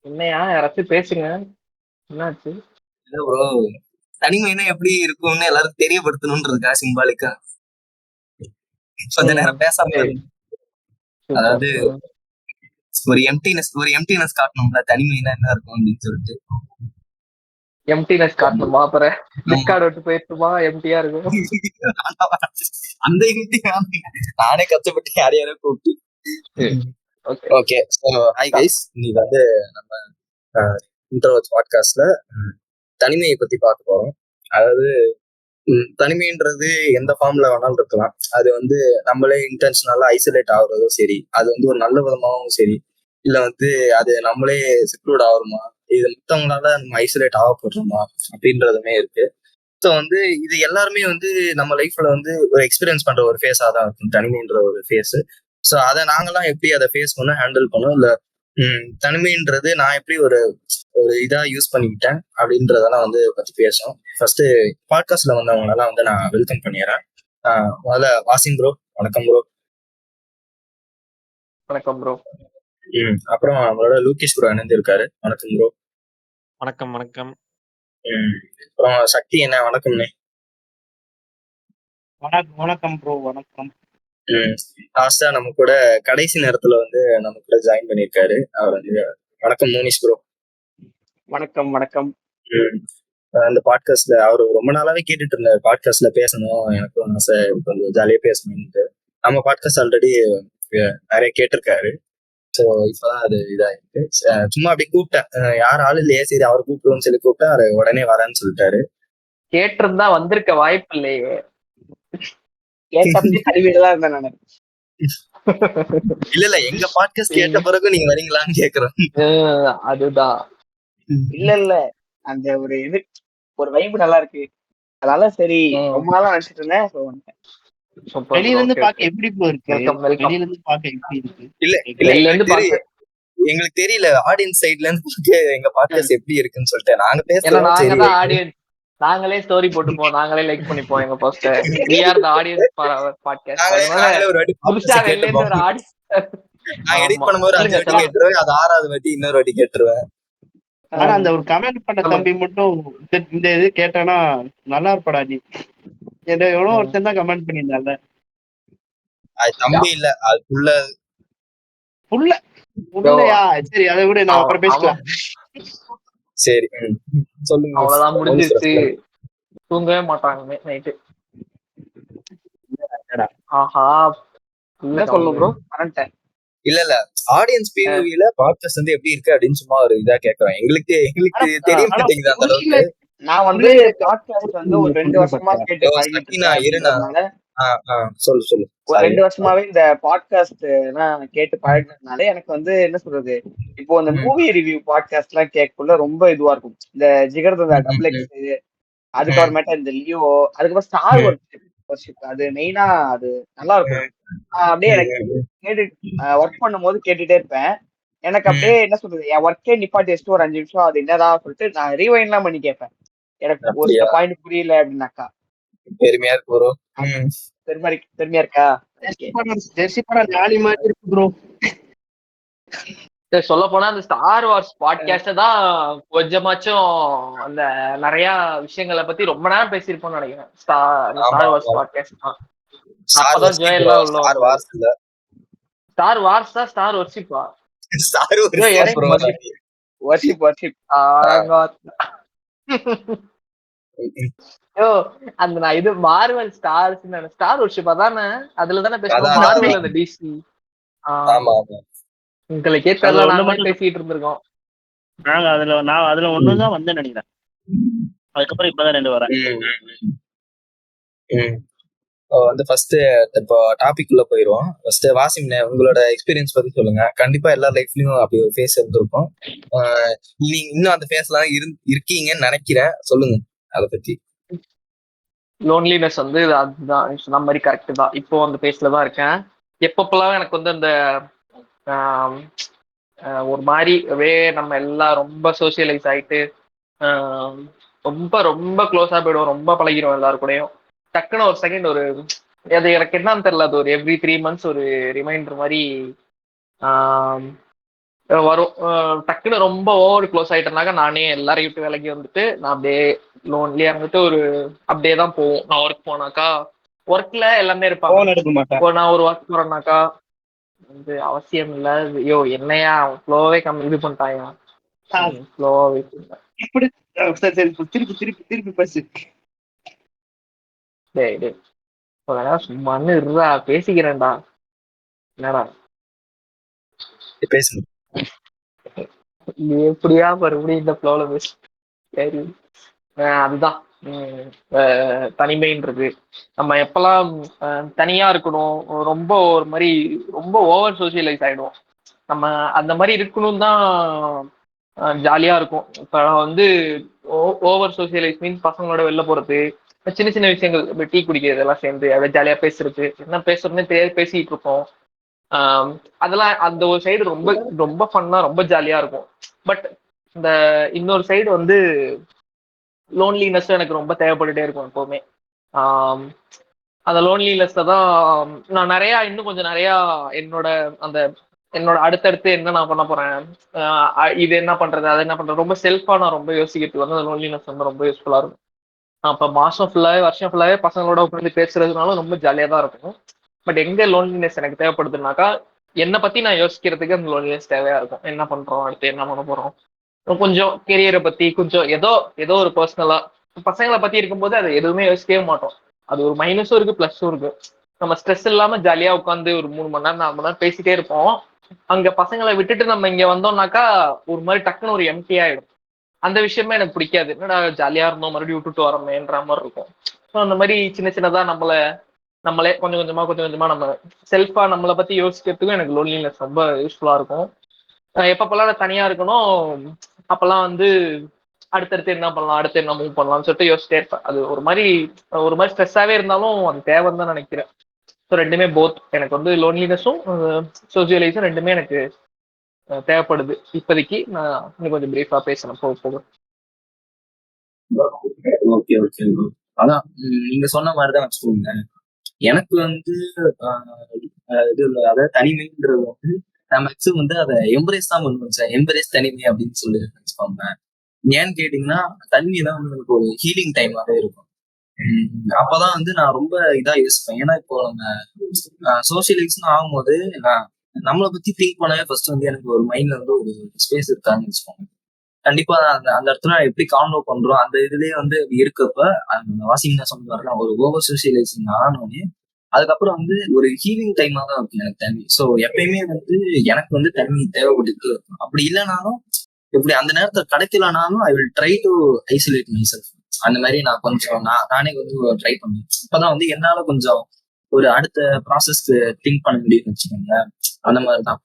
என்னையா யாராச்சும் பேசுங்க. என்னாச்சு? இல்ல ப்ரோ, தனிமைனா எப்படி இருக்கும்னு எல்லாரும் தெரியப்படுத்தணும்ன்றதுக்காக சிம்பாலிக்கா கொஞ்ச நேரம் பேசாம சரி, இருந்தேன். சூப்பர். அதாவது ஒரு எம்டினஸ் காட்டணும்ல, தனிமைனா என்ன இருக்கும் அப்படின்னு சொல்லிட்டு. எம்டினஸ் அந்த காட்டணுமா? அப்புறம் ஆமா. டிஸ்கார்ட் விட்டு போயிட்டுமா எம்டியா இருக்கும்? அந்த எம்டி நானே கஷ்டப்பட்டு யார் யாரோ கூப்பிட்டு. சரி, okay. Okay, so hi guys. இன்னைக்கு வந்து நம்ம இன்ட்ரோவர்ட்ஸ் பாட்காஸ்ட்ல தனிமையை பத்தி பார்க்க போறோம். அதாவது தனிமைன்றது எந்த ஃபார்ம்ல வேணாலும் இருக்கலாம். அது வந்து நம்மளே இன்டென்ஷனலா ஐசோலேட் ஆகுறதும் சரி, அது வந்து ஒரு நல்ல விதமாகவும் சரி, இல்ல வந்து அது நம்மளே செக்லூட் ஆகுறோமா, இது மத்தவங்களால நம்ம ஐசோலேட் ஆகப்படுறோமா அப்படின்றதுமே இருக்கு. ஸோ வந்து இது எல்லாருமே வந்து நம்ம லைஃப்ல வந்து ஒரு எக்ஸ்பீரியன்ஸ் பண்ற ஒரு ஃபேஸா தான் இருக்கும் தனிமைன்ற ஒரு ஃபேஸ். ஸோ அதை நாங்கெல்லாம் எப்படி அதை ஃபேஸ் பண்ண ஹேண்டில் பண்ணோம், இல்ல தனிமைன்றது நான் எப்படி ஒரு ஒரு இதா யூஸ் பண்ணிக்கிட்டேன் அப்படின்றதெல்லாம் வந்து பத்தி பேசும். ஃபர்ஸ்ட் பாட்காஸ்ட்ல வந்தவங்களெல்லாம் வந்து நான் வெல்கம் பண்ணிடுறேன். முதல்ல வாசிம் ப்ரோ, வணக்கம் ப்ரோ. வணக்கம் ப்ரோ. அப்புறம் நம்மளோட லூகேஷ் ப்ரோ இணைந்திருக்காரு, வணக்கம் ப்ரோ. வணக்கம் வணக்கம். அப்புறம் சக்தி என்ன, வணக்கம்ண்ணே. வணக்கம் ப்ரோ, வணக்கம். லாஸ்டா நம்ம கூட கடைசி நேரத்துல வந்து நம்ம கூட ஜாயின் பண்ணியிருக்காரு அவர் வந்து, வணக்கம் மோனிஷ் ப்ரோ. வணக்கம் வணக்கம். அந்த பாட்காஸ்ட்ல அவர் ரொம்ப நாளாவே கேட்டுட்டு இருந்தார், பாட்காஸ்ட்ல பேசணும், எனக்கும் ஆசை, கொஞ்சம் ஜாலியா பேசணும்ட்டு. நம்ம பாட்காஸ்ட் ஆல்ரெடி நிறைய கேட்டிருக்காரு. ஸோ இப்பதான் அது இதாயிருக்கு. சும்மா அப்படி கூப்பிட்டேன், யார் ஆள் இல்லையே, சரி அவர் கூப்பிடுவோம்னு சொல்லி கூப்பிட்டா அவர் உடனே வரேன்னு சொல்லிட்டாரு. கேட்டிருந்தா வந்திருக்க வாய்ப்பு இல்லையே. கல்வியிலதான் இருந்தேன் நானு. இல்ல எங்க பாட்காஸ்ட் கேட்ட பிறகு நீங்க வரீங்களான்னு கேக்குறோம். அதுதான். இல்ல அந்த ஒரு இது ஒரு வைப்பு நல்லா இருக்கு, அதனால சரி ரொம்ப நாளா நினைச்சிட்டு இருந்தேன். வெளியில இருந்து பாக்க எப்படி ப்ரோ இருக்கு? வெளியில இருந்து பாக்க எப்படி இருக்கு? இல்ல எங்களுக்கு தெரியல ஆடியன்ஸ் சைட்ல இருந்து எங்க பாட்காஸ்ட் எப்படி இருக்குன்னு சொல்லிட்டு நாங்க பேசுறோம். சரி, ஆடியன்ஸ் நாங்களே ஸ்டோரி போட்டுப்போம், நாங்களே லைக் பண்ணிப்போம் எங்க போஸ்ட. we are the audience for our podcast. நாங்களே ஒரு வாட்டி புதுசா வெளில இருந்து ஒரு ஆடியன்ஸ் நான் எடிட் பண்ணும்போது 5 வாட்டி கேட்டுருவேன், அது 6வது வாட்டி இன்னொரு வாட்டி கேட்டுருவேன். ஆனா அந்த ஒரு கமெண்ட் பண்ண தம்பி மட்டும் இந்த இது கேட்டானா நல்லா இருப்படா நீ, எவ்வளவு ஒருத்தன் தான் கமெண்ட் பண்ணியிருந்தால. அது தம்பி இல்ல, அது புள்ளையா? சரி, அதை விட நான் அப்புறம் பேசலாம். சரி சொல்லுங்க. அவ்வளவுதான், முடிஞ்சிருச்சு. தூங்கவே மாட்டாங்க நைட்டு. ஆஹா, என்ன சொல்லணும் ப்ரோ? மறந்துட்டேன். இல்ல ஆடியன்ஸ் பிவில பாட்காஸ்ட் வந்து எப்படி இருக்கு அப்படின்னு சும்மா ஒரு இதா கேக்குறேன். எங்களுக்கு தெரிய மாட்டேங்குது அந்த அளவுக்கு. நான் வந்து பாட்காஸ்ட் வந்து ஒரு 2 வருஷமா கேட்டு பழகிட்டு இருக்கேன். சொல்லு. ஒரு 2 வருஷமாவே இந்த பாட்காஸ்ட் எல்லாம் கேட்டு பழகினதுனால எனக்கு வந்து என்ன சொல்றது, இப்போ அந்த மூவி ரிவ்யூ பாட்காஸ்ட் எல்லாம் கேட்கக்குள்ள ரொம்ப இதுவா இருக்கும். இந்த ஜிகர்தண்டா டபுள் எக்ஸ், அதுக்கப்புறமேட்டா இந்த லியோ, அதுக்கப்புறம் ஸ்டார் வர்ஷிப், அது மெயினா அது நல்லா இருக்கும். அப்படியே எனக்கு கேட்டு ஒர்க் பண்ணும் போது கேட்டுட்டே இருப்பேன். எனக்கு அப்படியே என்ன சொல்றது, என் ஒர்க்கே நிப்பாட்டி வச்சுட்டு ஒரு 5 நிமிஷம் அது என்னதான் சொல்லிட்டு நான் ரீவைண்ட் எல்லாம் பண்ணி கேட்பேன். எனக்கு ஒரு சில பாயிண்ட் புரியல அப்படின்னாக்கா. பெருமையா இருக்கு ப்ரோ. பெருமையா இருக்கா? சொல்ல போனா அந்த ஸ்டார் வார்ஸ் பாட்காஸ்ட் தான் கொஞ்சமாச்சும் அந்த நிறைய விஷயங்களை பத்தி ரொம்ப நேரம் பேசியிருப்போம்னு நினைக்கிறேன். ஸ்டார் வார்ஸ் பாட்காஸ்ட் தான். அப்பதான் ஜோயல்லாம் உள்ள வந்தது. ஸ்டார் வார்ஸ் தான், ஸ்டார் வர்ஷிப்பா? வர்ஷிப். அந்த நான் இது மார்வல் ஸ்டார்ஸ் ஸ்டார் வர்ஷிப்பா தானே, அதுல தானே பேசுவோம். மார்வல் அந்த டிசி. உங்களுக்கே தெரியல, நாங்க பேசிட்டு இருந்திருக்கோம். நான் அதுல ஒண்ணுதான் வந்து நினைக்கிறேன். அதுக்கப்புறம் இப்பதான் 2 வரேன். வந்து ஃபர்ஸ்ட் இப்போ டாபிக் உள்ள போயிடுவோம். ஃபர்ஸ்ட் வாசிம், உங்களோட எக்ஸ்பீரியன்ஸ் பத்தி சொல்லுங்க. கண்டிப்பா எல்லா லைஃப்லயும் அப்படி ஒரு ஃபேஸ் இருந்திருக்கும். நீங்க இன்னும் அந்த ஃபேஸ்லாம் இருக்கீங்கன்னு நினைக்கிறேன், சொல்லுங்க அதை பத்தி. லோன்லினஸ் வந்து அதுதான் சொன்ன மாதிரி கரெக்ட் தான். இப்போ அந்த ஃபேஸ்ல தான் இருக்கேன். எப்பப்பெல்லாம் எனக்கு வந்து அந்த ஒரு மாதிரி நம்ம எல்லாம் ரொம்ப சோசியலைஸ் ஆயிட்டு ரொம்ப ரொம்ப க்ளோஸா போயிடுவோம், ரொம்ப பழகிடுவோம் எல்லாரும் கூடயும். டக்குன்னு ஒரு செகண்ட் ஒரு அது எனக்கு என்னன்னு தெரியல, அது ஒரு எவ்ரி 3 months ஒரு ரிமைண்டர் மாதிரி வரும். டக்குன்னு ரொம்ப ஓவர் க்ளோஸ் ஆயிட்டேனாக்கா நானே எல்லாரையும் விட்டு விலகி வந்துட்டு நான் அப்படியே லோன்லியா இருந்துட்டு அப்படியே தான் போவோம். நான் ஒர்க் போனாக்கா ஒர்க்ல எல்லாமே இருப்பாங்க. போன் எடுக்க மாட்டேன். இப்போ நான் ஒரு ஒர்க் போறேன்னாக்கா வந்து அவசியம் இல்ல. ஐயோ என்னையா ஃப்ளோவே இது பண்ணிட்டாயா ஃப்ளோவா இப்படி சரி சரி திருப்பி திருப்பி திருப்பி பேசு. டேய் டேய் கொஞ்ச நேரம் சும்மான்னு இருடா பேசிக்கிறேன்டா. என்னடா பேசுங்க. நீ எப்படியா மறுபடியும் இந்த ஃப்ளோல பேசு. சரி அதுதான் தனிமைன்றது. நம்ம எப்பெல்லாம் தனியா இருக்கணும், ரொம்ப ஒரு மாதிரி ரொம்ப ஓவர் சோசியலைஸ் ஆயிடுவோம். நம்ம அந்த மாதிரி இருக்கணும் தான் ஜாலியா இருக்கும். இப்ப வந்து ஓவர் சோசியலைஸ் மீன்ஸ் பசங்களோட வெளில போறது, சின்ன சின்ன விஷயங்கள், இப்ப டீ குடிக்கிறது எல்லாம் சேர்ந்து அதை ஜாலியா பேசுறது, என்ன பேசுறதுன்னு தெரியாது பேசிட்டு இருப்போம். அதெல்லாம் அந்த ஒரு சைடு ரொம்ப ரொம்ப ஃபன்னா ரொம்ப ஜாலியா இருக்கும். பட் இந்த இன்னொரு சைடு வந்து லோன்லினஸ் எனக்கு ரொம்ப தேவைப்பட்டுட்டே இருக்கும் எப்பவுமே. அந்த லோன்லினஸ்ல தான் நான் இன்னும் கொஞ்சம் நிறைய என்னோட அந்த என்னோட அடுத்தடுத்து என்ன நான் பண்ண போறேன், இது என்ன பண்றது அது என்ன பண்றது, ரொம்ப செல்ஃபா நான் ரொம்ப யோசிக்கிறதுக்கு வந்து அந்த லோன்லினஸ் வந்து ரொம்ப யூஸ்ஃபுல்லா இருக்கும். அப்ப மாசம் ஃபுல்லாவே வருஷம் ஃபுல்லாவே பசங்களோட உட்காந்து பேசுறதுனால ரொம்ப ஜாலியா தான் இருக்கும். பட் எங்க லோன்லினஸ் எனக்கு தேவைப்படுதுனாக்கா என்னை பத்தி நான் யோசிக்கிறதுக்கு அந்த லோன்லினஸ் தேவையா இருக்கும். என்ன பண்றோம், அடுத்து என்ன பண்ண போறோம், கொஞ்சம் கெரியரை பத்தி கொஞ்சம் ஏதோ ஏதோ ஒரு பர்சனலா பசங்களை பத்தி இருக்கும்போது அதை எதுவுமே யோசிக்கவே மாட்டோம். அது ஒரு மைனஸும் இருக்கு பிளஸும் இருக்கு. நம்ம ஸ்ட்ரெஸ் இல்லாம ஜாலியா உட்காந்து ஒரு 3 மணி நேரம் 4 மணி நேரம் பேசிட்டே இருப்போம். அங்க பசங்களை விட்டுட்டு நம்ம இங்க வந்தோம்னாக்கா ஒரு மாதிரி டக்குன்னு ஒரு எம்டி ஆயிடும். அந்த விஷயமே எனக்கு பிடிக்காது. என்னடா ஜாலியா இருந்தோம் மறுபடியும் விட்டுட்டு வரோமேன்ற மாதிரி இருக்கும். ஸோ அந்த மாதிரி சின்ன சின்னதா நம்மளே கொஞ்சம் கொஞ்சமா நம்ம செல்ஃபா நம்மளை பத்தி யோசிக்கிறதுக்கும் எனக்கு லோன்லினஸ் ரொம்ப யூஸ்ஃபுல்லா இருக்கும். எப்பப்பெல்லாம் நான் தனியா இருக்கணும் அப்பெல்லாம் வந்து அடுத்தடுத்து என்ன பண்ணலாம், அடுத்து என்ன மூவ் பண்ணலாம்னு சொல்லிட்டு யோசிச்சிட்டே இருப்பேன். அது ஒரு மாதிரி ஸ்ட்ரெஸ்ஸாவே இருந்தாலும் அது தேவைன்னு தான் நினைக்கிறேன். ஸோ ரெண்டுமே போத் எனக்கு வந்து லோன்லினஸும் சோசியலைஸும் ரெண்டுமே எனக்கு தேவைப்படுது. இப்போதைக்கு நான் இன்னும் கொஞ்சம் பிரீஃபா பேசணும் போக போக. Okay okay. அதான் நீங்க சொன்ன மாதிரிதான் வச்சுக்கோங்க. எனக்கு வந்து இது அதாவது தனிமைன்றது வந்து நான் மேக்ஸிமம் வந்து அதை எம்பரேஸ் தான் பண்ணுவேன் சார். எம்பரேஸ் தனிமை அப்படின்னு சொல்லி வச்சுக்கோங்க. ஏன்னு கேட்டீங்கன்னா தனிமை தான் வந்து எனக்கு ஒரு ஹீலிங் டைமாவே இருக்கும். அப்பதான் வந்து நான் ரொம்ப இதா யோசிப்பேன். ஏன்னா இப்போ நம்ம சோசியலைஸ்னு ஆகும்போது நான் நம்மளை பத்தி திங்க் பண்ணவே ஃபர்ஸ்ட் வந்து எனக்கு ஒரு மைண்ட்ல வந்து ஒரு ஸ்பேஸ் இருக்கான்னு வச்சுக்கோங்க. கண்டிப்பா அந்த இடத்துல எப்படி கான்வோ பண்றோம் அந்த இதுலயே வந்து இருக்கப்ப அந்த வாசிங்க சொன்னார்ல ஒரு ஓவர் சோசியலைசிங் ஆனோடனே அதுக்கப்புறம் வந்து ஒரு ஹீலிங் டைமா தான் இருக்கும் எனக்கு தனி. ஸோ எப்பயுமே வந்து எனக்கு வந்து தனி தேவைப்பட்டு இருக்கும். அப்படி இல்லைனாலும் இப்படி அந்த நேரத்தை கிடைக்கலனாலும் I will try to isolate myself. அந்த மாதிரி நான் கொஞ்சம் நானே வந்து ட்ரை பண்ணுவேன். இப்பதான் வந்து என்னால கொஞ்சம் ஒரு அடுத்த ப்ராசஸ்க்கு திங்க் பண்ண முடியும்னு வச்சுக்கோங்க. அந்த மாதிரிதான்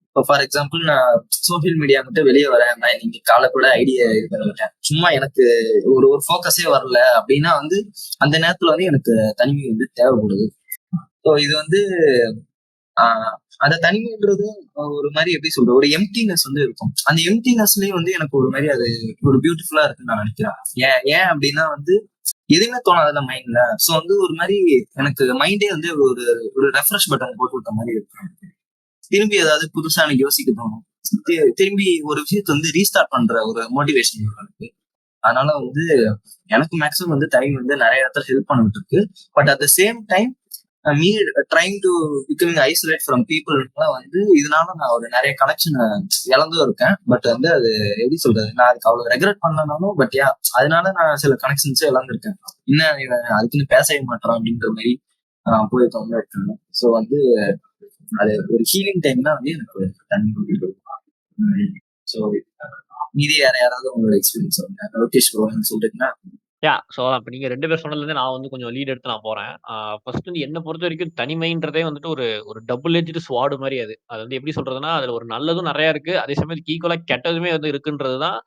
இப்போ ஃபார் எக்ஸாம்பிள் நான் சோசியல் மீடியா மட்டும் வெளியே வரேன். நான் இன்னைக்கு காலை கூட ஐடியா இது பண்ணிட்டேன். சும்மா எனக்கு ஒரு ஃபோக்கஸே வரல அப்படின்னா வந்து அந்த நேரத்துல வந்து எனக்கு தனிமை வந்து தேவைப்படுது. ஸோ இது வந்து அந்த தனிமைன்றது ஒரு மாதிரி எப்படி சொல்ற ஒரு எம்டினஸ் வந்து இருக்கும். அந்த எம்டினஸ்லயும் வந்து எனக்கு ஒரு மாதிரி அது ஒரு பியூட்டிஃபுல்லா இருக்குன்னு நான் நினைக்கிறேன். ஏன் அப்படின்னா வந்து எதுவுமே தோணாதுல மைண்ட்ல. ஸோ வந்து ஒரு மாதிரி எனக்கு மைண்டே வந்து ஒரு ஒரு ரெஃப்ரெஷ் பட்டன் போட்டு விட்ட மாதிரி இருக்கும். திரும்பி ஏதாவது புதுசா எனக்கு யோசிக்க தோணும். திரும்பி ஒரு விஷயத்த வந்து ரீஸ்டார்ட் பண்ற ஒரு மோட்டிவேஷன் இருக்கு. அதனால வந்து எனக்கு மேக்ஸிமம் வந்து டைம் வந்து நிறைய இடத்துல ஹெல்ப் பண்ணிட்டு இருக்கு. But at the same time me trying to becoming isolate from பீப்புள்லாம் வந்து இதனால நான் ஒரு நிறைய கனெக்ஷன் இழந்தும் இருக்கேன். பட் வந்து அது எப்படி சொல்றது, நான் அதுக்கு அவ்வளவு ரெக்ரெட் பண்ணலனாலும் பட் அதனால நான் சில கனெக்ஷன்ஸே இழந்திருக்கேன். இன்னும் இவன் அதுக்குன்னு பேசவே மாட்டான் அப்படின்ற மாதிரி போய் தொங்க இருக்காங்க. ஸோ வந்து அது ஒரு ஹீலிங் டைம் தான் வந்து எனக்கு தண்ணி. ஸோ மீதி யாராவது உங்களோட எக்ஸ்பீரியன்ஸ் லோகேஷ் சொல்றீங்கன்னா? ஸோ அப்போ நீங்க 2 பேர் சொன்னதுலேருந்து நான் வந்து கொஞ்சம் லீட் எடுத்து நான் போறேன். ஃபர்ஸ்ட் வந்து என்ன பொறுத்த வரைக்கும் தனிமைன்றதே வந்துட்டு ஒரு டபுள் எட்ஜ்டு ஸ்வார்டு மாதிரி. அது வந்து எப்படி சொல்றதுன்னா அதுல ஒரு நல்லதும் நிறைய இருக்கு, அதே சமயத்துக்கு ஈக்குவலா கெட்டதுமே வந்து இருக்குன்றது தான்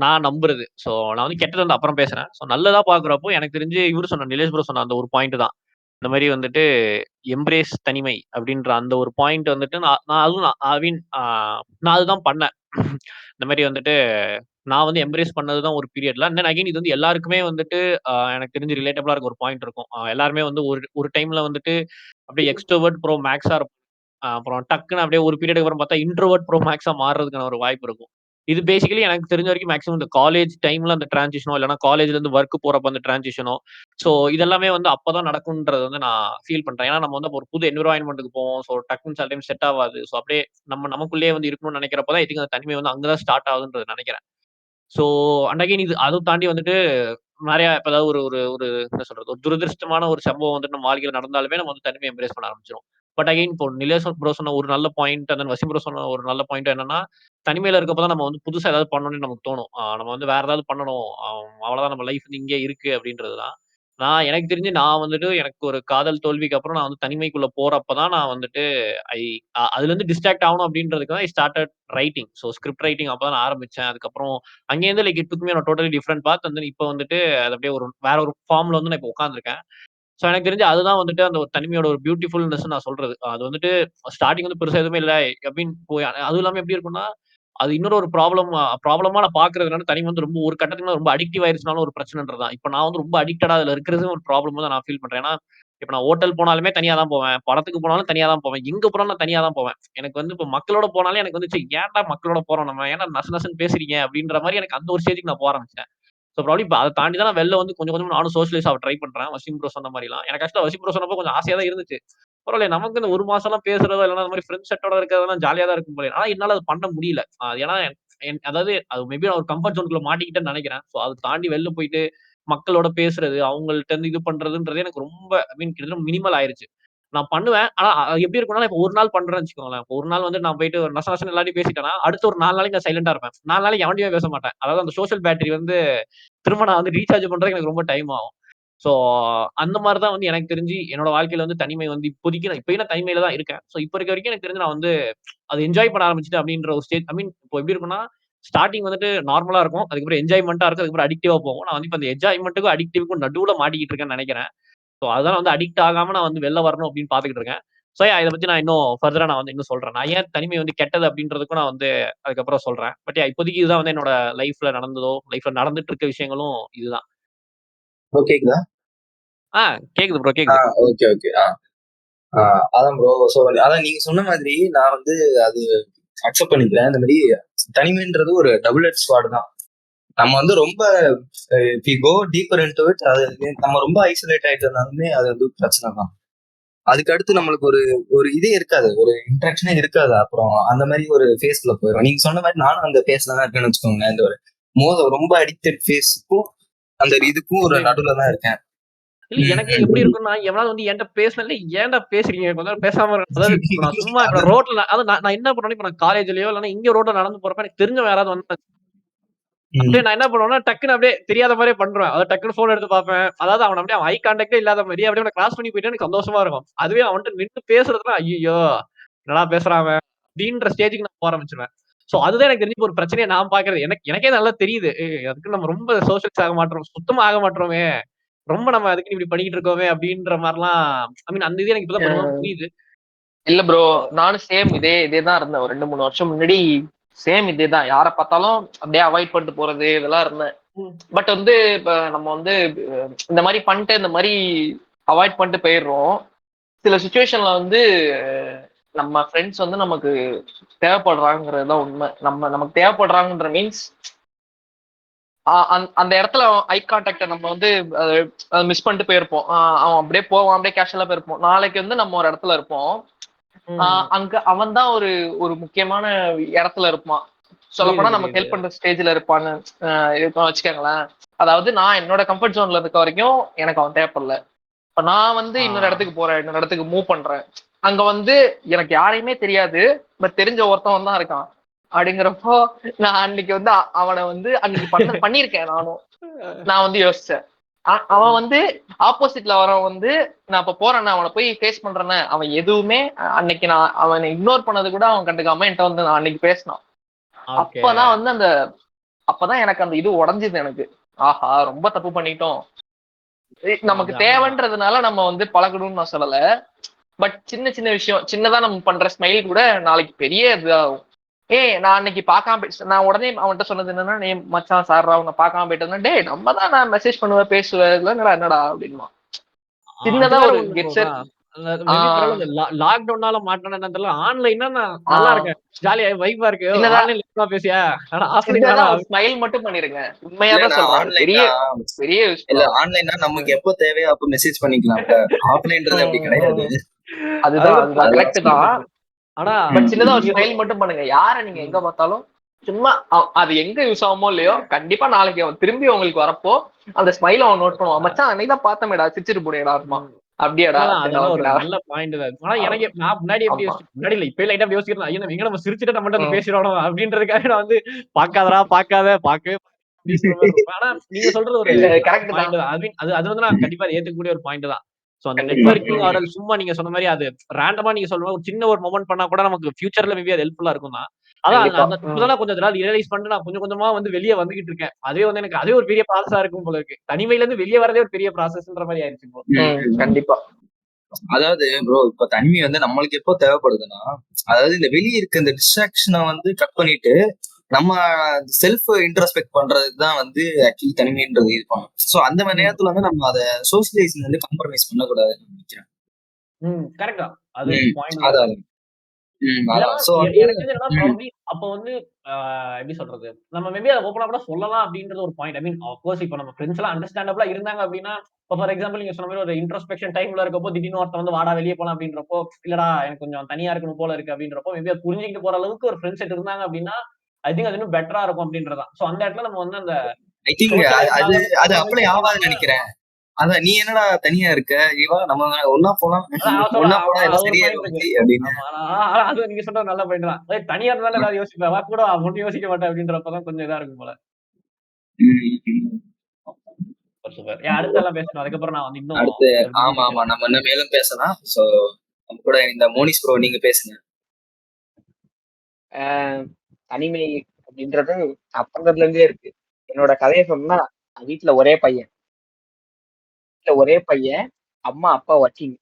நான் நம்புறது. ஸோ நான் வந்து கெட்டது வந்து அப்புறம் பேசுறேன். ஸோ நல்லதா பாக்குறப்போ எனக்கு தெரிஞ்சு இவரு சொன்ன நிலேஷ் ப்ரோ சொன்ன அந்த ஒரு பாயிண்ட் தான். இந்த மாதிரி வந்துட்டு எம்ப்ரேஸ் தனிமை அப்படின்ற அந்த ஒரு பாயிண்ட் வந்துட்டு நான் அதுவும் நான் அதுதான் பண்ணேன். இந்த மாதிரி வந்துட்டு நான் வந்து எம்ப்ரேஸ் பண்ணதுதான் ஒரு பீரியட்ல. தென் அகைன் இது வந்து எல்லாருக்குமே வந்துட்டு எனக்கு தெரிஞ்சு ரிலேட்டபிளா இருக்க ஒரு பாயிண்ட் இருக்கும். எல்லாருமே வந்து ஒரு டைம்ல வந்துட்டு அப்படியே எக்ஸ்ட்ரோவர்ட் ப்ரோ மேக்ஸா அப்புறம் டக்குன்னு அப்படியே ஒரு பீரியடுக்கு அப்புறம் பார்த்தா இன்ட்ரோவர்ட் ப்ரோ மேக்ஸா மாறுறதுக்கான ஒரு வாய்ப்பு இருக்கும். இது பேசிக்கலி எனக்கு தெரிஞ்ச வரைக்கும் மேக்ஸிமம் இந்த காலேஜ் டைம்ல அந்த டிரான்சிஷனோ இல்லைன்னா காலேஜ்ல இருந்து ஒர்க் போறப்ப அந்த டிரான்சிஷனோ ஸோ இதெல்லாமே வந்து அப்பதான் நடக்கும்ன்றது வந்து நான் ஃபீல் பண்றேன். ஏன்னா நம்ம வந்து ஒரு புது என்விரான்மெண்ட்டுக்கு போவோம். ஸோ டக்குன்னு சில டைம் செட் ஆகாது. ஸோ அப்படியே நமக்குள்ளேயே வந்து இருக்கணும்னு நினைக்கிறப்பதான் இதுக்கு அந்த தனிமை வந்து அங்கதான் ஸ்டார்ட் ஆகுதுன்றது நினைக்கிறேன். ஸோ அண்ட் அகைன் இது அதுவும் தாண்டி வந்துட்டு நெறைய இப்ப ஏதாவது ஒரு ஒரு ஒரு என்ன சொல்றது? ஒரு துரதிர்ஷ்டமான ஒரு சம்பவம் வந்துட்டு நம்ம வாழ்க்கையில நடந்தாலுமே நம்ம வந்து தனிமைய எம்ப்ரேஸ் பண்ண ஆரம்பிச்சுருவோம். பட் அகைன் இப்போ நிலேஷ் ப்ரோ சொன்ன ஒரு நல்ல point, and then Wasim bro சொன்ன ஒரு நல்ல பாயிண்ட் என்னன்னா, தனிமையில இருக்கப்ப தான் நம்ம வந்து புதுசா ஏதாவது பண்ணணும்னு நமக்கு தோணும். நம்ம வந்து வேற ஏதாவது பண்ணணும். அவ்வளவுதான் நம்ம லைஃப் வந்து இங்கேயே இருக்கு அப்படின்றது தான். எனக்கு தெரிஞ்சு நான் வந்துட்டு எனக்கு ஒரு காதல் தோல்விக்கு அப்புறம் நான் வந்து தனிமைக்குள்ள போறப்ப தான் நான் வந்துட்டு ஐ அதுலருந்து டிஸ்ட்ராக்ட் ஆகணும் அப்படின்றதுக்கு தான் I started writing. So script writing அப்பதான் நான் ஆரம்பிச்சேன். அதுக்கப்புறம் அங்கேருந்து like it took me on totally different path. வந்து இப்ப வந்துட்டு அது அப்படியே வேற ஒரு ஃபார்ம்ல வந்து நான் இப்ப உட்கார்ந்துருக்கேன். ஸோ எனக்கு தெரிஞ்சு அதுதான் வந்துட்டு அந்த ஒரு தனிமையோட ஒரு பியூட்டிஃபுல்னஸ் நான் சொல்றது. அது வந்துட்டு ஸ்டார்ட்டிங் வந்து பெருசா எதுவுமே இல்ல. அப்படின்னு போய் அதுவும் இல்லாம எப்படி இருக்கும்னா, அது இன்னொரு ஒரு ப்ராப்ளமா நான் பார்க்கிறது என்னன்னா, தனிமை வந்து ரொம்ப ஒரு கட்டத்துக்கு மேல ரொம்ப அடிக்டிவ் ஆயிருச்சுனாலும் ஒரு பிரச்சனைன்றது தான். இப்ப நான் வந்து ரொம்ப அடிக்டடா அதுல இருக்கிறது ஒரு ப்ராப்ளமா தான் நான் ஃபீல் பண்றேன். ஏன்னா, இப்ப நான் ஹோட்டல் போனாலுமே தனியா தான் போவேன். படத்துக்கு போனாலும் தனியா தான் போவேன். எங்க போனாலும் நான் தனியா தான் போவேன். எனக்கு வந்து இப்ப மக்களோட போனாலே எனக்கு வந்து ஏன்டா மக்களோட போறோம் நம்ம? ஏன்டா நச நசன்னு பேசுறீங்க? அப்படின்ற மாரி எனக்கு அந்த ஒரு ஸ்டேஜ்க்கு நான் போக ஆரம்பிச்சுட்டேன். ஸோ ப்ராபப்ளி இப்ப அத தாண்டி தான் நான் வெளில வந்து கொஞ்சம் கொஞ்சமா நானும் சோஷியலைஸ் ஆக ட்ரை பண்றேன். வசிம் ப்ரோ சொன்ன மாரிலாம். எனக்கு ஆக்சுவலா வசிம் ப்ரோ சொன்னப்போ கொஞ்சம் ஆசையா தான் இருந்துச்சு. பரவாயில்லையே நமக்கு இந்த 1 மாசம்லாம் பேசுறதோ, இல்லன்னா அந்த மாரி ஃப்ரெண்ட்ஸ் செட்டோட இருக்கிறதெல்லாம் ஜாலியா தான் இருக்கும் போலயே. ஆனா என்னால அது பண்ண முடியல. ஏன்னா அதாவது அது மேபி நான் ஒரு கம்ஃபர்ட் ஜோன்குள்ள மாட்டிக்கிட்டேன்னு நெனைக்கிறேன். ஸோ அத தாண்டி வெளில போயிட்டு மக்களோட பேசுறது, அவங்கள்ட்ட இருந்து இது பண்றதுன்றது எனக்கு ரொம்ப கிட்டத்தட்ட மினிமல் ஆயிருச்சு. நான் பண்ணுவேன். ஆனா அது எப்படி இருக்கும்னா, இப்ப ஒரு நாள் பண்றேன்னு வச்சுக்கோங்களேன். இப்ப ஒரு நாள் வந்து நான் போயிட்டு ஒரு நச நசன்னு எல்லார்ட்டயும் பேசிட்டேன்னா, அடுத்த ஒரு 4 நாளைக்கு நான் சைலன்ட்டா இருப்பேன். 4 நாளைக்கு எவன்ட்டயுமே பேச மாட்டேன். அதாவது அந்த சோசியல் பேட்டரி வந்து திரும்ப நான் வந்து ரீசார்ஜ் பண்றதுக்கு எனக்கு ரொம்ப டைம் ஆகும். ஸோ அந்த மாரி தான் வந்து எனக்கு தெரிஞ்சு என்னோட வாழ்க்கையில வந்து தனிமை வந்து இப்போதைக்கு இப்பயும் நான் தனிமையில தான் இருக்கேன். ஸோ இப்ப இருக்க வரைக்கும் எனக்கு தெரிஞ்சு நான் வந்து அத என்ஜாய் பண்ண ஆரம்பிச்சுட்டேன் அப்படின்ற ஒரு ஸ்டேஜ் இப்போ எப்படி இருக்கும்னா, ஸ்டார்ட்டிங் வந்துட்டு நார்மலா இருக்கும். அதுக்கப்புறம் என்ஜாய்மென்ட்டா இருக்கும். அதுக்கப்புறம் அடிக்டிவா போகும். நான் வந்து இப்ப அந்த என்ஜாய்மென்ட்டுக்கும், அடிக்டிவ்க்கும் நடுவுல மாட்டிக்கிட்டு இருக்கேன்னு நெனைக்கிறேன். ஸோ அதனால வந்து அடிக்ட் ஆகாம நான் வந்து வெளில வரணும் அப்படின்னு பார்த்துக்கிட்டு இருக்கேன். ஸோ இத பத்தி நான் இன்னும் ஃபர்தரா நான் வந்து இன்னும் சொல்றேன். நான் ஏன் தனிமை வந்து கெட்டது அப்படின்றதுக்கும் நான் வந்து அதுக்கப்புறம் சொல்றேன். பட் இப்போதைக்கு இதுதான் வந்து என்னோட லைஃப்ல நடந்துட்டு இருக்க விஷயங்களும் இதுதான். ப்ரோ கேக்குதா? கேக்குது ப்ரோ கேக்குது. Okay okay. அதான் ப்ரோ. ஸோ அதான் நீங்க சொன்ன மாதிரி நான் வந்து அது அக்செப்ட் பண்ணிக்கிறேன். இந்த மாதிரி தனிமைன்றது ஒரு டபுள் எட்ஜ் ஸ்வார்டு தான். நம்ம வந்து ரொம்ப if you go deeper into it, அது நம்ம ரொம்ப ஐசோலேட் ஆயிட்டதுனாலுமே அது வந்து பிரச்சனை தான். அதுக்கு அடுத்து நம்மளுக்கு ஒரு ஒரு இதே இருக்காது, ஒரு இன்ட்ராக்ஷனே இருக்காது. அப்புறம் அந்த மாதிரி ஒரு ஃபேஸ்ல போயிடும். நீங்க சொன்ன மாதிரி நானும் அந்த ஃபேஸ்ல தான் இருக்கேன்னு வச்சுக்கோங்க. இந்த ஒரு ரொம்ப அடிக்டட் ஃபேஸுக்கும் அந்த இதுக்கும் ஒரு நடுவுல தான் இருக்கேன். இல்ல எனக்கு எப்படி இருக்கும்னா, எவனாவது வந்து என்ட்ட பேசினாலே ஏன்டா பேசுறீங்க? கொஞ்ச நேரம் பேசாம அதாவது இப்ப நான் சும்மா இப்ப ரோட்ல அதாவது நான் என்ன பண்ணுவேன்னா, இப்ப நான் காலேஜ்லயோ இல்லன்னா இங்க ரோட்ல நடந்து போறப்ப எனக்கு தெரிஞ்சவன் யாராவது வந்து அப்படியே நான் என்ன பண்ணுவேன்னா, டக்குன்னு அப்படியே தெரியாத மாரியே பண்ருவேன். அதாவது டக்குன்னு ஃபோன் எடுத்து பார்ப்பேன். அதாவது அவன அப்படியே ஐ கான்டாக்ட்டே இல்லாத மாரி அப்படியே அவன கிராஸ் பண்ணி போயிட்டா எனக்கு சந்தோஷமா இருக்கும். அதுவே அவன்ட்ட நின்னு பேசுறதுன்னா, ஐய்யய்யோ! என்னடா பேசுறான் அவன்? அப்படின்ற ஸ்டேஜ்க்கு நான் போக ஆரம்பிச்சுருவேன். சோ அதுதான் எனக்கு தெரிஞ்சு ஒரு பிரச்சனையா நான் பார்க்கிறது. எனக்கே நல்லா தெரியுது. அதுக்கு நம்ம ரொம்ப சோஷியல்ஸ் ஆக மாட்றோம். சுத்தமா ஆக மாட்றோமே! ரொம்ப நம்ம அதுக்குன்னு இப்படி பண்ணிட்டு இருக்கோமே அப்படின்ற மாரிலாம் அந்த இது எனக்கு இப்பதான் கொஞ்சம் புரியுது. இல்ல ப்ரோ, நானும் சேம் இதேதான் இருந்தேன். ஒரு 2-3 வருஷம் முன்னாடி சேம் இதேதான். யார பார்த்தாலும் அப்படியே அவாய்ட் பண்ணிட்டு போறது இதெல்லாம் இருந்தேன். பட் வந்து இப்ப நம்ம வந்து இந்த மாதிரி பண்ணிட்டு இந்த மாதிரி அவாய்ட் பண்ணிட்டு போயிடுறோம். சில சுச்சுவேஷன்ல வந்து நம்ம ஃப்ரெண்ட்ஸ் வந்து நமக்கு தேவைப்படுறாங்கிறது தான் உண்மை. நமக்கு தேவைப்படுறாங்கன்ற மீன்ஸ் அந்த இடத்துல ஐ கான்டாக்ட நம்ம வந்து மிஸ் பண்ணிட்டு போயிருப்போம். அவன் அப்படியே போவான், அப்படியே கேஷுவலா போயிருப்போம். நாளைக்கு வந்து நம்ம ஒரு இடத்துல இருப்போம். அங்க அவன் தான் ஒரு ஒரு முக்கியமான இடத்துல இருப்பான். சொல்லப்போனா நமக்கு ஹெல்ப் பண்ற ஸ்டேஜ்ல இருப்பான்னு வச்சுக்கோங்களேன். அதாவது நான் என்னோட கம்ஃபர்ட் ஜோன்ல இருக்க வரைக்கும் எனக்கு அவன் தேவைப்படல. இப்ப நான் வந்து இன்னொரு இடத்துக்கு போறேன், இன்னொரு இடத்துக்கு மூவ் பண்றேன். அங்க வந்து எனக்கு யாரையுமே தெரியாது, பட் தெரிஞ்ச ஒருத்தவன் தான் இருக்கான். அப்படிங்கிறப்போ நான் அன்னைக்கு வந்து அவனை வந்து அன்னைக்கு பண்ணிருக்கேன் நானும். நான் வந்து யோசிச்சேன். அவன் வந்து ஆப்போசிட்ல வரவன் வந்து நான் இப்ப போறேன்னா அவனை போய் ஃபேஸ் பண்றேன்னு அவன் எதுவுமே அன்னைக்கு நான் அவனை இக்னோர் பண்ணது கூட அவன் கண்டுக்காம என்கிட்ட வந்து நான் அன்னைக்கு பேசினான். அப்பதான் வந்து அப்பதான் எனக்கு அந்த இது உடஞ்சுது எனக்கு. ஆஹா, ரொம்ப தப்பு பண்ணிட்டோம். நமக்கு தேவைன்றதுனால நம்ம வந்து பழகணும்னு நான் சொல்லல. பட் சின்ன சின்ன விஷயம், சின்னதா நம்ம பண்ற ஸ்மைல் கூட நாளைக்கு பெரிய இதாகும். நான் அன்னைக்கு பார்க்காம நான் உடனே அவன்கிட்ட சொன்னது என்னன்னா, நீ மச்சான் சார்ரா உன்னை பார்க்காம போயிட்டேன்னா, டேய் நம்ம தான் நான் மெசேஜ் பண்ணுவேன் பேசுவேன் என்னடா அப்படின்மா. சின்னதா ஒரு கெட்சர் மேபி பரவாயில்ல. லாக்டவுனால மாட்டேன்னு என்ன தெரியல. ஆன்லைன்னா நான் நல்லா ஆஹ் இருக்கேன். ஜாலியா வைபா இருக்கு. சின்னதா ஆன்லைன்ல சும்மா பேசியா? ஆனா ஆஃப்லைன் சின்னதா வேணாம். ஒரு ஸ்மைல் மட்டும் பண்ணிருங்க. உண்மையா இல்ல தான் நான் சொல்றேன். அது பெரிய ஆன்லைன்னா பெரிய இல்ல விஷயம். ஆன்லைன்னா நமக்கு எப்போ தேவையோ அப்போ மெசேஜ் பண்ணிக்கலாம்ல. ஆஃப்லைன்றது அப்படி கிடையாது. அதுதான் அதுதான் கரெக்ட் தான். அதான் ஆனா பட் சின்னதா ஒரு நீங்க ஸ்மைல் மட்டும் பண்ணுங்க. யார நீங்க எங்க பார்த்தாலும் சும்மா அது எங்க யூஸ் ஆகுமோ இல்லையோ, கண்டிப்பா நாளைக்கு அவன் திரும்பி உங்களுக்கு வரப்போ அந்த ஸ்மைல அவன் நோட் பண்ணுவான். மச்சான் அன்னைக்கு தான் பார்த்தமேடா, சிரிச்சிட்டு போனேடா இருமா. அப்படியாடா? இல்லதான் சரி அதெல்லாம் ஒரு ஓகேடா. நல்ல பாயிண்ட் தான். ஆனா எனக்கு நான் முன்னாடி எப்படி ஆமா. முன்னாடி இல்ல இப்ப லைட்டா யோசிக்கிறேன். ஐயோ எங்க நம்ம சிரிச்சுட்டு நம்மகிட்ட வந்து ம். பேசிடணும் அப்படின்றதுக்காக நான் வந்து பார்க்காதடா பார்க்கவே அப்படின்ற மாதிரி இருக்கும். ஆனா நீங்க சொல்றது ஒரு இல்ல நல்ல கரெக்ட் தான். பாயிண்ட் தான். அது வந்து நான் கண்டிப்பா ஏத்துக்கக்கூடிய ஒரு பாயிண்ட் தான். சோ அந்த கண்டிப்பா. நெட்வொர்க்கிங் ஆர் சும்மா நீங்க சொன்ன மாதிரி அது ரேண்டமா நீங்க சொல்ற ஒரு சின்ன ஒரு மொமெண்ட் பண்ணா கூட நமக்கு ஃபியூச்சர்ல மேபி அது ஹெல்ப்ஃபுல்லா இருக்கும் தான். அதான் கண்டிப்பா. அந்த இப்பதான் கொஞ்சம் நாள் ரியலைஸ் பண்ணிட்டு நான் கொஞ்சம் கொஞ்சமா வந்து வெளியே வந்துகிட்டு இருக்கேன். அதே வந்து எனக்கு அதே ஒரு பெரிய ப்ராசஸா இருக்கும் போல இருக்கு. தனிமையில இருந்து வெளியே வரதே ஒரு பெரிய ப்ராசஸ்ன்ற மாதிரி ஆயிடுச்சு இப்போ. கண்டிப்பா. அதாவது ப்ரோ இப்ப தனிமை வந்து நம்மளுக்கு எப்போ தேவைப்படுதுன்னா, அதாவது இந்த வெளியே இருக்க இந்த டிஸ்ட்ராக்ஷனை வந்து கட் பண்ணிட்டு நம்ம செல்ஃப் இன்ட்ரோஸ்பெக்ட் பண்றதுக்கு தான் வந்து ஆக்சுவலி தனிமைன்றது இது பண்ணும். சோ அந்த மாதிரி நேரத்துல வந்து நம்ம அதை சோசியலைசிங் வந்து காம்ப்ரமைஸ் பண்ணக்கூடாதுன்னு நினைக்கிறேன். கரெக்ட் தான். அது பாயிண்ட் தான். அதான் இல்லன்னா அதான் சோ வந்து எனக்கு தெரிஞ்சு என்னன்னா ம், ப்ராபப்லி அப்ப வந்து எப்படி சொல்றது? நம்ம மேபி அத ஓப்பனா கூட சொல்லலாம் அப்படின்றது ஒரு point. I mean of course இப்ப நம்ம ஃபிரெண்ட்ஸ் எல்லாம் அண்டர்ஸ்டாண்டபிளா இருந்தாங்க அப்படின்னா, இப்ப ஃபார் எக்ஸாம்பிள் நீங்க சொன்ன மாதிரி ஒரு இன்ட்ரோஸ்பெக்ஷன் டைம்ல இருக்கப்போ திடீர்னு ஒருத்தன் வந்து வாடா வெளிய போலாம் அப்படின்றப்போ, இல்லடா எனக்கு கொஞ்சம் தனியா இருக்கணும் போல இருக்கு அப்படின்றப்போ, மேபி அத புரிஞ்சுக்கிட்டு போற அளவுக்கு ஒரு ஃபிரெண்ட் செட் இருந்தாங்க அப்படின்னா, ஐ திங்க் அது இன்னும் பெட்டரா இருக்கும் அப்படின்றதுதான். சோ அந்த இடத்துல நம்ம வந்து அந்த ஐ திங்க் அது சோசியலைஸ்னால வந்து அது காம்ப்ரமைஸ் அப்ளை ஆகாதுன்னு பண்ணிக்காம நினைக்கிறேன். அதான் நீ என்னடா தனியா இருக்க இவா நம்ம ஒன்னா போலாம் அதான் அவன் ஒன்னா சொல்றான். போனா அது எல்லாம் ஒரு பாயிண்ட் சரியாயிரும் இருக்கு. மச்சி அப்படின்னு. ஆமா. ஆனா அது நீங்க சொல்றது நல்ல பாயிண்ட் தான். தனியா இருந்தாலும் ஏதாவது யோசிப்பேன். வா கூட வா ஒண்ணும் யோசிக்க மாட்டேன் அப்படின்றப்பதான் கொஞ்சம் இதா இருக்கும் போல. ம், ம். Super, super. அடுத்து எல்லாம் பேசணும். அதுக்கப்புறம் நான் வந்து இன்னும் அடுத்து ஒரு மூவி ஆமா பத்தி ஆமா எல்லாம் நம்ம பேசணும். இன்னும் மேலும் பேசலாம். சோ நம்ம கூட இந்த மோனிஸ் ப்ரோ நீங்க பேசுங்க. ஆஹ் தனிமை அப்படின்றது அப்பந்ததுல இருந்தே இருக்கு. என்னோட கதையை சொன்னா, நான் வீட்டுல ஒரே பையன், அம்மா அப்பா ஒர்க்கிங்.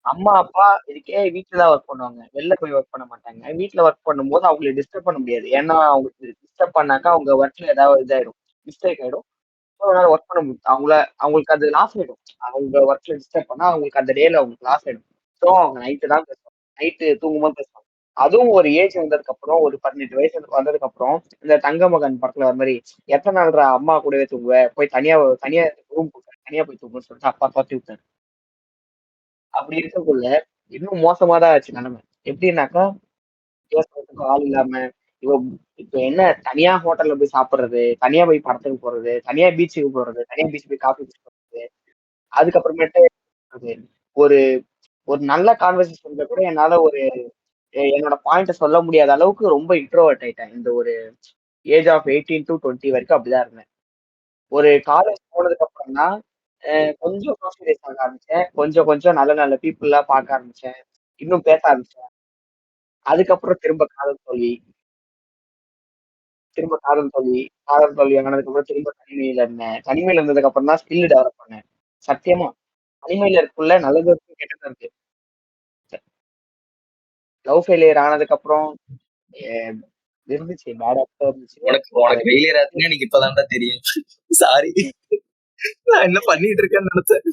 அம்மா அப்பா இதுக்கே வீட்டுல தான் ஒர்க் பண்ணுவாங்க, வெளில போய் ஒர்க் பண்ண மாட்டாங்க. வீட்டுல ஒர்க் பண்ணும்போது அவங்களை டிஸ்டர்ப் பண்ண முடியாது, ஏன்னா அவங்களுக்கு டிஸ்டர்ப் பண்ணாக்கா அவங்க ஒர்க்ல ஏதாவது இதாயிடும், மிஸ்டேக் ஆயிடும். அவங்களால ஒர்க் பண்ண முடியும், அவங்களுக்கு அது லாஸ் ஆயிடும். அவங்க ஒர்க்ல டிஸ்டர்ப் பண்ணா அவங்களுக்கு அந்த டேல அவங்களுக்கு லாஸ் ஆயிடும். ஸோ அவங்க நைட்டு தான் பேசுவாங்க, நைட்டு தூங்கும்போது பேசுவாங்க. அதுவும் ஒரு ஏஜ் வந்ததுக்கு அப்புறம், ஒரு 18 வயசு வந்ததுக்கு அப்புறம், இந்த தங்க மகன் படத்துல வர மாதிரி, எத்தனை நாள்ரா அம்மா கூடவே தூங்குவ, போய் தனியா தனியா ரூம் தனியா போய் தூங்குன்னு சொல்லிட்டு அப்பா துரத்தி விட்டாரு. அப்படி இருக்கக்குள்ள இன்னும் மோசமா தான் ஆச்சு நிலைமை. எப்படின்னாக்கா, பேசுறதுக்கு ஆள் இல்லாம, இவ இப்ப என்ன தனியா ஹோட்டல்ல போய் சாப்பிடுறது, தனியா போய் படத்துக்கு போறது, தனியா பீச்சுக்கு போறது, தனியா பீச் போய் காஃபி குடிச்சு போறது. அதுக்கப்புறமேட்டு அது ஒரு ஒரு நல்ல கான்வர்சேஷன்ல கூட என்னால என்னோட பாயிண்ட சொல்ல முடியாத அளவுக்கு ரொம்ப இன்ட்ரோவர்ட் ஆயிட்டேன். இந்த ஒரு ஏஜ் ஆஃப் 18 to 20 வரைக்கும் அப்படிதான் இருந்தேன். ஒரு காலேஜ் போனதுக்கு அப்புறம் தான் கொஞ்சம் சோஷியலைஸ் ஆக ஆரம்பிச்சேன். கொஞ்சம் கொஞ்சம் நல்ல நல்ல பீப்புள்லாம் பார்க்க ஆரம்பிச்சேன். இன்னும் பேச ஆரம்பிச்சேன். அதுக்கப்புறம் திரும்ப காதல் தோல்வி ஆனதுக்கப்புறம் திரும்ப தனிமையில இருந்தேன். தனிமையில இருந்ததுக்கு அப்புறம் தான் ஸ்கில் டெவலப் பண்ணேன். சத்தியமா. தனிமையில இருக்குள்ள நல்லதும் இருக்கு, கெட்டதும் இருக்கு. லவ் ஃபெயிலியர் ஆனதுக்கு அப்புறம் எ இருந்துச்சு. பேட் ஆப்ஸா இருந்துச்சு. உனக்கு அது உனக்கு ஃபெயிலியர் ஆச்சுன்னு எனக்கு இப்பதான்டா தெரியும். சாரி நான் என்ன பண்ணிட்டு இருக்கேன்னு நினைச்சேன்.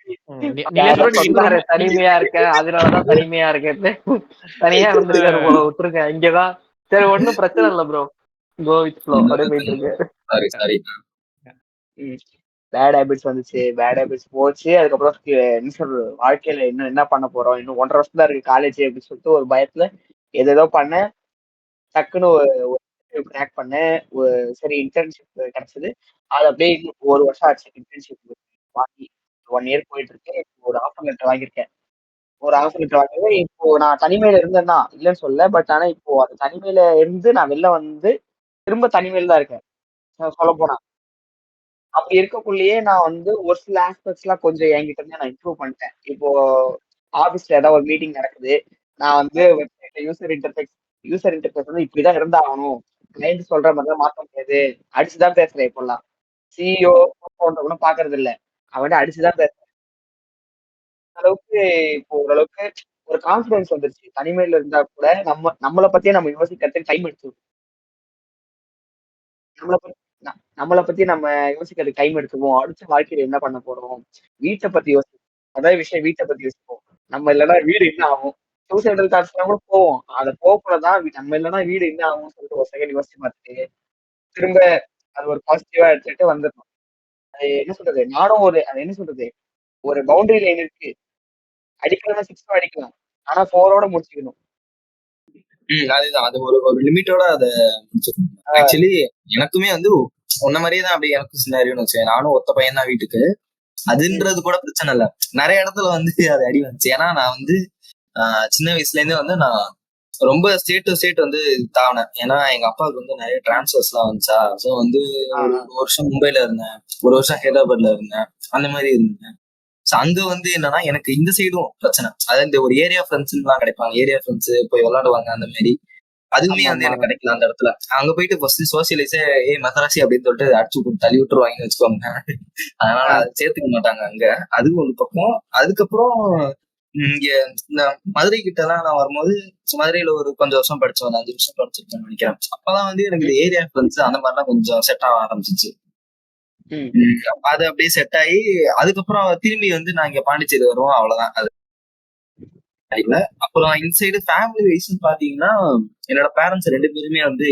நிலேஷ் ப்ரோ அதான் நீங்க இன்னும் சொன்னாரு ரொம்ப தனிமையா இருக்கேன், அதனாலதான் தனிமையா இருக்கேன்னு. தனியா இருந்திருக்காரு போல, விட்டுருங்க இங்கதான். சரி ஒண்ணும் பிரச்சனை இல்ல ப்ரோ. கோ வித் ஃப்ளோ அப்படியே போயிட்டு இருக்கு. Sorry sorry. பேட் ஹேபிட்ஸ் வந்துச்சு. பேட் ஹேபிட்ஸ் போச்சு. அதுக்கப்புறம் என்ன சொல்றது, வாழ்க்கையில இன்னும் என்ன பண்ண போறோம், இன்னும் 1.5 வருஷம் தான் இருக்கு காலேஜ் அப்படின்னு சொல்லிட்டு ஒரு பயத்துல ஏதேதோ பண்ணேன். டக்குன்னு கிராக் பண்ணேன். சரி இன்டர்ன்ஷிப் கிடைச்சது. அது அப்படியே இன்னும் 1 வருஷம் ஆச்சு இன்டர்ன்ஷிப் வாங்கி. 1 இயர் போயிட்டு இருக்கேன். இப்போ ஒரு ஆஃபர் லெட்டர் வாங்கியிருக்கேன். இப்போ நான் தனிமையில இருந்தேன் தான், இல்லைன்னு சொல்லல. பட் ஆனா இப்போ அந்த தனிமையில இருந்து நான் வெளில வந்து திரும்ப தனிமையில தான் இருக்கேன், சொல்ல போனா. அப்படி இருக்கக்குள்ளேயே நான் வந்து ஒரு சில ஆஸ்பெக்ட்ஸ்லாம் கொஞ்சம் என்கிட்ட இருந்து நான் இம்ப்ரூவ் பண்ணிட்டேன். இப்போ ஆஃபீஸ்ல ஏதாவது ஒரு மீட்டிங் நடக்குது. நான் வந்து வெப்சைட்ல யூசர் இன்டர்ஃபேஸ் வந்து இப்படிதான் இருந்தாகணும், கிளைண்ட் சொல்ற மாதிரி தான் மாத்த முடியாது, அடிச்சுதான் பேசுறேன் இப்பெல்லாம். சிஇஓ கூட பாக்குறது இல்ல, அவன் அடிச்சுதான் பேசுறேன். அளவுக்கு இப்போ ஓரளவுக்கு ஒரு கான்ஃபிடன்ஸ் வந்துருச்சு. தனிமையில இருந்தா கூட நம்மளை பத்தியே நம்ம யோசிக்கிறதுக்கு டைம் எடுத்து நம்மளை பத்தி நம்மளை பத்தி நம்ம யோசிக்கிறதுக்கு டைம் எடுத்துக்குவோம். அடுத்த வாழ்க்கையில என்ன பண்ண போறோம், வீட்டை பத்தி யோசிப்போம். அதான் விஷயம், வீட்டை பத்தி யோசிப்போம். நம்ம இல்லைன்னா வீடு என்ன ஆகும். சூசைடல் தாட்ஸ்லாம் கூட போவோம். அதை போகக்கூடாதான் நம்ம இல்லைன்னா வீடு என்ன ஆகும்னு சொல்லிட்டு ஒரு செகண்ட் யோசிச்சு பார்த்துட்டு திரும்ப அது ஒரு பாசிட்டிவா எடுத்துட்டு வந்துடணும். அது என்ன சொல்றது, நானும் அது என்ன சொல்றது, ஒரு பவுண்டரி லைன் இருக்கு. அடிக்கலாம் 6 அடிக்கலாம், ஆனா 4ஓட முடிச்சுக்கணும். அதுதான் அது ஒரு ஒரு லிமிட்டோட அதை முடிச்சிருக்கணும். ஆக்சுவலி எனக்குமே வந்து உன்ன மாதிரியே தான் அப்படி எனக்கு சினாரியோன்னு வச்சேன். நானும் ஒத்த பையன் தான் வீட்டுக்கு. அதுன்றது கூட பிரச்சனை இல்லை. நிறைய இடத்துல வந்து அது அடி வந்துச்சு. ஏன்னா நான் வந்து சின்ன வயசுல இருந்தே வந்து நான் ரொம்ப ஸ்டேட் டு ஸ்டேட் வந்து தாவினேன். ஏன்னா எங்க அப்பாவுக்கு வந்து நிறைய டிரான்ஸ்ஃபர்ஸ் எல்லாம் வந்துச்சா. ஸோ வந்து ஒரு வருஷம் மும்பைல இருந்தேன், ஒரு வருஷம் ஹைதராபாத்ல இருந்தேன், அந்த மாதிரி இருந்தேன். ஸோ அங்க வந்து என்னன்னா எனக்கு இந்த சைடும் பிரச்சனை. அதாவது இந்த ஒரு ஏரியா ஃப்ரெண்ட்ஸ் எல்லாம் கிடைப்பாங்க, ஏரியா ஃப்ரெண்ட்ஸ் போய் விளையாடுவாங்க, அந்த மாதிரி அதுவுமே வந்து எனக்கு கிடைக்கல அந்த இடத்துல. அங்க போயிட்டு ஃபர்ஸ்ட் சோசியலைஸே மதராசி அப்படின்னு சொல்லிட்டு அடிச்சு விட்டு தள்ளி விட்டுருவாங்கன்னு வச்சுக்கோங்க. அதனால அதை சேர்த்துக்க மாட்டாங்க அங்க. அது ஒரு பக்கம். அதுக்கப்புறம் இங்க இந்த மதுரை கிட்ட எல்லாம் நான் வரும்போது மதுரையில ஒரு கொஞ்சம் வருஷம் படிச்சேன், ஒரு 5 வருஷம் படிச்சிருக்கேன்னு நினைக்கிறேன். அப்பதான் வந்து எனக்கு இந்த ஏரியா ஃப்ரெண்ட்ஸ் அந்த மாதிரிலாம் கொஞ்சம் செட் ஆக ஆரம்பிச்சிச்சு. அது அப்படியே செட் ஆகி அதுக்கப்புறம் திரும்பி வந்து நான் இங்க பாண்டிச்சேரி வருவோம், அவ்வளவுதான். அது அப்புறம் இன்சைடு ஃபேமிலி வைஸ் பாத்தீங்கன்னா என்னோட பேரண்ட்ஸ் 2 பேருமே வந்து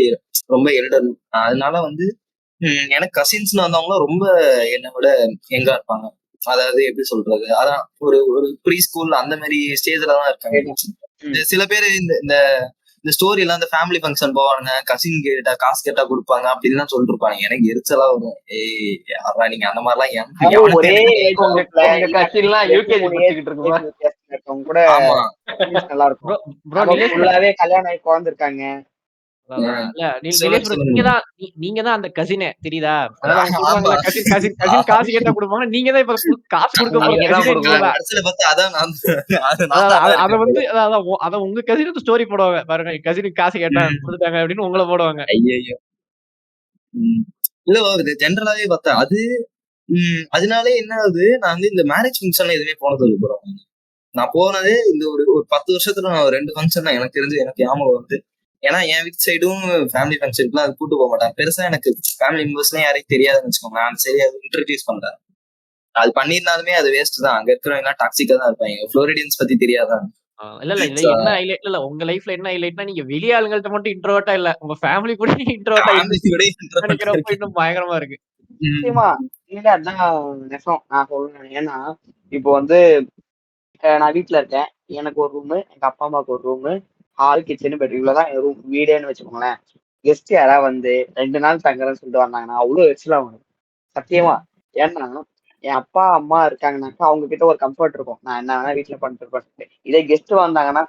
ரொம்ப எல்டர். அதனால வந்து எனக்கு கசின்ஸ்னு வந்தவங்களும் ரொம்ப என்னை விட எங்கா இருப்பாங்க. அதாவது எப்படி சொல்றது, அதான் ஒரு ஒரு ப்ரீ ஸ்கூல் அந்த மாதிரி ஸ்டேஜ்ல தான் இருக்காங்க. சில பேர் இந்த ஸ்டோரி எல்லாம் இந்த ஃபேமிலி ஃபங்க்ஷன் போவாங்க, கசின் கேட்டா காசு கேட்டா கொடுப்பாங்க அப்படின்லாம் சொல்லிட்டு இருப்பாங்க. எனக்கு எரிச்சலா வரும். ஏய் நீங்க அந்த மாதிரிலாம் ஒரே கூட ஆமா நல்லா இருக்கும். கல்யாணம் ஆகி குழந்தை இருக்காங்க. நீங்க தான் அந்த கசினே, தெரியுதா? கசின் காசு கேட்டா கொடுப்பாங்க, நீங்க தான் இப்ப காசு கொடுக்க போறீங்க. அத வந்து அத உங்க கசினுக்கு ஸ்டோரி போடுவாங்க பாருங்க, கசினுக்கு காசு கேட்டா கொடுத்துட்டாங்க அப்படின்னு உங்களை போடுவாங்க. ஐயோ இல்ல ஜென்ரலாவே பார்த்தா அது அதனாலே என்ன ஆகுது, நான் வந்து இந்த மேரேஜ் ஃபங்க்ஷன்ல எதுவுமே போனது இல்லை ப்ரோ. நான் போனது இந்த ஒரு 10 வருஷத்துல நான் 2 ஃபங்க்ஷன் தான் எனக்கு தெரிஞ்சு எனக்கு ஞாபகம் வந்து. ஏன்னா என் வீட்டு சைடும் ஃபேமிலி ஃபங்க்ஷனுக்குலாம் அது கூட்டு போக மாட்டாங்க. பெருசா எனக்கு ஃபேமிலி மெம்பர்ஸ்லாம் யாரையும் தெரியாதுன்னு வச்சுக்கோங்க. நான் சரி அது இன்ட்ரடியூஸ் பண்றேன். அது பண்ணிருந்தாலுமே அது வேஸ்ட் தான். அங்க இருக்கிறவங்க டாக்ஸிக்கா தான் இருப்பாங்க. ஃப்ளோரிடியன்ஸ் பத்தி தெரியாதான்? இல்ல என்ன ஹைலைட் இல்ல உங்க லைஃப்ல என்ன ஹைலைட்னா, நீங்க வெளிய ஆளுங்கள்ட்ட மட்டும் இன்ட்ரோவர்ட்டா இல்ல, உங்க ஃபேமிலி கூட இன்ட்ரோவர்ட்டா நினைக்கிறப்ப இன்னும் பயங்கரமா இருக்கு. நிச்சயமா இல்ல, அதான் நெசம் நான் சொல்றேன். ஏன்னா இப்போ வந்து நான் வீட்டுல இருக்கேன், எனக்கு ஒரு ரூமு, எங்க அப்பா அம்மாவுக்கு ஒரு ரூமு, ஹால், கிச்சனு, பெட், இவ்வளவுதான் என் ரூம் வீடேன்னு வச்சுக்கோங்களேன். கெஸ்ட் யாராவது வந்து 2 நாள் தங்குறேன்னு சொல்லிட்டு வந்தாங்கன்னா அவ்வளவு எரிச்சலா வரும் சத்தியமா. ஏன்னா என் அப்பா அம்மா இருக்காங்கன்னாக்கா அவங்க கிட்ட ஒரு கம்ஃபர்ட் இருக்கும், நான் என்ன வேணா வீட்டுல பண்ணிட்டு இருப்பேன். இதே கெஸ்ட் வந்தாங்கன்னா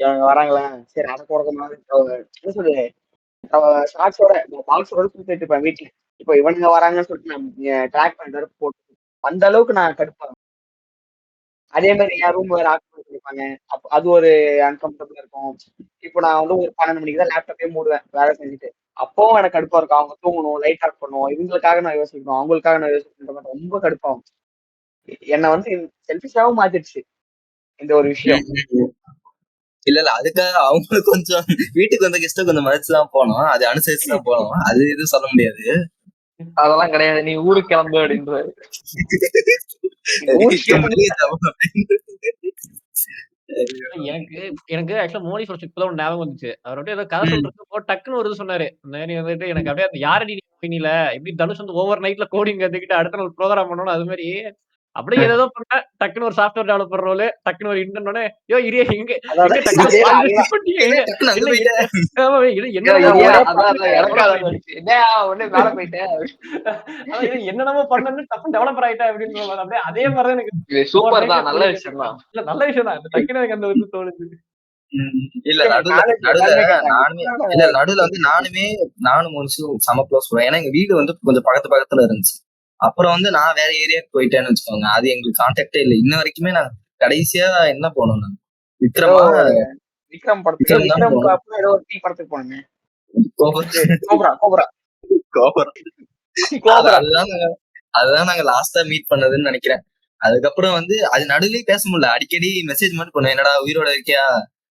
இவங்க வராங்களா சரி அதை கொடுக்க என்ன சொல்லுது ஷார்ட்ஸோட பாக்ஸோட சுத்திட்டு இருப்பேன் வீட்டுல. இப்போ இவனுங்க வராங்கன்னு சொல்லிட்டு நான் ட்ராக் பண்ணிட்டு போட்டு அந்த அளவுக்கு நான் கடுப்பேன். அதே மாதிரி என் ரூம் வேற ஆஃப் பண்ணி கொடுப்பாங்க, அது ஒரு அன்கம்ஃபர்டபுளா இருக்கும். இப்போ நான் வந்து ஒரு 12 மணிக்கு தான் லேப்டாப்பே மூடுவேன் வேலை செஞ்சுட்டு. அப்பவும் எனக்கு கடுப்பா இருக்கும். அவங்க தூங்கணும், லைட் ஆஃப் பண்ணுவோம், இவங்களுக்காக நான் யோசிக்கணும், அவங்களுக்காக நான் யோசிக்கணும், ரொம்ப கடுப்பாகும். என்னை வந்து செல்ஃபிஷாவும் மாத்திடுச்சு இந்த ஒரு விஷயம். இல்ல அதுக்காக அவங்களுக்கு கொஞ்சம் வீட்டுக்கு வந்த கெஸ்ட கொஞ்சம் மதிச்சுதான் போனோம், அது அனுசரிச்சுதான் போனோம். அது எதுவும் சொல்ல முடியாது. அதெல்லாம் கிடையாது, நீ ஊருக்கு கிளம்பு அப்படின்றது. எனக்கு ஆக்சுவலா மோனி ஃபர்ஸ்ட் இப்பதான் ஞாபகம் வந்துச்சு. அவர்கிட்ட ஏதோ கதை சொல்றப்போ டக்குன்னு ஒரு சொன்னாரு. வந்துட்டு எனக்கு அப்படியே அந்த யாரடி நீல எப்படி தனுஷ் வந்து ஓவர் நைட்ல கோடிங் கத்துக்கிட்டு அடுத்த நாள் ப்ரோக்ராம் பண்ணணும், அது மாதிரி அப்படியே ஏதோ பண்ண டக்குன்னு ஒரு சாஃப்ட்வேர் டெவலப்பர் ரோல், டக்குன்னு ஒரு இன்டர்ன் யோ இரியே எங்க என்னென்னமோ பண்ணு டக்குன்னு டெவலப்பர் ஆயிட்டா அப்படின்னு அப்படியே அதே மாதிரிதான் எனக்கு சூப்பர் தான், நல்ல விஷயம் தான். இல்ல நல்ல விஷயம் தான், டக்குன்னு எனக்கு அந்த வந்து தோணுது. இல்ல நடுவுல வந்து நானும் முடிச்சும் செம க்ளோஸ் பண்ணுவேன். ஏன்னா எங்க வீடு வந்து கொஞ்சம் பக்கத்துல இருந்துச்சு. அப்புறம் வந்து நான் வேற ஏரியாவுக்கு போயிட்டேன்னு வச்சுக்கோங்க, அது எங்களுக்கு கான்டாக்டே இல்லை இன்ன வரைக்குமே. நான் கடைசியா என்ன போனோம், நான் விக்ரம் படத்துக்கு போனேன். அதுதான் நாங்க லாஸ்டா மீட் பண்ணதுன்னு நினைக்கிறேன். அதுக்கப்புறம் வந்து அது நடுவுலயே பேச முடியல, அடிக்கடி மெசேஜ் மட்டும் பண்ணுவேன், என்னடா உயிரோட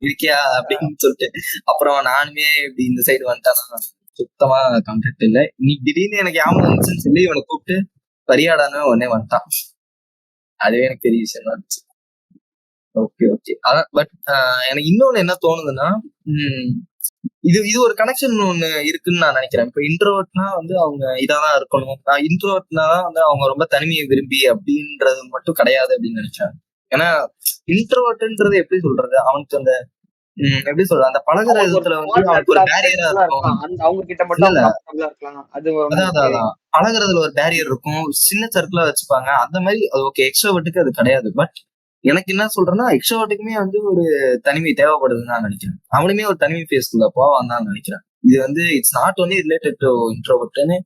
இருக்கியா அப்படின்னு சொல்லிட்டு. அப்புறம் நானுமே இப்படி இந்த சைடு வந்துட்டானா சுத்தமா கான்டாக்ட் இல்லை. இன்னைக்கு திடீர்னு எனக்கு ஞாபகம் வந்துச்சுன்னு சொல்லி இவனை கூப்பிட்டு பரியாடானு உடனே வந்துட்டான். அதுவே எனக்கு பெரிய விஷயமா இருந்துச்சு. Okay okay. அதான் பட் எனக்கு இன்னொன்னு என்ன தோணுதுன்னா, இது இது ஒரு கனெக்ஷன் ஒண்ணு இருக்குன்னு நான் நினைக்கிறேன். இப்ப இன்ட்ரோவர்ட்னா வந்து அவங்க இதாதான் இருக்கணும், இன்ட்ரோவர்ட்னா வந்து அவங்க ரொம்ப தனிமையை விரும்பி அப்படின்றது மட்டும் கிடையாது அப்படின்னு நினைச்சேன். ஏன்னா இன்ட்ரோவர்ட்ன்றது எப்படி சொல்றது, அவனுக்கு அந்த எப்படி சொல்றது, அந்த பழகுற விதத்துல வந்து அவனுக்கு ஒரு பேரியரா இருக்கும். அவங்க கிட்ட மட்டும் இருக்கலாம். அதான் பழகுறதுல ஒரு பேரியர் இருக்கும், சின்ன சர்க்கிளா வச்சுப்பாங்க அந்த மாதிரி. அது ஓகே, எக்ஸ்ட்ரோவர்ட்டுக்கு அது கிடையாது. பட் எனக்கு என்ன சொல்றேன்னா, எக்ஸ்ட்ரோவர்ட்டுக்குமே வந்து ஒரு தனிமை தேவைப்படுதுன்னு நான் நினைக்கிறேன். அவனுமே ஒரு தனிமை ஃபேஸ்க்குள்ள போவான் தான் நினைக்கிறேன். இது வந்து it's not only related to இன்ட்ரோவர்ட்னு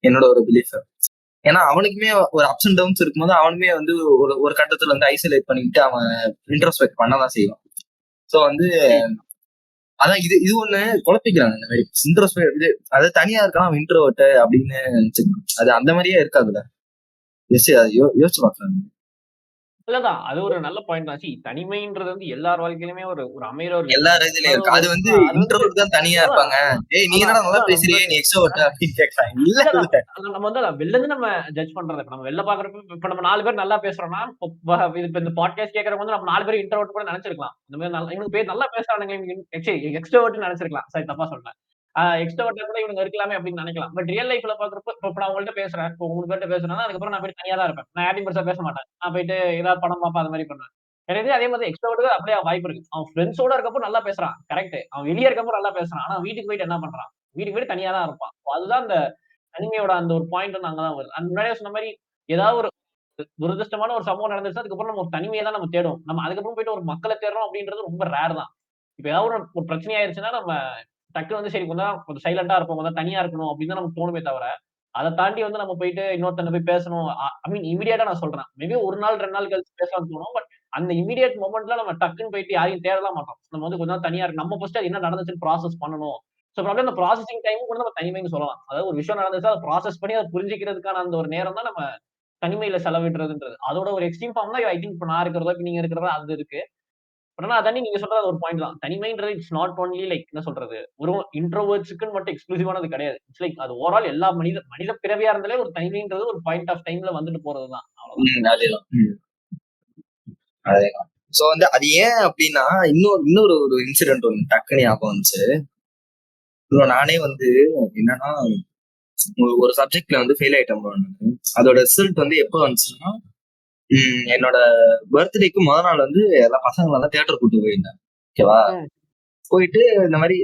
என்னோட ஒரு பிலீஃப். ஏன்னா அவனுக்குமே ஒரு அப்ஸ் அண்ட் டவுன்ஸ் இருக்கும்போது அவனுமே வந்து ஒரு கட்டத்துல வந்து ஐசோலேட் பண்ணிக்கிட்டு அவன் இன்ட்ரோஸ்பெக்ட் பண்ணதான் செய்வான். ஸோ வந்து அதான் இது ஒண்ணு குழப்பிக்கிறாங்க இந்த மாதிரி இன்ட்ரோஸ்பெக்ட். இது அதாவது தனியா இருக்கான் அவன் இன்ட்ரோவர்ட் அப்படின்னு அது அந்த மாதிரியே இருக்காதுல்ல. யோசிச்சு பார்க்கலாம். இல்லதான், அது ஒரு நல்ல பாயிண்ட் தான். தனிமைன்றது வந்து எல்லார் வாழ்க்கையிலுமே ஒரு ஒரு அமைற ஒரு எல்லா இதுலயும் இருக்கு. அது வந்து இன்ட்ரோவர்ட் தான் தனியா இருப்பாங்க. ஏய் நீ என்னடா நல்லா பேசுறியே, நீ எக்ஸ்ட்ரோவர்ட் அப்படின்னு கேட்கறாங்க. இல்ல நம்ம வந்து வெளில இருந்து நம்ம ஜட்ஜ் பண்றது. நம்ம வெளில பாக்குறப்ப இப்ப நம்ம 4 பேர் நல்லா பேசுறோம்னா, இப்ப இந்த பாட்காஸ்ட் கேட்கறவங்க வந்து நம்ம 4 பேர் இன்ட்ரோவர்ட் கூட நினைச்சிருக்கலாம். இந்த மாதிரி இவங்க பேர் நல்லா பேசுறானுங்க, எக்ஸ்ட்ரோவர்ட் நினைச்சிருக்கலாம். சரி, தப்பா சொல்றேன். எக்ஸ்ட்ரோவர்ட்டா கூட இவங்க இருக்கலாமே அப்படின்னு நினைக்கலாம். பட் ரியல் லைஃப்ல பாக்குறப்ப இப்ப நான் உங்கள்ட்ட பேசுறேன், இப்போ 3 பேர்ட்ட பேசுறேன்னா அதுக்கப்புறம் நான் போய் தனியா தான் இருப்பேன். நான் யாரையும் பெருசா பேச மாட்டேன். நான் போயிட்டு ஏதாவது படம் பார்ப்பேன், அது மாதிரி பண்ணுவேன். எனக்கு அதே மாதிரி எக்ஸ்ட்ரோவர்ட் அப்படியே வாய்ப்பு இருக்கு. அவன் ஃப்ரெண்ட்ஸோட இருக்கப்போ நல்லா பேசுறான், கரெக்ட். அவன் வெளியே இருக்கப்போ நல்லா பேசுறான். ஆனா வீட்டுக்கு போயிட்டு என்ன பண்றான்? வீட்டுக்கு போயிட்டு தனியா தான் இருப்பான். அதுதான் அந்த தனிமையோட அந்த ஒரு பாயிண்ட் வந்து அங்கதான் வருது. அந்த முன்னாடியே சொன்ன மாதிரி ஏதாவது ஒரு துரதிருஷ்டமான ஒரு சம்பவம் நடந்துச்சு, அதுக்கப்புறம் நம்ம ஒரு தனிமையை தான் நம்ம தேடும். நம்ம அதுக்கப்புறம் போயிட்டு ஒரு மக்களை தேடுறோம் அப்படின்றது ரொம்ப ரேர் தான். இப்ப ஏதாவது ஒரு பிரச்சனை ஆயிருச்சுன்னா நம்ம டக்கு வந்து சரி கொஞ்சம் சைலண்டா இருப்போம், கொஞ்சம் தனியா இருக்கணும் அப்படின்னு தான் நமக்கு தோணுமே தவிர, அதை தாண்டி வந்து நம்ம போயிட்டு இன்னொருத்தனை போய் பேசணும். ஐ மீன் இமீடியட்டா நான் சொல்றேன். மேபி 1 நாள் 2 நாள் கழிச்சு பேசலாம்னு தோணும். பட் அந்த இமீடியட் மொமெண்ட்ல நம்ம டக்குன்னு போயிட்டு யாரையும் தேடலாம் மாட்டோம். நம்ம வந்து கொஞ்சம் தனியா இருக்கு. நம்ம ஃபர்ஸ்ட் அது என்ன நடந்துச்சுன்னு ப்ராசஸ் பண்ணணும். சோ அப்படியே அந்த ப்ராசஸிங் டைம் கூட நம்ம தனிமைன்னு சொல்லலாம். அதாவது ஒரு விஷயம் நடந்துச்சா அதை ப்ராசஸ் பண்ணி அதை புரிஞ்சுக்கிறதுக்கான அந்த ஒரு நேரம் தான் நம்ம தனிமையில செலவிடுறதுன்றது. அதோட ஒரு எக்ஸ்ட்ரீம் ஃபார்ம் தான் ஐ திங்க் இப்ப நான் இருக்கிறதோ, இப்ப நீங்க இருக்கிறதோ அது இருக்கு. ஆனா அதானே நீங்க சொல்றது ஒரு பாயிண்ட் தான். தனிமைன்றது இட்ஸ் நாட் ஒன்லி லைக் என்ன சொல்றது, ஒரு இன்ட்ரோவர்ட்ஸ்க்குன்னு மட்டும் எக்ஸ்க்ளூசிவானது கிடையாது. இட்ஸ் லைக் அது ஓவரால் எல்லா மனித பிறவியா இருந்தாலே ஒரு தனிமைன்றது ஒரு பாயிண்ட் ஆஃப் டைம்ல வந்துட்டு போறதுதான். அதேதான். அதேதான். சோ வந்து அது ஏன் அப்படின்னா இன்னொரு ஒரு இன்சிடென்ட் ஒண்ணு டக்குனு ஞாபகம் வந்துச்சு. நானே வந்து என்னன்னா ஒரு சப்ஜெக்ட்ல வந்து ஃபெயில் ஆயிட்டேன். அதோட ரிசல்ட் வந்து எப்போ வந்துச்சுன்னா, என்னோட பர்த்டேக்கு முதல் நாள் வந்து எல்லா பசங்களெல்லாம் தியேட்டர் கூட்டு போயிருந்தேன். ஓகேவா? போயிட்டு இந்த மாதிரி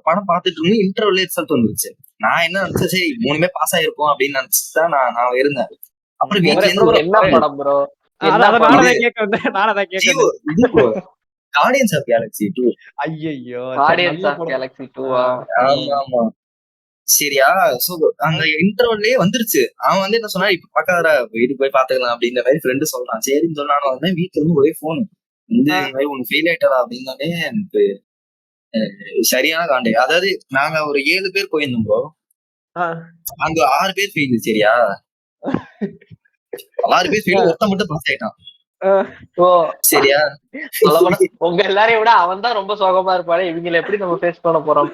படம் பார்த்துட்டு இருந்து இன்டர்வல்ல ரிசல்ட் வந்துருச்சு. நான் என்ன நினைச்சேன், சரி 3மே பாஸ் ஆயிருப்போம் அப்படின்னு நினைச்சுதான் நான் இருந்தேன். அப்புறம் வீட்டுல இருந்து என்ன படம் ப்ரோ? Guardians of Galaxy 2. ஐயோ, கார்டியன்ஸ் ஆஃப் கேலக்ஸி 2. ஆமா. சரியா? சோ அந்த இன்டர்வல்லே வந்துருச்சு. அவன் வந்து என்ன சொன்னா, இப்ப பாக்காதடா, வீட்டுக்கு போய் பாத்துக்கலாம் அப்படின்ற மாதிரி ஃப்ரெண்டு சொல்றான். சரின்னு சொன்னாலும் வந்து வீட்டுல இருந்து ஒரே போன் வந்து இந்த மாதிரி உனக்கு ஃபெயில் ஆயிட்டா அப்படின்னாலே எனக்கு சரியான காண்டே. அதாவது நாங்க ஒரு 7 பேர் போயிருந்தோம் ப்ரோ. அங்க 6 பேர் ஃபெயில். சரியா? 6 பேர் ஃபெயில், ஒருத்தன் மட்டும் பாஸ் ஆயிட்டான். சரியா? உங்க எல்லாரையும் விட அவன் தான் ரொம்ப சோகமா இருப்பாரு. இவங்களை எப்படி நம்ம ஃபேஸ் பண்ண போறோம்?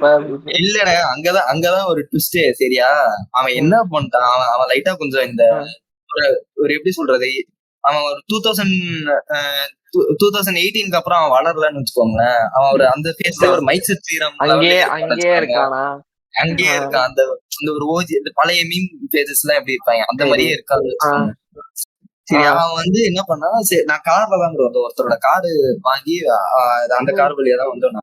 இல்லடா, அங்கதான் ஒரு ட்விஸ்டே. சரியா? அவன் என்ன பண்ணிட்டான், அவன் லைட்டா கொஞ்சம் இந்த ஒரு எப்படி சொல்றது, அவன் ஒரு 2018க்கு அப்புறம் அவன் வளரலன்னு வச்சுக்கோங்களேன். அவன் ஒரு அந்த ஃபேஸ்ல ஒரு மைசெட் சீரம் அங்கேயே இருக்கான். அந்த ஒரு ஓஜி இந்த பழைய மீம் பேஜஸ் எல்லாம் எப்படி இருப்பாங்க அந்த மாதிரியே இருக்காது. சரி, அவன் வந்து என்ன பண்ணா, சரி நான் கார்ல தான் ஒருத்தரோட காரு வாங்கி அந்த கார் வழியா தான் வந்தோம்.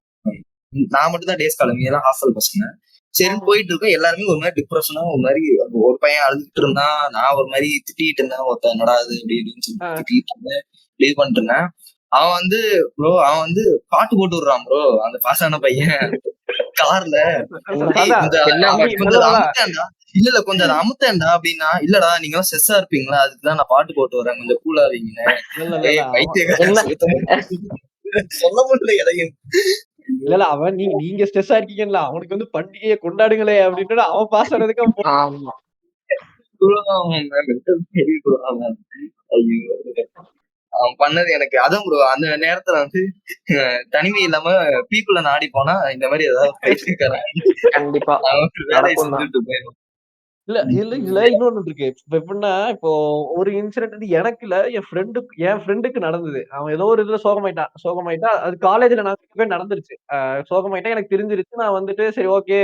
நான் மட்டும் தான் டேஸ் காலம், எல்லாம் ஹாஸ்டல் பசங்க. சரின்னு போயிட்டு இருக்கோம். எல்லாருமே ஒரு மாதிரி டிப்ரெஷனா ஒரு மாதிரி, ஒரு பையன் அழுதுட்டு இருந்தான், நான் ஒரு மாதிரி திட்டிட்டு இருந்தேன். ஒருத்தன் என்னடா அது அப்படின்னு சொல்லி திட்டிட்டு இருந்தேன், லீவ் பண்ணிட்டு இருந்தேன். அவன் வந்து ப்ரோ அவன் வந்து பாட்டு போட்டு விடுறான் ப்ரோ, அந்த பாசான பையன் கார்ல. கொஞ்சம் அமுத்தேன்டா, இல்ல கொஞ்சம் அதை அமுத்தேன்டா அப்படின்னா, இல்லடா நீங்க ஸ்ட்ரெஸ்ஸா இருப்பீங்களா, அதுக்குதான் நான் பாட்டு போட்டு வரேன், கொஞ்சம் கூலா இருவீங்கன்னு. சொல்ல முடியல எதையும். இல்ல அவன் நீங்க ஸ்ட்ரெஸ்ஸா இருக்கீங்கல்ல, அவனுக்கு வந்து பண்டிகையை கொண்டாடுங்களே அப்படின்னு அவன் பாஸ் ஆனதுக்கு அவன் பண்ணது எனக்கு அதான் ப்ரோ. அந்த நேரத்துல வந்து தனிமை இல்லாம பீப்புள நாடி போனா இந்த மாதிரி ஏதாவது கண்டிப்பா வேலையை செஞ்சுட்டு போயிடும். இதுல இன்னொன்னு இருக்கு. இப்ப எப்படின்னா, இப்போ ஒரு இன்சிடென்ட் வந்து எனக்கு இல்ல, என் ஃப்ரெண்டுக்கு நடந்தது. அவன் ஏதோ ஒரு இதுல சோகமாயிட்டா. அது காலேஜ்ல நாங்க நடந்துருச்சு. சோகமாயிட்டா எனக்கு தெரிஞ்சிருச்சு. நான் வந்துட்டு சரி ஓகே.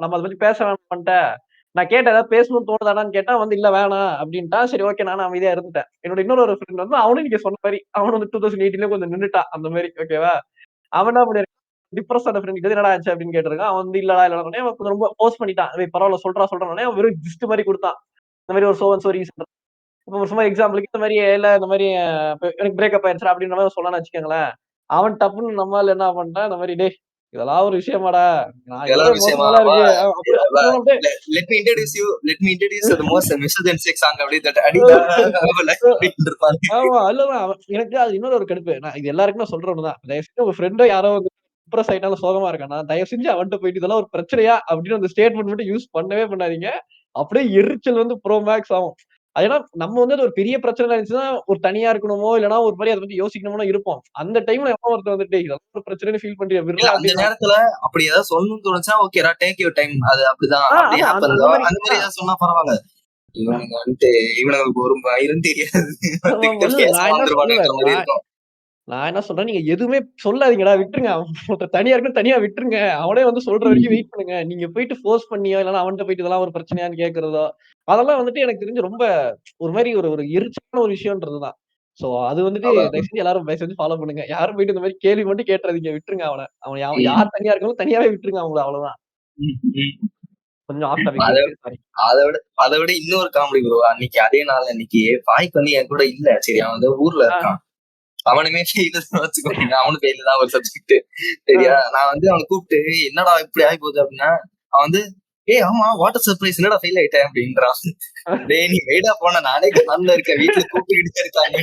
நம்ம அத பத்தி பேச வேணாம்ன்ட்டேன். நான் கேட்டேன் ஏதாவது பேசணும்னு தோணுதாடான்னு கேட்டா வந்து இல்ல வேணாம் அப்படின்ட்டான். சரி ஓகே நானும் அமைதியா இருந்துட்டேன். என்னோட இன்னொரு ஃப்ரெண்ட் வந்து அவனும் நீங்க சொன்ன மாரி அவனும் வந்து 2018 கொஞ்சம் நின்னுட்டான். அந்த மாரி ஓகேவா? அவன் என்ன பண்ணிருக்கான் டிப்ரஸ் ஆன ஃப்ரெண்ட் கிட்ட என்னடா ஆச்சு அப்படின்னு கேட்டிருக்கான். அவன் வந்து இல்லடா இல்லடா அவன் ரொம்ப போஸ்ட் பண்ணிட்டான். பரவாயில்ல சொல்றானே அவன் வெறும் ஜிஸ்ட் மாதிரி கொடுத்தான். இந்த மாதிரி ஒரு சோ அண்ட் சோ ரீசன். இப்போ சும்மா எக்ஸாம்பிளுக்கு இந்த மாதிரி இல்ல இந்த மாதிரி எனக்கு பிரேக்கப் ஆயிடுச்சு அப்படின்ற மாதிரி சொல்லலாம்னு வச்சுக்கோங்களேன். அவன் டப்புன்னு நம்மால என்ன பண்ணிட்டான் இந்த மாதிரி டேய் இதெல்லாம் ஒரு விஷயமாடா நான் இதோட மோசமாலாம் இருக்கு அப்படியே let me introduce you the most misogynistic song அப்படின்ட்டு அடிடா அப்படின்னு இருப்பாங்க. ஆமா அல்லதான் எனக்கு அது இன்னொரு ஒரு கடுப்பு. நான் இது எல்லாருக்கும் நான் சொல்றேன் தான். தயவு செஞ்சு உங்க ஃப்ரெண்டோ யாரோ வந்து டிப்ரஸ் ஆயிட்டாலும் சோகமா இருக்கானா தயவு செஞ்சு அவன்கிட்ட போயிட்டு இதெல்லாம் ஒரு பிரச்சனையா அப்படின்னு அந்த ஸ்டேட்மெண்ட் மட்டும் யூஸ் பண்ணவே பண்ணாதீங்க. அப்படியே எரிச்சல் வந்து ப்ரோ மேக்ஸ் ஆகும். ஏன்னா நம்ம வந்து அது ஒரு பெரிய பிரச்சனை நினைச்சுன்னா ஒரு தனியா இருக்கணுமோ இல்லைன்னா ஒரு மாதிரி அதை பத்தி யோசிக்கணும்னு இருப்போம். அந்த டைம்ல எவன் ஒருத்தர் வந்துட்டு இதெல்லாம் ஒரு பிரச்சனைன்னு ஃபீல் பண்றியா விடுறா அந்த அப்படின்னு நேரத்துல அப்படி ஏதாவது சொல்லணும்னு தோணுச்சா ஓகேடா டேக் யூர் டைம் அது அப்படிதான் அப்படி ஆமா ஹேப்பன்ல அந்த மாதிரி அந்த மாதிரி ஏதாவது சொன்னா பரவாயில்ல. இவனுங்க வந்துட்டு இவனுங்களுக்கு ஒரு மயிரும் தெரியாது நான் என்ன வந்துருவானுங்கிற மாதிரி இருக்கும். நான் என்ன சொல்றேன் நீங்க எதுவுமே சொல்லாதீங்கடா விட்டுருங்க. தனியா இருக்குன்னு தனியா விட்டுருங்க. அவனே வந்து சொல்ற வரைக்கும் வெயிட் பண்ணுங்க. நீங்க போயிட்டு ஃபோர்ஸ் பண்ணியோ இல்லன்னா அவன்கிட்ட போயிட்டு இதெல்லாம் ஒரு பிரச்சனையான்னு கேட்கிறதோ அதெல்லாம் வந்துட்டு எனக்கு தெரிஞ்சு ரொம்ப ஒரு மாதிரி ஒரு எரிச்சலான ஒரு விஷயம்ன்றதுதான். சோ அது வந்துட்டு தயவு செஞ்சு எல்லாரும் தயவு செஞ்சு ஃபாலோ பண்ணுங்க. யாரும் போயிட்டு இந்த மாதிரி கேள்வி மட்டும் கேட்டுறாதீங்க. விட்டுருங்க அவன் யார் தனியா இருக்காலும் தனியாவே விட்டுருங்க அவங்கள அவ்வளவுதான். கொஞ்சம் ஆஃப் டாபிக் போயிடுச்சு சாரி. அதை விட இன்னொரு காமெடி ப்ரோ. அன்னைக்கு அதே நாள் அன்னைக்கு பாய்க்கு வந்து என் கூட இல்ல. சரி அவன் வந்து ஊர்ல இருக்கான். அவனுமே ஃபெயில் வச்சுக்கோங்க. அவனும் ஃபெயில் தான் ஒரு சப்ஜெக்ட். சரியா நான் வந்து அவனை கூப்பிட்டு என்னடா இப்படி ஆகி போகுது அப்படின்னா அவன் வந்து ஆமா வாட்டர் சர்ப்ரைஸ் என்னடா ஃபெயில் ஆயிட்டேன் அப்படின்றான். டேய் நீ வெயிடா போன நானே கண்ணால இருக்க வீட்டுல கூப்பிட்டுக்கிட்டே இருக்காங்க.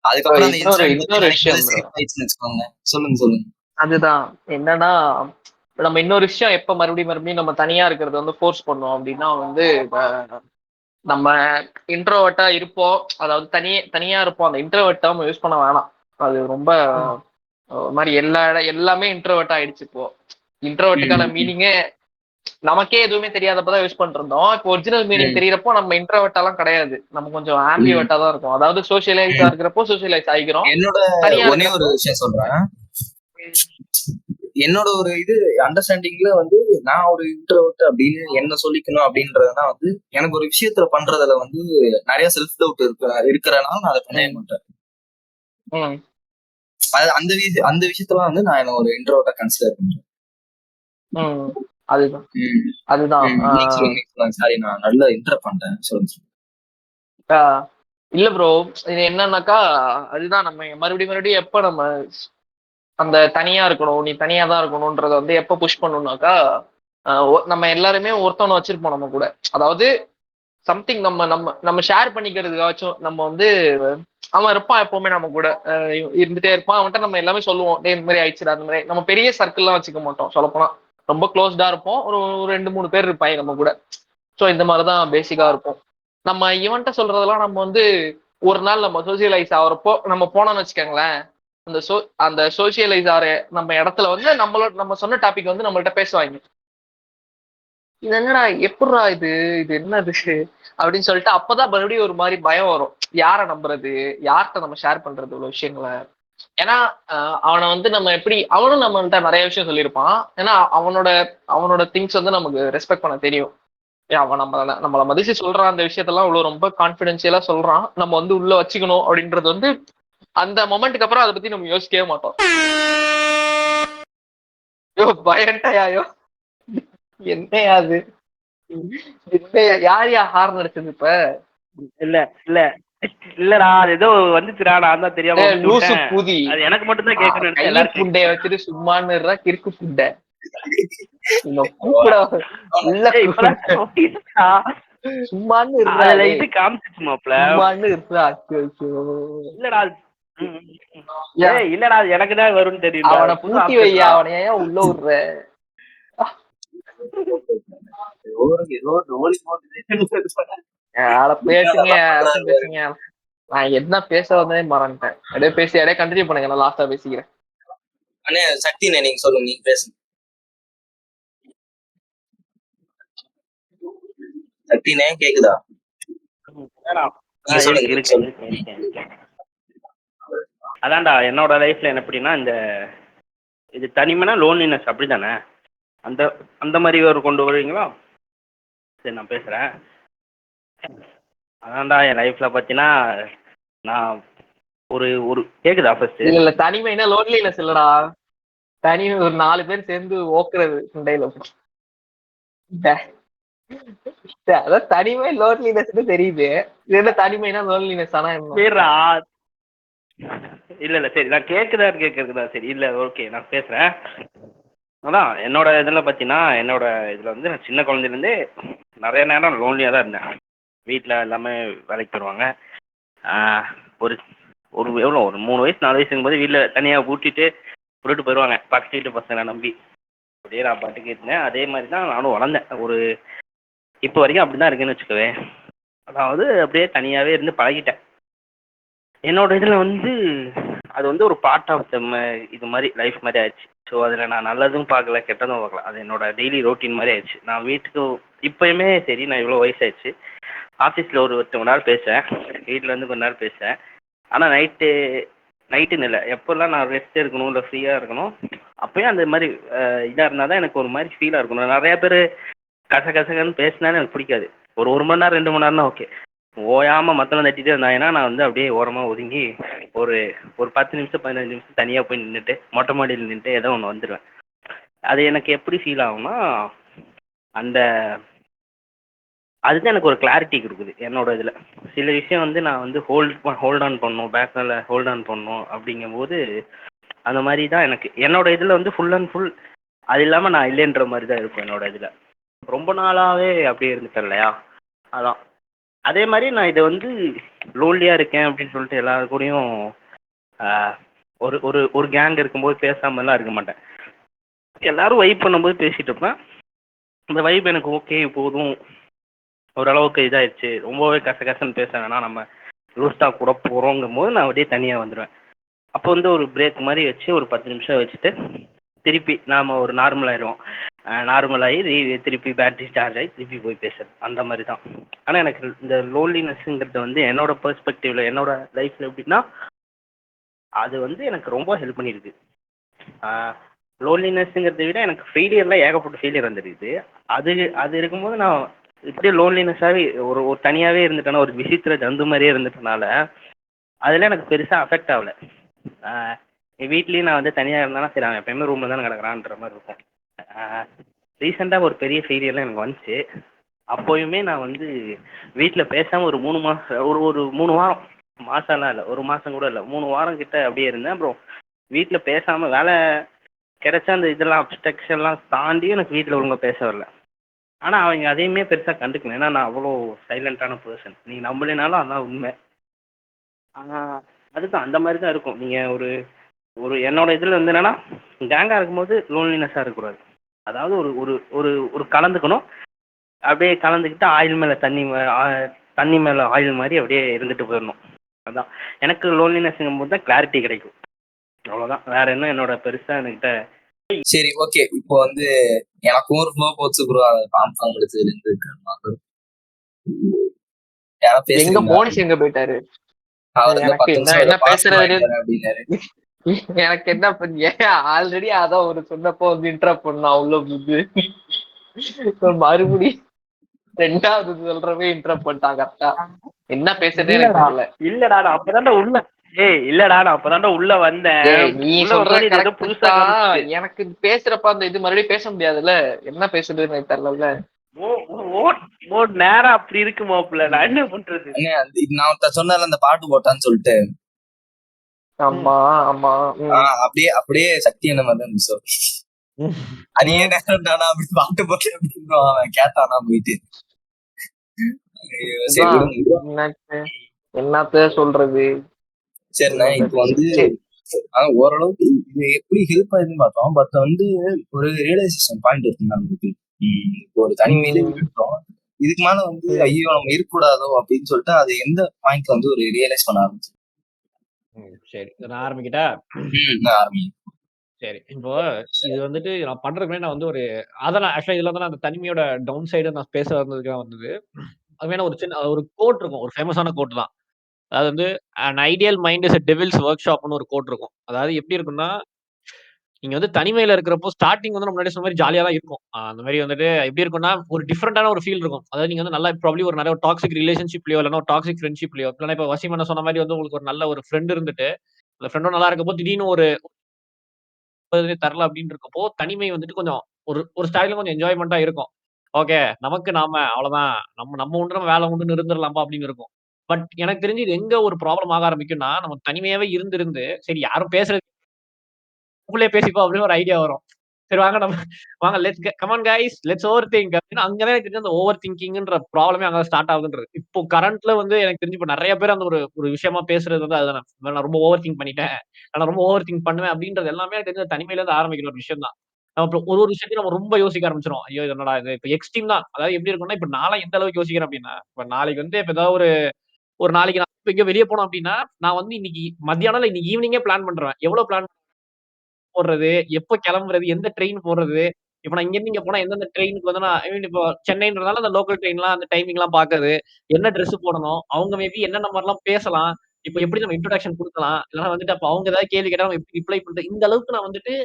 அதுக்கப்புறம் அந்த இன்னொரு விஷயம் வச்சுக்கோங்க. சொல்லுங்க. அதுதான் என்னன்னா நம்ம இன்னொரு விஷயம் எப்ப மறுபடியும் நம்ம தனியா இருக்கிறது வந்து ஃபோர்ஸ் பண்ணோம் அப்படின்னா வந்து நம்ம இன்ட்ரோவர்ட்டா இருப்போம். அதாவது தனியா இருப்போம். அந்த இன்ட்ரோவர்ட்டா நம்ம யூஸ் பண்ண வேணாம். அது ரொம்ப மாதிரி எல்லாமே இன்ட்ரோவர்ட் ஆயிடுச்சு. இப்போ இன்ட்ரோவர்ட்டுக்கான மீனிங்கே நமக்கே எதுவுமே தெரியாதப்பதான் யூஸ் பண்ணிருந்தோம். இப்போ ஒரிஜினல் மீனிங் தெரியறப்போ நம்ம இன்ட்ரோவர்ட் எல்லாம் கிடையாது. நம்ம கொஞ்சம் ஆம்பிவர்ட்டா தான் இருக்கும். அதாவது சோசியலைஸா இருக்கிறப்போ சோசியலைஸ் ஆகிக்கிறோம். என்னோட ஒரே ஒரு விஷயம் சொல்றேன். என்னோட ஒரு இது அண்டர்ஸ்டாண்டிங்ல வந்து நான் ஒரு இன்ட்ரோவர்ட் அப்படின்னு என்ன சொல்லிக்கணும் அப்படின்றதுனா வந்து எனக்கு ஒரு விஷயத்துல பண்றதுல வந்து நிறைய செல்ஃப் டவுட் இருக்கிறனால நான் அதை பண்ண மாட்டேன். அந்த விஷயத்துல வந்து நான் என்ன ஒரு இன்ட்ரோவர்ட்டா கன்சிடர் பண்றேன். அதுதான் சாரி நான் நல்லா இன்டரப்ட் பண்றேன். சொல்லுங்க. இல்ல ப்ரோ இது என்னன்னாக்கா அதுதான் நம்ம மறுபடியும் எப்ப நம்ம அந்த தனியா இருக்கணும் நீ தனியா தான் இருக்கணும்ன்றத வந்து எப்ப புஷ் பண்ணணும்னாக்கா நம்ம எல்லாருமே ஒருத்தவனை வச்சிருப்போம் நம்ம கூட. அதாவது சம்திங் நம்ம ஷேர் பண்ணிக்கிறதுக்காச்சும் நம்ம வந்து அவன் இருப்பான் எப்பவுமே நம்ம கூட இருந்துட்டே இருப்பான். அவன்கிட்ட நம்ம எல்லாமே சொல்லுவோம் இந்த மாதிரி ஆயிடுச்சு அந்த மாதிரி. நம்ம பெரிய சர்க்கிள்லாம் வச்சுக்க மாட்டோம். சொல்லப்போனா ரொம்ப க்ளோஸ்டா இருப்போம். ஒரு 2-3 பேர் இருப்பாங்க நம்ம கூட. ஸோ இந்த மாதிரிதான் பேசிக்கா இருக்கும். நம்ம இவன்ட்ட சொல்றதெல்லாம் நம்ம வந்து ஒரு நாள் நம்ம சோசியலைஸ் ஆகிறப்போ நம்ம போனோம்னு வச்சுக்கோங்களேன். அந்த சோசியலைஸ் ஆகிற நம்ம இடத்துல வந்து நம்ம சொன்ன டாபிக் வந்து நம்மள்ட்ட பேசுவாங்க. இது என்னடா எப்படா இது என்னது அப்படின்னு சொல்லிட்டு அப்பதான் மறுபடியும் ஒரு மாதிரி பயம் வரும். யாரை நம்புறது, யார்கிட்ட நம்ம ஷேர் பண்றது இவ்வளவு விஷயங்களை. ஏன்னா அவனை வந்து நம்ம எப்படி அவனும் நம்மள்ட்ட நிறைய விஷயம் சொல்லியிருப்பான். ஏன்னா அவனோட திங்ஸ் வந்து நமக்கு ரெஸ்பெக்ட் பண்ண தெரியும். அவன் நம்மளை மதிச்சு சொல்றான். அந்த விஷயத்தெல்லாம் இவ்வளவு ரொம்ப கான்பிடென்சியலா சொல்றான். நம்ம வந்து உள்ள வச்சுக்கணும் அப்படின்றது வந்து அந்த மொமெண்ட்டுக்கு அப்புறம் அதை பத்தி நம்ம யோசிக்கவே மாட்டோம். பயன்டையாயோ என்னையாது யார் ஹார்ன் அடிச்சது இப்ப? இல்லடா அது ஏதோ வந்துச்சுடா நான் தான் தெரியாம பூதி அது எனக்கு மட்டும் தான் கேட்கணும். புண்டைய வச்சுட்டு சும்மான்னு கிறுக்கு புண்டை சும்மான்னு இது காமிச்சிச்சுமாப்ல இல்லடா இல்லடா எனக்குதான் வரும்னு தெரியும். அவனை பூட்டி வையா அவனையா உள்ள விடுற பேசுங்க. நான் என்ன பேச வந்ததே மறந்துட்டேன். அப்படியே கண்டினியூ பண்ணுங்க. நான் லாஸ்டா பேசிக்கிறேன். சக்தி நீங்க சொல்லுங்க. நீங்க பேசுங்க. சக்தினே கேக்குதா? நீங்க சொல்லுங்க, இருக்கு சொல்லுங்க. இருக்கு இருக்கு. அதான்டா என்னோட லைஃப்ல என்ன எப்படின்னா, இந்த இது தனிமைனா லோன்லினஸ் அப்படிதானே? அந்த அந்த மாதிரி ஒரு கொண்டு வருவீங்களா? சரி நான் பேசுறேன். அதான்டா என் லைஃப்ல பார்த்தீங்கன்னா, நான் ஒரு ஒரு கேக்குதா ஃபர்ஸ்ட்? இல்ல தனிமைனா லோன்லினஸ் இல்லடா, தனிமை ஒரு 4 பேர் சேர்ந்து ஓக்குறது சண்டையில. அதான் தனிமை லோன்லினஸ் தெரியுது, இது என்ன தனிமைனா லோன்லினஸ்? ஆனா என்ன? சரிடா. இல்ல சரி நான் கேக்குறதுதா. சரி இல்ல ஓகே நான் பேசுறேன். அதான் என்னோட இதுல பார்த்தீங்கன்னா, என்னோட இதுல வந்து நான் சின்ன குழந்தையிலேருந்தே நிறைய நேரம் லோன்லியாக தான் இருந்தேன். வீட்டில் எல்லாமே வேலைக்கு போயிடுவாங்க. ஒரு ஒரு எவ்வளோ ஒரு 3 வயசு 4 வயசுங்கும் போது வீட்டில் தனியாக விட்டுட்டு போயிடுவாங்க பக்கத்து வீட்டு பசங்களை நம்பி. அப்படியே நான் பாட்டுக்கு இருந்தேன். அதே மாதிரி தான் நானும் வளர்ந்தேன். இப்போ வரைக்கும் அப்படி தான் இருக்குன்னு வச்சுக்கவே. அதாவது அப்படியே தனியாகவே இருந்து பழகிட்டேன். என்னோட இதில் வந்து அது வந்து ஒரு பார்ட் ஆஃப் த இது மாதிரி லைஃப் மாதிரி ஆயிடுச்சு. ஸோ அதில் நான் நல்லதும் பார்க்கல கெட்டதும் பார்க்கல. அது என்னோட டெய்லி ரொட்டீன் மாதிரி ஆயிடுச்சு. நான் வீட்டுக்கு இப்போயுமே சரி, நான் இவ்வளோ வயசாயிடுச்சு, ஆஃபீஸில் ஒரு 10 மணி நேரம் பேசுவேன், வீட்டில் வந்து கொஞ்ச நேரம் பேசுவேன். ஆனால் நைட்டுன்னு இல்லை, எப்போல்லாம் நான் ரெஸ்ட் இருக்கணும் இல்லை ஃப்ரீயாக இருக்கணும் அப்போயும் அந்த மாதிரி இதாக இருந்தால் தான் எனக்கு ஒரு மாதிரி ஃபீலாக இருக்கணும். நிறையா பேர் கசகசகன்னு பேசினாலும் எனக்கு பிடிக்காது. ஒரு மணி நேரம் 2 மணி நேரம்னா ஓகே. ஓயாமல் மற்றவங்க தட்டிகிட்டே இருந்தாங்கன்னா நான் வந்து அப்படியே ஓரமாக ஒதுங்கி ஒரு ஒரு 10 நிமிஷம் 15 நிமிஷம் தனியாக போய் நின்றுட்டு மொட்டை மாடியில் நின்றுட்டு ஏதோ ஒன்று வந்துடுவேன். அது எனக்கு எப்படி ஃபீல் ஆகும்னா, அந்த அதுதான் எனக்கு ஒரு கிளாரிட்டி கொடுக்குது. என்னோட இதில் சில விஷயம் வந்து நான் வந்து ஹோல்ட் ஆன் பண்ணணும், பேக்கில் ஹோல்ட் ஆன் பண்ணணும் அப்படிங்கும்போது அந்த மாதிரி தான் எனக்கு என்னோட இதில் வந்து ஃபுல் அண்ட் ஃபுல் அது இல்லாமல் நான் இல்லைன்ற மாதிரி தான் இருக்கும் என்னோட இதில். ரொம்ப நாளாகவே அப்படியே இருந்துட்டேன் இல்லையா, அதான். அதே மாதிரி நான் இதை வந்து லோன்லியாக இருக்கேன் அப்படின்னு சொல்லிட்டு எல்லாரு கூடயும் ஒரு ஒரு ஒரு கேங் இருக்கும்போது பேசாமலாம் இருக்க மாட்டேன். எல்லாரும் வைப் பண்ணும்போது பேசிகிட்டு இருப்பேன். இந்த வைப் எனக்கு ஓகே போதும், ஓரளவுக்கு இதாகிடுச்சு, ரொம்பவே கசகசன்னு பேச வேணாம், நம்ம லூஸ்டாக கூட போகிறோங்கும் போது நான் அப்படியே தனியாக வந்துடுவேன். அப்போ வந்து ஒரு பிரேக் மாதிரி வச்சு ஒரு 10 நிமிஷம் வச்சுட்டு திருப்பி நாம் ஒரு நார்மலாகிடுவோம். நார்மலாகி திருப்பி பேட்டரி சார்ஜ் ஆகி திருப்பி போய் பேசுறது அந்த மாதிரி தான். ஆனால் எனக்கு இந்த லோன்லினஸ்ங்கிறது வந்து என்னோட பெர்ஸ்பெக்டிவில் என்னோட லைஃப்பில் எப்படின்னா, அது வந்து எனக்கு ரொம்ப ஹெல்ப் பண்ணியிருக்கு. லோன்லினஸ்ங்கிறத விட எனக்கு ஃபெயிலியர்லாம் ஏகப்பட்ட ஃபெயிலியர் வந்துருக்குது. அது இருக்கும்போது நான் இப்படியே லோன்லினஸாகவே ஒரு ஒரு தனியாகவே இருந்துட்டேன்னா, ஒரு விசித்திர ஜந்து மாதிரியே இருந்துட்டனால அதில் எனக்கு பெருசாக அஃபெக்ட் ஆகலை. என் வீட்லேயும் நான் வந்து தனியாக இருந்தாலும் சரி, அவன் எப்பயுமே ரூமில் தானே கிடக்குறான்ற மாதிரி இருக்கும். ரீசெண்டாக ஒரு பெரிய ஃபெயிலியர்லாம் எனக்கு வந்துச்சு. அப்போயுமே நான் வந்து வீட்டில் பேசாமல் ஒரு 3 மாதம் ஒரு 3 வாரம், மாதம்லாம் இல்லை, ஒரு மாதம் கூட இல்லை, 3 வாரம் கிட்ட அப்படியே இருந்தேன். அப்புறம் வீட்டில் பேசாமல் வேலை கிடைச்சா அந்த இதெல்லாம் அப்ஸ்ட்ரக்ஷன்லாம் தாண்டி எனக்கு வீட்டில் ஒழுங்காக பேச வரல. ஆனால் அவங்க அதையுமே பெருசாக கண்டுக்கணும். ஏன்னா நான் அவ்வளோ சைலண்ட்டான பர்சன். நீங்கள் நம்பலைனாலும் அதான் உண்மை. அதுதான் அந்த மாதிரி தான் இருக்கும். நீங்கள் ஒரு ஒரு என்னோட இதில் வந்து என்னென்னா, கேங்காக இருக்கும்போது லோன்லினஸ்ஸாக இருக்கக்கூடாது. அதாவது ஒரு ஒரு ஒரு ஒரு கலந்துக்கணும். அப்படியே கலந்துக்கிட்டு ஆயில் மேலே தண்ணி மேலே ஆயில் மாதிரி அப்படியே இருந்துட்டு போயிடணும். அதுதான் எனக்கு லோன்லினஸ்ங்கும் போது தான் கிளாரிட்டி கிடைக்கும். அவ்வளோதான், வேற என்ன என்னோட பெருசாக என்கிட்ட. சரி ஓகே, இப்போ வந்து எனக்கும் ஒரு ஃப்ளோ போச்சு ப்ரோ. அதை கான்ஃபார்ம் எடுத்ததுல இருந்து எங்க போனிஷ் எங்க போயிட்டாரு? எனக்கு என்ன பேசுறது எனக்கு என்ன பண்ண, ஆல்ரெடி அதான் ஒரு சொன்னப்போ வந்து இன்டரப்ட் பண்ணா உள்ள புது மறுபடி 2வது சொல்றவே இன்டரப்ட் பண்ணிட்டாங்க. கரெக்டா என்ன பேசுறதே எனக்கு தெரியல. இல்லடா நான் அப்பதான்டா உள்ள இல்லடா நான் அப்பதான்டா உள்ள வந்தேன். நீ சொல்றது கரெக்ட் தான். எனக்கு பேசுறப்ப அந்த இது மறுபடியும் பேச முடியாதுல்ல, என்ன பேசுறதுன்னு எனக்கு தெரியல. நேரம் அப்படி இருக்கு மாப்பிள்ள, நான் என்ன பண்றது? நான் சொன்னல அந்த பாட்டு போட்டான்னு சொல்லிட்டு. ஆமா ஆமா. அப்படியே அப்படியே சக்தி என்ன மாதிரி இருந்துச்சு. அதே நேரம் தானா அப்படி பாட்டு போட்டு அப்படின்னு அவன் கேட்டானா போயிட்டு. என்னத்த சொல்றது? சரிண்ணா, இப்போ வந்து ஓரளவுக்கு இது எப்படி ஹெல்ப் ஆகுதுன்னு பார்த்தோம். பட் வந்து ஒரு ரியலைசேஷன் பாயிண்ட் இருக்கு நம்மளுக்கு. இப்போ ஒரு தனிமையிலே விட்டுட்டோம், இதுக்கு மேல வந்து ஐயோ நம்ம இருக்கக்கூடாதோ அப்படின்னு சொல்லிட்டு அது எந்த பாயிண்ட்ல வந்து ஒரு ரியலைஸ் பண்ண ஆரம்பிச்சு. சரி நான் ஆரம்பிக்கிட்டா. ஆரம்பி. சரி. இப்போ இது வந்துட்டு நான் பண்றதுக்கு நான் வந்து ஒரு அதான் ஆக்சுவலா இதுல வந்து நான் அந்த தனிமையோட டவுன் சைடு நான் பேச வந்ததுக்கு தான் வந்தது. அது ஒரு சின்ன ஒரு கோட் இருக்கும். ஒரு ஃபேமஸான கோட் தான். அதாவது வந்து "an ideal mind is a devil's வொர்க்ஷாப்ன்னு" ஒரு கோட் இருக்கும். அதாவது எப்படி இருக்கும்னா, நீங்க வந்து தனிமையில இருக்கிறப்போ ஸ்டார்ட்டிங் வந்து நான் முன்னாடி சொன்ன மாரி ஜாலியா தான் இருக்கும். அந்த மாரி வந்துட்டு எப்படி இருக்கும்னா, ஒரு டிஃபரண்டான ஒரு ஃபீல் இருக்கும். அதாவது நீங்க வந்து நல்லா ப்ராபப்லி ஒரு நிறைய டாக்ஸிக் ரிலேஷன்ஷிப்லயோ இல்லன்னா ஒரு டாக்ஸிக் ஃப்ரெண்ட்ஷிப்லயோ இல்லன்னா இப்ப வசீம் அண்ணன் சொன்ன மாரி வந்து உங்களுக்கு ஒரு நல்ல ஒரு ஃப்ரெண்ட் இருந்துட்டு, அந்த ஃப்ரெண்டும் நல்லா இருக்கப்போ திடீர்னு ஒரு தரல அப்படின்னு இருக்கப்போ, தனிமை வந்துட்டு கொஞ்சம் ஒரு ஒரு ஸ்டைல்ல கொஞ்சம் என்ஜாய்மென்ட்டா இருக்கும். ஓகே. நமக்கு நாம அவ்வளவுதான். நம்ம நம்ம உண்டு நம்ம வேலை உண்டுன்னு இருந்துரலாம்பா அப்படின்னு இருக்கும். பட் எனக்கு தெரிஞ்சு இது எங்க ஒரு ப்ராப்ளம் ஆக ஆரம்பிக்கும்னா, நம்ம தனிமையாவே இருந்து, சரி யாரும் பேசுறது உள்ளே பேசிப்போம் அப்படின்னு ஒரு ஐடியா வரும். சரி வாங்க நம்ம வாங்க come on guys let's over think அப்படின்னு அங்க தான் எனக்கு தெரிஞ்சு அந்த ஓவர் திங்கிங்ன்ற ப்ராப்ளமே அங்க ஸ்டார்ட் ஆகுதுன்றது. இப்போ கரண்ட்ல வந்து எனக்கு தெரிஞ்சு இப்ப நெறைய பேர் அந்த ஒரு ஒரு விஷயமா பேசுறது வந்து அதுதானே. நான் ரொம்ப ஓவர் திங்க் பண்ணிட்டேன். நான் ரொம்ப ஓவர் திங்க் பண்ணுவேன் அப்படின்றது எல்லாமே எனக்கு தெரிஞ்சு தனிமையில இருந்து ஆரம்பிக்கிற ஒரு விஷயம் தான். நம்ம இப்ப ஒரு ஒரு விஷயத்தையும் நம்ம ரொம்ப யோசிக்க ஆரம்பிச்சுருவோம். ஐயோ! இது என்னடா இது? இப்ப எக்ஸ்ட்ரீம் தான். அதாவது எப்படி இருக்கும்னா, இப்ப நான்லாம் எந்த அளவுக்கு யோசிக்கிறேன் அப்படின்னா, இப்ப நாளைக்கு வந்து இப்ப ஏதாவது ஒரு ஒரு நாளைக்கு நான் இப்ப எங்கேயோ வெளிய போனோம் அப்படின்னா, நான் வந்து இன்னைக்கு மத்தியானம் இல்ல இன்னைக்கு ஈவினிங்கே பிளான் பண்ருவேன். எவ்வளவு பிளான் போடுறது, எப்ப கிளம்புறது, எந்த ட்ரெயின் போடுறது, இப்ப நான் இங்கருந்து இங்க போனா எந்தெந்த ட்ரெயினுக்கு வந்து நான் ஐ மீன் இப்போ சென்னைன்றதால அந்த லோக்கல் ட்ரெயின்லாம் அந்த டைமிங்லாம் பாக்குறது, என்ன ட்ரெஸ் போடணும், அவங்க மேபி என்னென்ன மாரிலாம் பேசலாம், இப்ப எப்படி நம்ம இன்ட்ரோடக்ஷன் குடுக்கலாம், இல்லன்னா வந்துட்டு அப்ப அவங்க ஏதாவது கேள்வி கேட்டா நம்ம எப்படி ரிப்ளை பண்றது, இந்த அளவுக்கு நான் வந்துட்டு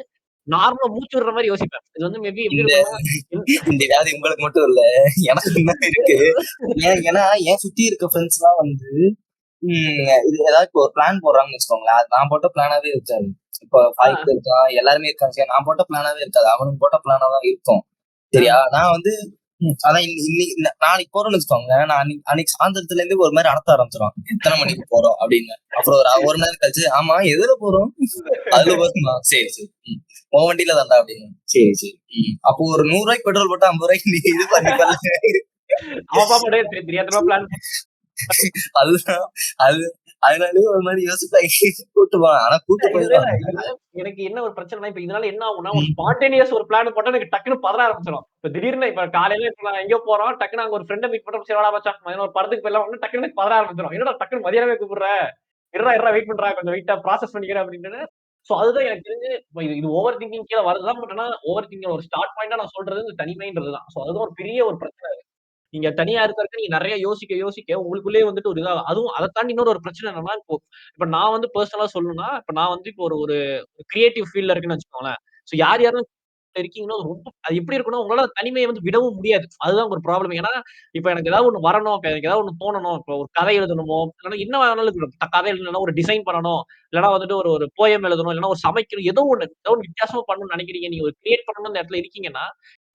நார்மலா மூச்சு விடுற மாரி யோசிப்பேன். இது வந்து மேபி எப்படி இந்த இருக்கும்னா, என் இந்த வியாதி உங்களுக்கு மட்டும் இல்ல, எனக்கு இன்னும் இருக்கு. ஏன்னா என் சுத்தி இருக்க ஃப்ரெண்ட்ஸ் எல்லாம் வந்து இது ஏதாவது இப்போ ஒரு பிளான் போடுறாங்கன்னு வச்சுக்கோங்களேன், அது நான் போட்ட பிளானாவே இருக்காது. இப்போ ஆ, ஃபைட் இருக்கான், எல்லாருமே இருக்காங்க, சரி நான் போட்ட பிளானாவே இருக்காது, அவனுக்கு போட்ட பிளானா தான் இருக்கும். ஆ. சரியா? நான் வந்து அதான் நாளைக்கு போறோம்னு வச்சுக்கோங்க, நான் அன்னைக்கு சாயந்தரத்துல இருந்து ஒரு மாதிரி நடத்த ஆரம்பிச்சிடும், எத்தனை மணிக்கு போறோம் அப்படின்னு. அப்புறம் ஒரு மணி நேரம் கழிச்சு, ஆமா எதுல போறோம், அதுல போறோமா, சரி சரி உன் வண்டியில தான்டா அப்படின்னு, சரி சரி அப்போ ஒரு 100 ரூபாய்க்கு பெட்ரோல் போட்டா 50 ரூபாய்க்கு நீ இது பண்ணிப்பல. அவன் பாப்பாடே தெரியாத்தனமா பிளான் அதுதான் அது அதனாலயே ஒரு மாதிரி யோசிப்பாங்க, கூட்டு போவான், ஆனா கூட்டு இதுல போயிடுவாங்க. இதுல எனக்கு என்ன ஒரு பிரச்சனைனா, இப்ப இதனால என்ன ஆகும்னா, ஒரு ஸ்பான்டேனியஸ் ஒரு பிளான் போட்டா எனக்கு டக்குனு பதற ஆரம்பிச்சுரும். இப்ப திடீர்னு இப்ப காலையில இப்ப நான் எங்கேயோ போறோம், டக்குனு அங்க ஒரு ஃப்ரெண்ட மீட் பண்றோம். சரி வாடா மச்சான், மதியானம் ஒரு படத்துக்கு போயிடலாம். டக்குனு எனக்கு பதற ஆரம்பிச்சுரும். என்னடா டக்குனு மதியானமே கூப்பிடுற? இருடா வெயிட் பண்றா, கொஞ்சம் வெயிட்டா ப்ராசஸ் பண்ணிக்கிறேன் அப்படின்னு. சோ அதுதான் எனக்கு தெரிஞ்சு இப்ப இது இது ஓவர் திங்கிங் கீழ வருதுதான். பட் ஆனா ஓவர் திங்கிங் ஒரு ஸ்டார்ட் பாயிண்டா நான் சொல்றது இந்த தனிமைன்றது தான். சோ அதுதான் ஒரு பெரிய ஒரு பிரச்சனை. நீங்க தனியா இருக்கறதுக்கு நீங்க நெறைய யோசிக்க, உங்களுக்குள்ளயே வந்துட்டு ஒரு இதா அதுவும் அத தாண்டி இன்னொரு ஒரு பிரச்சனை என்னன்னா, இப்போ இப்ப நான் வந்து பெர்சனலா சொல்லணும்னா, இப்ப நான் வந்து இப்போ ஒரு ஒரு கிரியேட்டிவ் ஃபீல்ட்ல இருக்கேன்னு வச்சுக்கோங்களேன். சோ யாரெல்லாம் இருக்கீங்களோ அது ரொம்ப அது எப்படி இருக்கும்னா, உங்களால தனிமைய வந்து விடவும் முடியாது. அதுதான் ஒரு ப்ராப்ளம். ஏன்னா, இப்ப எனக்கு ஏதாவது ஒண்ணு வரணும், இப்ப எனக்கு ஏதாவது ஒண்ணு தோணணும். இப்ப ஒரு கதை எழுதணுமோ, இல்லன்னா என்ன வேணாலும் இருக்கட்டும். கதை எழுதணும்னா ஒரு டிசைன் பண்ணணும். இல்லன்னா வந்துட்டு ஒரு ஒரு போயம் எழுதணும். இல்லன்னா ஒரு சமைக்கணும். ஏதோ ஒண்ணு வித்தியாசமா பண்ணணும்னு நெனைக்கிறீங்க. நீங்க ஒரு கிரியேட் பண்ணணும்னு அந்த இடத்துல இருக்கீங்கன்னா,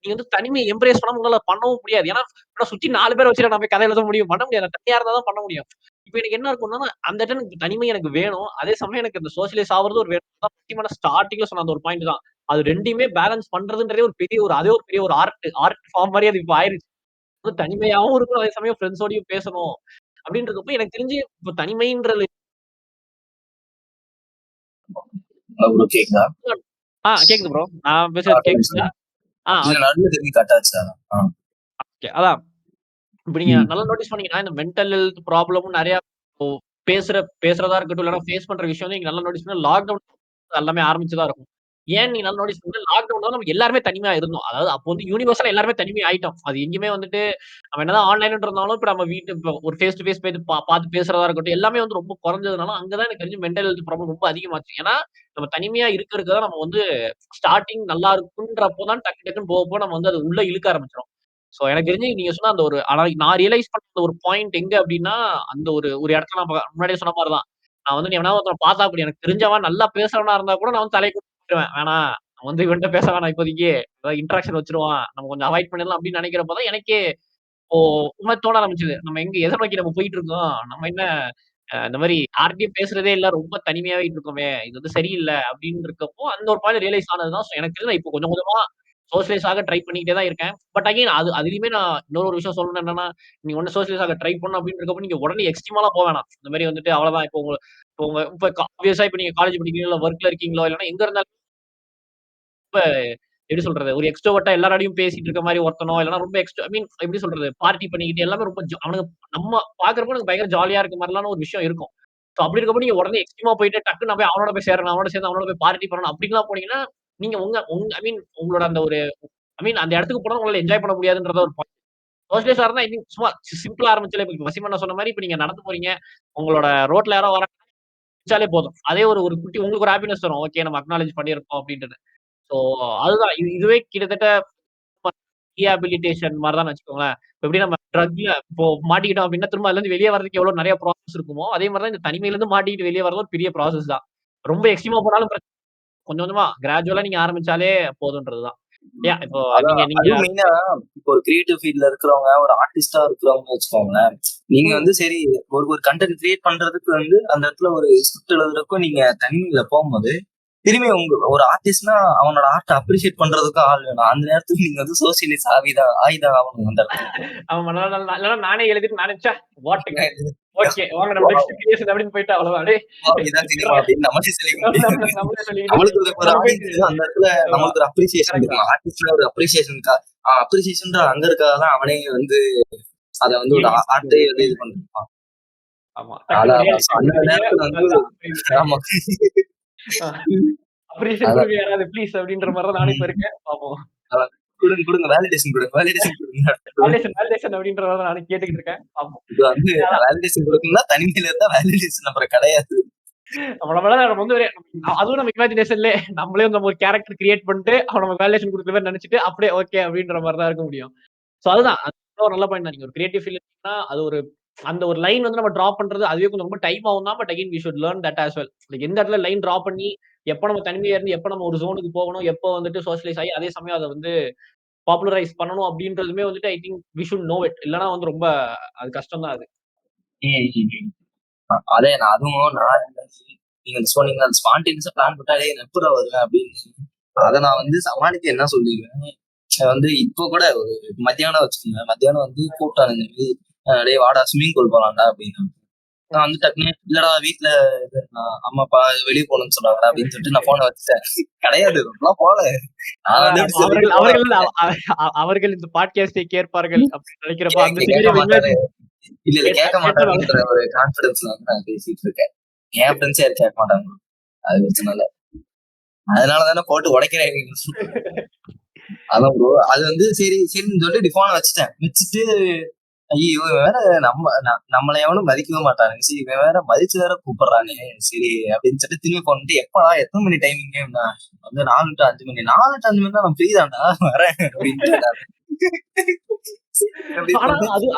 நீங்க வந்து தனிமைய எம்ப்ரேஸ் பண்ணாம உங்களால பண்ணவும் முடியாது. ஏன்னா, சுத்தி 4 பேர வச்சுட்டு நான் போய் கதை எழுத முடியும். பண்ண முடியாது. நான் தனியா இருந்தா தான் பண்ண முடியும். இப்ப எனக்கு என்ன இருக்கும்னா, அந்த இடத்துல எனக்கு தனிமை எனக்கு வேணும். அதே சமயம் எனக்கு இந்த சோஷியலைஸ் ஆவுறது ஒரு வேணும். முக்கியமான ஸ்டார்ட்டிங்ல சொன்ன அந்த ஒரு பாயிண்ட் தான். அது 2யுமே பேலன்ஸ் பண்றதுன்றதே ஒரு பெரிய ஒரு அதே ஒரு பெரிய ஒரு ஆர்ட் ஃபார்ம் மாரி அது இப்ப ஆயிருச்சு. தனிமையாவும் இருக்கணும். அதே சமயம் ஃப்ரெண்ட்ஸோடயும் பேசணும். அப்படின்றப்போ எனக்கு தெரிஞ்சு இப்ப தனிமைன்றது ப்ரோ கேக்குதா? கேக்குது ப்ரோ. நான் பேசுறது கேக்குதா? இல்ல ஓகே. நடுவுல திரும்பி கட் ஆச்சு. அதான். இப்ப நீங்க ம். நல்லா நோட்டீஸ் பண்ணீங்கன்னா, இந்த மென்டல் ஹெல்த் ப்ராப்ளமும் நெறைய இப்போ பேசுறதா இருக்கட்டும், இல்லன்னா ஃபேஸ் பண்ற விஷயம் வந்து நீங்க நல்லா நோட்டீஸ் பண்ணா லாக்டவுன் எல்லாமே ஆரம்பிச்சு தான் இருக்கும். ஏன் நீ நல்லா நோட்டீஸ் பண்ணா லாக்டவுன்ல நம்ம எல்லாருமே தனிமையா இருந்தோம். அதாவது அப்போ வந்து யூனிவர்சலா எல்லாருமே தனிமை ஆயிட்டோம். அது எங்கேயுமே வந்துட்டு நம்ம என்னதான் ஆன்லைன்ல இருந்தாலும், இப்ப நம்ம இப்ப ஒரு ஃபேஸ் டு ஃபேஸ் போய் பாத்து பேசுறதா இருக்கட்டும், எல்லாமே வந்து ரொம்ப குறைஞ்சதுனால, அங்க தான் எனக்கு தெரிஞ்சு மென்டல் ஹெல்த் ப்ராப்ளம் ரொம்ப அதிகமாச்சு. ஏன்னா, நம்ம தனிமையா இருக்கறதுக்கு தான் நம்ம வந்து ஸ்டார்ட்டிங் நல்லா இருக்குன்றப்போ தான் டக்குன்னு போக நம்ம வந்து அது உள்ள இழுக்க ஆரம்பிச்சுரும். சோ எனக்கு தெரிஞ்சு நீங்க சொன்ன அந்த ஒரு ஆனா நான் ரியலைஸ் பண்ண ஒரு பாயிண்ட் எங்க அப்டின்னா, அந்த ஒரு ஒரு இடத்துல நான் முன்னாடியே சொன்ன மாரி தான். நான் வந்து எவனாவது ஒருத்தன பார்த்தா அப்படி எனக்கு தெரிஞ்சவன் நல்லா பேசுறவனா இருந்தா கூட நான் வந்து தலைய குனிஞ்சிருவேன். வேணாம் அவன் வந்து இவன்ட்ட பேச வேணாம் இப்போதைக்கு. ஏதாவது இன்டராக்ஷன் வச்சுருவான். நம்ம கொஞ்சம் அவாய்ட் பண்ணிடலாம் அப்படின்னு நெனைக்கிறப்ப தான் எனக்கே இப்போ ஒரு மாரி தோண ஆரம்பிச்சது. நம்ம எங்க எத நோக்கி நம்ம போயிட்டு இருக்கோம்? நம்ம என்ன இந்த மாரி யார்ட்டயும் பேசுறதே இல்ல. ரொம்ப தனிமையாயிட்டு இருக்கோமே! இது வந்து சரியில்ல அப்படின்னு இருக்கப்போ, அந்த ஒரு பாயிண்ட் ரியலைஸ் ஆனது தான். எனக்கு தெரிஞ்சு நான் இப்போ கொஞ்சம் கொஞ்சமா சோஷியலைஸ் ஆக ட்ரை பண்ணிக்கிட்டே தான் இருக்கேன். பட் அகைன் அதிலயுமே நான் இன்னொரு ஒரு விஷயம் சொல்லணும் என்னன்னா, நீங்க ஒண்ணு சோஷியலைஸ் ஆக ட்ரை பண்ணணும் அப்படின்னு இருக்கப்போ, நீங்க உடனே எக்ஸ்ட்ரீமாலாம் போ வேணாம். இந்த மாரி வந்துட்டு அவ்வளதான் இப்ப ஆப்வியஸா இப்ப நீங்க காலேஜ் படிக்கிறீங்களோ, இல்ல வொர்க்ல இருக்கீங்களோ, இல்லன்னா எங்க இருந்தாலும் ரொம்ப எப்படி சொல்றது? ஒரு எக்ஸ்ட்ரோவர்ட்டா எல்லாரோடையும் பேசிட்டு இருக்க மாரி ஒருத்தனோ, இல்லன்னா ரொம்ப ஐ மீன் எப்படி சொல்றது? பார்ட்டி பண்ணிக்கிட்டு எல்லாமே ரொம்ப அவனுங்க நம்ம பார்க்கிறப்போ எனக்கு பயங்கர ஜாலியா இருக்க மாரிலான ஒரு விஷயம் இருக்கும். ஸோ அப்படி இருக்கப்போ நீங்க உடனே எக்ஸ்ட்ரீமா போயிட்டு டக்கு நான் போய் அவனோட போய் சேரணும், அவனோட சேர்ந்து அவனோட போய் பார்ட்டி பண்ணணும் அப்படின்லாம் போனீங்கன்னா நீங்க ஐ மீன் உங்களோட அந்த ஒரு அந்த இடத்துக்கு போனா உங்களால என்ஜாய் பண்ண முடியாதுன்றத ஒரு சோஷியலைஸா இருந்தா இன்னும் சும்மா சிம்பிளா ஆரம்பிச்சாலே இப்ப வசிமண்ணா சொன்ன மாதிரி இப்ப நீங்க நடந்து போறீங்க, உங்களோட ரோட்ல யாரோ வராலே போதும். அதே ஒரு குட்டி உங்களுக்கு ஒரு ஹாப்பினஸ் தரும். ஓகே நம்ம அக்னாலேஜ் பண்ணியிருக்கோம் அப்படின்றது. ஸோ அதுதான் இதுவே கிட்டத்தட்ட ரீஹாபிலிட்டேஷன் மாதிரி தான் வச்சுக்கோங்களேன். எப்படி நம்ம ட்ரக்ல இப்போ மாட்டிக்கிட்டோம் அப்படின்னா திரும்ப அதுல இருந்து வெளியே வரதுக்கு எவ்வளவு நிறைய ப்ராசஸ் இருக்குமோ அதே மாதிரி தான் இந்த தனிமையில இருந்து மாட்டிக்கிட்டு வெளியே வரது ஒரு பெரிய ப்ராசஸ் தான். ரொம்ப எக்ஸ்ட்ரீமா போனாலும் கொஞ்சம் கொஞ்சமா கிராஜுவலா நீங்க ஆரம்பிச்சாலே போதுன்றதுதான். இப்போ அதுவும் மெயினா இப்போ ஒரு கிரியேட்டிவ் ஃபீல்ட்ல இருக்கிறவங்க, ஒரு ஆர்டிஸ்டா இருக்கிறவங்க வச்சுக்கோங்களேன், நீங்க வந்து சரி ஒரு கண்டென்ட் கிரியேட் பண்றதுக்கு வந்து அந்த இடத்துல ஒரு ஸ்கிரிப்ட் எழுதுறதுக்கும் நீங்க தனிமையில போகும்போது திரும்பி ஒரு ஆர்டிஸ்ட்னா அவனோட ஆர்ட் அப்ரிஷியேட் பண்றதுக்கும் ஆள் வேணும். அந்த நேரத்துக்கு நீங்க வந்து சோசியலிஸ்ட் ஆயுதம் ஆகணும். அந்த இடத்துல நானே எழுதிட்டு நினைச்சா ஓகே வாங்க நம்ம நெக்ஸ்ட் கிரியேஷன் அப்படின்னு போயிட்டு அவ்வளவுதான். இதான் சினிமா அப்படின்னு நம்மளே சொல்லிக்கலாம். நம்மளுக்கு ஒரு ஆடியன்ஸ் அந்த இடத்துல நமக்கு ஒரு அப்ரிசியேஷன் இருக்கும். ஆர்டிஸ்ட்ல ஒரு அப்ரிசியேஷன் அங்க இருக்காதான் அவனே வந்து அத வந்து ஒரு ஆர்ட்டே வந்து இது பண்ணிருப்பான். அந்த நேரத்துல வந்து ஆமா யாராவது ப்ளீஸ் அப்படின்ற மாதிரி நானே இப்ப இருக்கேன். பாப்போம் கொடுங்க வேலிடேஷன் அப்படின்ற மாதிரி நானே கேட்டுக்கிட்டு இருக்கேன். பாப்போம் இது வந்து வேலிடேஷன் கொடுக்கணும்னா தனிமையில இருந்தா வேலிடேஷன் அப்புறம் கிடையாது. நம்ம வந்து அதுவும் நம்ம இமேஜினேஷன்ல நம்மளே நம்ம ஒரு கேரக்டர் கிரியேட் பண்ணிட்டு அவன் நம்ம வேலிடேஷன் கொடுக்குற மாதிரி நினைச்சிட்டு அப்படியே ஓகே அப்படின்ற மாதிரி தான் இருக்க முடியும். சோ அதுதான் ஒரு நல்ல பாயிண்ட் தான். நீங்க ஒரு கிரியேட்டிவ் ஃபீல்ட்னா அது ஒரு அந்த ஒரு லைன் வந்து நம்ம டிரா பண்றது அதுவே கொஞ்சம் ரொம்ப டைம் ஆகும் தான். But again we should learn that as well. எந்த இடத்துல லைன் டிரா பண்ணி எப்போ நம்ம தனிமையா இருந்து எப்போ நம்ம ஒரு ஜோனுக்கு போகணும், எப்போ வந்துட்டு சோஷியலைஸ் ஆகி அதே சமயம் அதை வந்து பாப்புலரைஸ் பண்ணணும் அப்படின்றதுமே வந்துட்டு I think we should know it. இல்லைன்னா வந்து ரொம்ப அது கஷ்டம் தான் அது. அதே நான் அதுவும் நீங்க சொன்னீங்க அந்த ஸ்பான்டேனியஸா பிளான் போட்டாலே எப்படா வருவேன் அப்படின்னு அதை நான் வந்து சமாளிக்க என்ன சொல்லிடுவேன் வந்து இப்போ கூட ஒரு மத்தியானம் வச்சுக்கோங்க, மத்தியானம் வந்து கூப்பிட்டானுங்க டே வாடா ஸ்விம்மிங் பூல் போலாம்டா அப்படின்னு. நான் வந்து டக்குனு இல்லடா வீட்டுல அம்மா அப்பா வெளியே போகணும்னு சொன்னாங்கடா அப்படின்னு சொல்லிட்டு நான் போனை வச்சுட்டேன். கிடையாது போல அவர்கள் இந்த பாட்காஸ்டை கேட்பார்கள் அப்படின்னு நினைக்கிறப்ப இல்ல கேட்க மாட்டாங்கன்ற ஒரு கான்பிடன்ஸ்ல வந்து நான் பேசிட்டு இருக்கேன். என் ஃப்ரெண்ட்ஸ் யாரும் கேட்க மாட்டாங்க, அது பிரச்சனை. அதனாலதானே போட்டு உடைக்கிறேன். அதான் ப்ரோ அது வந்து சரி சரின்னு சொல்லிட்டு போனை வச்சுட்டு ஐயோ வேற நம்மளை எவனும் மதிக்கவே மாட்டானுங்க, சரி இவன் வேற மதிச்சு வேற கூப்பிடுறானே சரி அப்படின்னு சொல்லிட்டு திரும்பி போனிட்டு எப்படா எத்தனை மணி டைமிங்க வந்து 4 to 5 மணி 4 to 5 மணி தான் நான் ஃப்ரீ தான்டா வரேன் அப்படின்னு.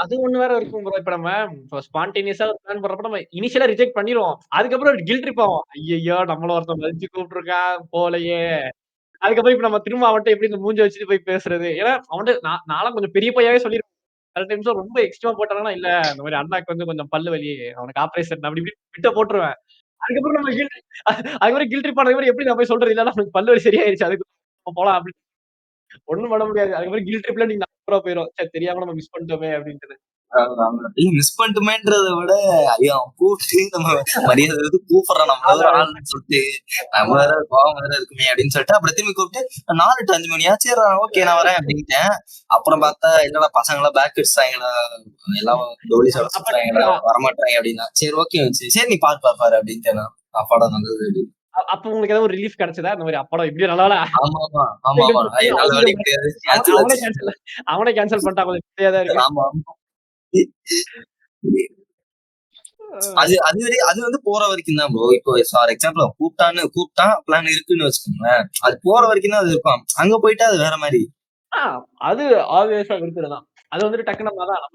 அது ஒண்ணு வேற இருக்கும் ப்ரோ. இப்ப நம்ம ஸ்பான்டேனியஸா பிளான் பண்றப்ப நம்ம இனிஷியலா ரிஜெக்ட் பண்ணிடுவோம். அதுக்கப்புறம் கில்ட் ட்ரிப் ஆகும். ஐயோ நம்மள ஒருத்தன் மதிச்சு கூப்பிட்டுருக்கா போலயே. அதுக்கப்புறம் இப்ப நம்ம திரும்ப அவன்கிட்ட எப்படி இந்த மூஞ்ச வச்சுட்டு போய் பேசுறது. ஏன்னா அவன்கிட்ட நானும் கொஞ்சம் பெரிய பையாவே சொல்லிருக்கேன். சில டைம்ஸ் ரொம்ப எக்ஸ்ட்ரீமா போட்டாங்கன்னா இல்ல இந்த மாதிரி அண்ணாக்கு வந்து கொஞ்சம் பல்லு வலி அவனுக்கு ஆபரேஷன் அப்படி இப்படி விட்ட போட்டுருவேன். அதுக்கப்புறம் நம்ம அதுக்கப்புறம் கில்ட் ட்ரிப் ஆனதுக்கு எப்படி நான் போய் சொல்றது இல்ல நமக்கு பல்லு வலி சரியாயிருச்சு அதுக்கு போலாம் அப்படின்னு ஒண்ணும் பண்ண முடியாது. அதுக்கப்புறம் கில்ட் ட்ரிப்ல நீங்க போயிடும். சரி தெரியாம நம்ம மிஸ் பண்ணிட்டோமே அப்படின்ட்டு. மிஸ் பண்ணிட்டுமேன்றத விட ஐயோ கூப்பிட்டு நம்ம மரியாதை கூப்பிடுறோம் நம்மள ஆள்னு சொல்லிட்டு நம்ம வேற கோவம் வேற இருக்குமே அப்படின்னு சொல்லிட்டு அப்புறம் திரும்பி கூப்பிட்டு 4 to 5 மணியா சரி ஓகே நான் வரேன் அப்படின்ட்டேன். அப்புறம் பார்த்தா இல்லடா பசங்களா பேக் அடிச்சாங்களா எல்லாம் டோலி சொல்றாங்களா வரமாட்டாங்க அப்படின்னா சரி ஓகே சரி நீ பாரு அப்படின்ட்டு நான் அப்பாடா நல்லது அப்படின்னு. அப்ப உங்களுக்கு ஏதாவது ஒரு ரிலீஃப் கிடைச்சதா இந்த மாதிரி அப்படம் இப்படி நல்லா அவனே கேன்சல் பண்ணிட்டா கொஞ்சம் தெரியாதா இருக்கு. ஆமா அது வந்து போற வரைக்கும் தான் ப்ரோ. இப்போ ஃபார் எக்ஸாம்பிள் கூப்பிட்டான் பிளான் இருக்குன்னு வச்சுக்கோங்களேன், அது போற வரைக்கும் தான் அது இருக்கும். அங்க போயிட்டா அது வேற மாதிரி. அது ஆப்வியஸா இருக்கிறதுதான். அது வந்துட்டு டக்குனு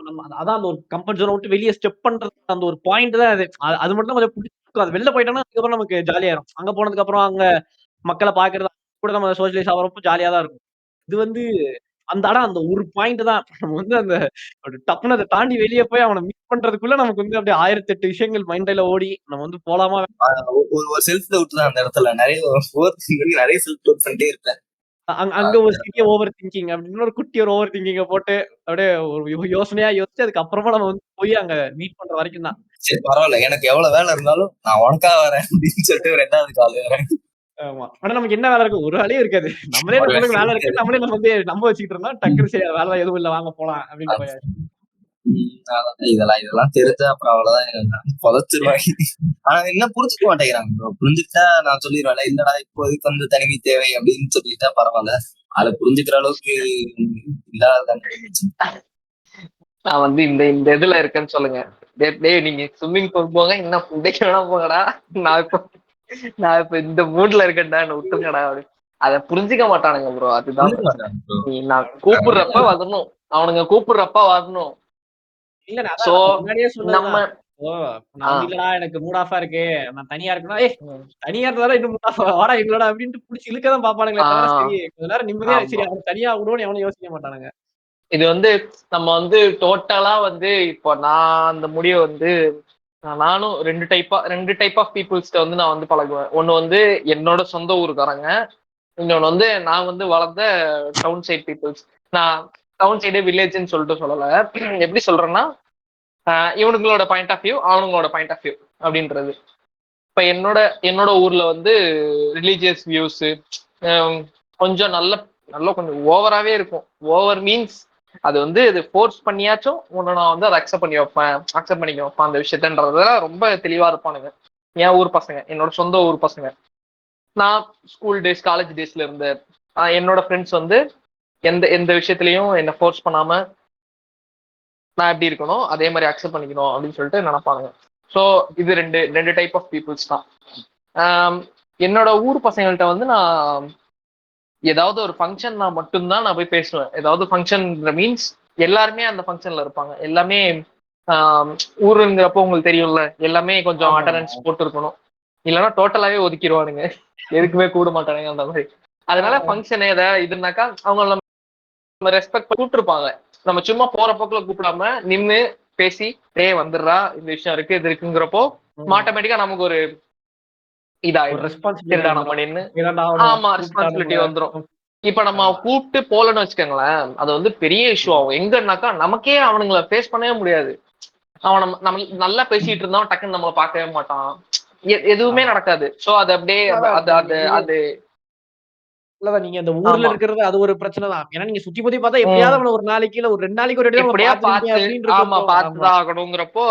நம்ம அதான் அந்த ஒரு கம்ஃபர்ட் ஜோனை விட்டு வெளியே ஸ்டெப் பண்றது அந்த ஒரு பாயிண்ட் தான் அது. அது மட்டும் கொஞ்சம் பிடிச்சிருக்கும். அது வெளில போயிட்டோம்னா அதுக்கப்புறம் நமக்கு ஜாலியாயிரும். அங்க போனதுக்கு அப்புறம் அங்க மக்களை பாக்குறது கூட நம்ம சோஷியலைஸ் ஆகிறப்போ ஜாலியா தான் இருக்கும். இது வந்து அந்த ஒரு பாயிண்ட் தான் நம்ம வந்து அந்த டப்புன்னு அதை தாண்டி வெளியே போய் அவனை மீட் பண்றதுக்குள்ள நமக்கு வந்து அப்படியே 1008 விஷயங்கள் மைண்ட்ல ஓடி நம்ம வந்து போலாமா ஒரு செல்ஃப் டவுட் தான் அந்த இடத்துல. நிறைய செல்ஃப் டவுட் பண்ணிட்டே இருப்பேன். அங்க ஒரு சிறிய ஓவர் திங்கிங் அப்படின்னு ஒரு குட்டி ஒரு ஓவர் திங்கிங்க போட்டு அப்படியே ஒரு யோசனையா யோசிச்சு அதுக்கப்புறமா நம்ம வந்து போய் அங்க மீட் பண்ற வரைக்கும் தான். சரி பரவாயில்ல எனக்கு எவ்வளவு வேலை இருந்தாலும் நான் உனக்கா வரேன் அப்படின்னு சொல்லிட்டு 2வது கால் வரேன். ஆமா ஆனா நமக்கு என்ன வேலை இருக்கும்? ஒரு வேலையும் இருக்காது. நம்மளே நமக்கு வேலை இருக்கு நம்மளே நம்ம வந்து நம்ப வச்சுக்கிட்டு இருந்தா டக்குனு சரி வேலை எதுவும் இல்ல வாங்க போலாம் அப்படின்னு இதெல்லாம் தெரிஞ்சா அப்புறம் அவ்வளவுதான் புதைச்சிருவாங்க. ஆனா என்ன புரிஞ்சுக்க மாட்டேங்கிறாங்க ப்ரோ. புரிஞ்சுக்கிட்டா நான் சொல்லிடுவேன், இல்லடா இப்போதைக்கு வந்து தனிமை தேவை அப்படின்னு சொல்லிட்டா பரவாயில்ல. அதை புரிஞ்சுக்கிற அளவுக்கு இல்லாததானே பிரச்சனை. நான் வந்து இந்த இந்த இதுல இருக்கேன்னு சொல்லுங்க. டேய் நீங்க ஸ்விம்மிங் பூல் போங்க, இன்னும் புண்டைக்கு வேணா போங்கடா, நான் இப்போ நான் இப்ப இந்த மூட்ல இருக்கேன்டா, என்ன விட்டுருங்கடா அப்படி. அத புரிஞ்சுக்க மாட்டானுங்க ப்ரோ, அதுதான் புரிஞ்சுக்க பிரச்சனை. மாட்டாங்க ப்ரோ. நீ நான் கூப்பிடுறப்ப வரணும், அவனுங்க கூப்பிடுறப்ப வரணும். இல்ல நான் சோ அதான் முன்னாடியே நம்ம சொன்னதுதான். ஓ நான் வந்து இல்லடா எனக்கு மூட் ஆஃபா இருக்கு, நான் தனியா இருக்கணும், தனியா இருந்தாலும் இன்னும் மூட் ஆஃப் வாடா எங்களோட அப்படின்ட்டு புடிச்சு இழுக்கதான் பாப்பானுங்களே தவிர சரி கொஞ்ச நேரம் நிம்மதியா சரி ஆமா, அவன் தனியா விடுவோம்னு எவனும் யோசிக்க மாட்டானுங்க. இது வந்து நம்ம வந்து டோட்டலா வந்து இப்போ நான் அந்த முடிவை வந்து நானும் ரெண்டு டைப் ஆஃப் பீப்புள்ஸ்ட வந்து நான் வந்து பழகுவேன். ஒண்ணு வந்து என்னோட சொந்த ஊருக்காரங்க, இன்னொன்னு வந்து நான் வந்து வளர்ந்த டவுன் சைட் பீப்புள்ஸ். நான் டவுன் சைடு வில்லேஜ்னு சொல்லிட்டு சொல்லல. எப்படி சொல்றேன்னா, இவனுங்களோட பாயிண்ட் ஆஃப் வியூ, அவனுங்களோட பாயிண்ட் ஆஃப் வியூ அப்படின்றது. இப்ப என்னோட என்னோட ஊர்ல வந்து ரிலீஜியஸ் வியூஸ் கொஞ்சம் நல்ல நல்ல கொஞ்சம் ஓவராவே இருக்கும். ஓவர் மீன்ஸ் அது வந்து இது ஃபோர்ஸ் பண்ணியாச்சும் உன்னை நான் வந்து அதை அக்செப்ட் பண்ணிக்க வைப்பேன் அந்த விஷயத்தன்றதுல ரொம்ப தெளிவா இருப்பானுங்க. என் ஊர் பசங்க, என்னோட சொந்த ஊர் பசங்க. நான் ஸ்கூல் டேஸ் காலேஜ் டேஸ்ல இருந்த என்னோட ஃப்ரெண்ட்ஸ் வந்து எந்த எந்த விஷயத்திலையும் என்னை ஃபோர்ஸ் பண்ணாம நான் எப்படி இருக்கணும் அதே மாதிரி அக்செப்ட் பண்ணிக்கணும் அப்படின்னு சொல்லிட்டு நினைப்பாங்க. ஸோ இது ரெண்டு ரெண்டு டைப் ஆஃப் பீப்புள்ஸ் தான். என்னோட ஊர் பசங்கள்கிட்ட வந்து நான் ஏதாவது ஒரு ஃபங்க்ஷன்னா மட்டும்தான் நான் போய் பேசுவேன். ஏதாவது ஃபங்க்ஷன் மீன்ஸ் எல்லாருமே அந்த ஃபங்க்ஷன்ல இருப்பாங்க. எல்லாமே ஊருங்கிறப்போ உங்களுக்கு தெரியும்ல, எல்லாமே கொஞ்சம் அட்டண்டன்ஸ் போட்டு இருக்கணும், இல்லைன்னா டோட்டலாவே ஒதுக்கிடுவானுங்க, எதுக்குமே கூட மாட்டானுங்க அந்த மாதிரி. அதனால ஃபங்க்ஷன் ஏதாவது இதுனாக்கா அவங்க நம்ம ரெஸ்பெக்ட் கூப்பிட்டுருப்பாங்க. நம்ம சும்மா போற போக்குல கூப்பிடாம நின்று பேசி வந்துடுறா இந்த விஷயம் இருக்கு இது இருக்குங்கிறப்போ ஆட்டோமேட்டிக்கா நமக்கு ஒரு இதாயிடும். சரிடா நம்ம நின்று ஆமா ரெஸ்பான்சிபிலிட்டி வந்துடும். இப்ப நம்ம கூப்பிட்டு போலன்னு வச்சுக்கோங்களேன், அது வந்து பெரிய இஷ்யூ ஆகும். எங்கன்னாக்கா நமக்கே அவனுங்களை ஃபேஸ் பண்ணவே முடியாது. அவன் நம்ம நல்லா பேசிட்டு இருந்தான், டக்குன்னு நம்மளை பார்க்கவே மாட்டான், எதுவுமே நடக்காது. சோ அது அப்படியே அது அது அது இல்லதான் நீங்க அந்த ஊர்ல இருக்கிறது அது ஒரு பிரச்சனை தான். ஏன்னா நீங்க சுத்தி பத்தி பார்த்தா எப்படியாவது அவன ஒரு நாளைக்கு இல்ல ஒரு 2 நாளைக்கு ஒரு வாட்டி அவன எப்படியா பார்த்துருப்பீங்க பார்த்து அப்படின்னு ஆமா இருக்கிறப்போ ஆமா. பார்த்துதான் ஆகணுங்கிறப்போ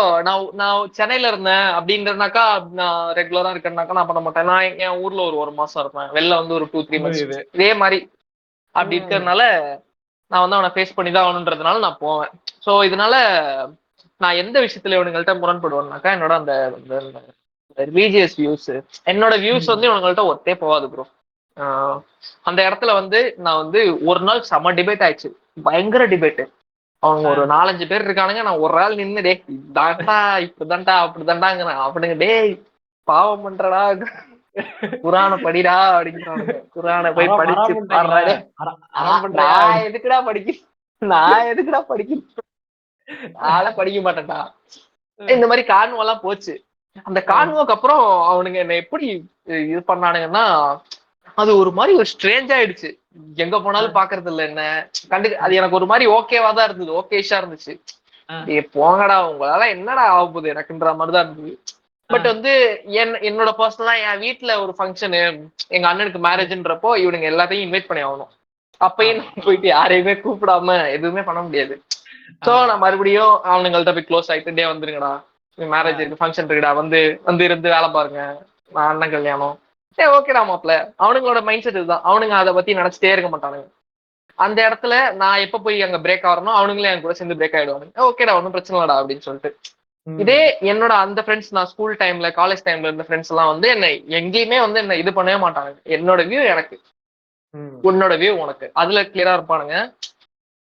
நான் சென்னையில இருந்தேன் அப்படின்றனாக்கா, நான் ரெகுலரா இருக்கேன்னாக்கா நான் பண்ண மாட்டேன். நான் என் ஊர்ல ஒரு மாசம் இருப்பேன், வெளில வந்து ஒரு 2-3 months இதே மாதிரி. அப்படி இருக்கிறதுனால நான் வந்து அவனை ஃபேஸ் பண்ணி தான் ஆகணுன்றதுனால நான் போவேன். ஸோ இதனால நான் எந்த விஷயத்துல இவனுங்கள்ட்ட முரண்படுவேன்னாக்கா, என்னோட அந்த ரிலீஜியஸ் வியூஸ், என்னோட வியூஸ் வந்து இவனுங்கள்ட்ட ஒத்தே போகாது ப்ரோ. அந்த இடத்துல வந்து நான் வந்து ஒரு நாள் செம டிபேட் ஆயிடுச்சு, பயங்கர டிபேட். அவங்க ஒரு 4-5 பேர் இருக்கானுங்க, நான் ஒரு ஆள் நின்று டே இதாண்டா இப்படிதான்டா அப்படிதான்டாங்கிறேன். அப்படிங்க டேய் பாவம் பண்றடா, குரான படிடா அப்படிங்கிறானுங்க. குரானை போய் படிச்சு பாடுறாடே. நான் எதுக்குடா படிக்கிறேன், நான் எதுக்குடா படிக்கிறேன், நாளை படிக்க மாட்டேன்டா. இந்த மாதிரி கான்வோ எல்லாம் போச்சு. அந்த கான்வோக்கு அப்புறம் அவனுங்க என்ன எப்படி இது பண்ணானுங்கன்னா, அது ஒரு மாதிரி ஒரு ஸ்ட்ரேஞ்ச் ஆயிடுச்சு. எங்க போனாலும் பாக்குறது இல்ல என்ன அது எனக்கு ஒரு மாதிரி ஓகேவா தான் இருந்தது, ஓகேஷா இருந்துச்சு. போங்கடா உங்களால என்னடா ஆக போகுது எனக்குன்ற மாதிரிதான் இருந்தது. பட் வந்து என்னோட பர்சனலா என் வீட்டுல ஒரு ஃபங்க்ஷனு, எங்க அண்ணனுக்கு மேரேஜ்ன்றப்போ இவனுங்க எல்லாத்தையும் இன்வைட் பண்ணி ஆகணும். அப்பயும் நான் போயிட்டு யாரையுமே கூப்பிடாம எதுவுமே பண்ண முடியாது. சோ நான் மறுபடியும் அவனுங்கள்ட்ட போய் க்ளோஸ் ஆயிட்டு, டே வந்துருங்கடா மேரேஜ் இருக்கு ஃபங்க்ஷன் இருக்குடா, வந்து இருந்து வேலை பாருங்க, நான் அண்ணன் கல்யாணம். ஓகேடா மாப்ள. அவனுங்களோட மைண்ட் செட் இதுதான், அவனுங்க அதை பத்தி நினைச்சிட்டே இருக்க மாட்டானுங்க. அந்த இடத்துல நான் எப்ப போய் அங்க பிரேக் ஆகணும், அவனுங்களே என் கூட சேர்ந்து பிரேக் ஆயிடுவானுங்க. ஓகேடா ஒன்னும் பிரச்சனை இல்லடா அப்படின்னு சொல்லிட்டு. இதே என்னோட அந்த ஃப்ரெண்ட்ஸ், நான் ஸ்கூல் டைம்ல காலேஜ் டைம்ல இருந்த ஃப்ரெண்ட்ஸ் எல்லாம் வந்து என்ன எங்கேயுமே வந்து என்ன இது பண்ணவே மாட்டாங்க. என்னோட வியூ எனக்கு, உன்னோட வியூ உனக்கு, அதுல கிளியரா இருப்பானுங்க.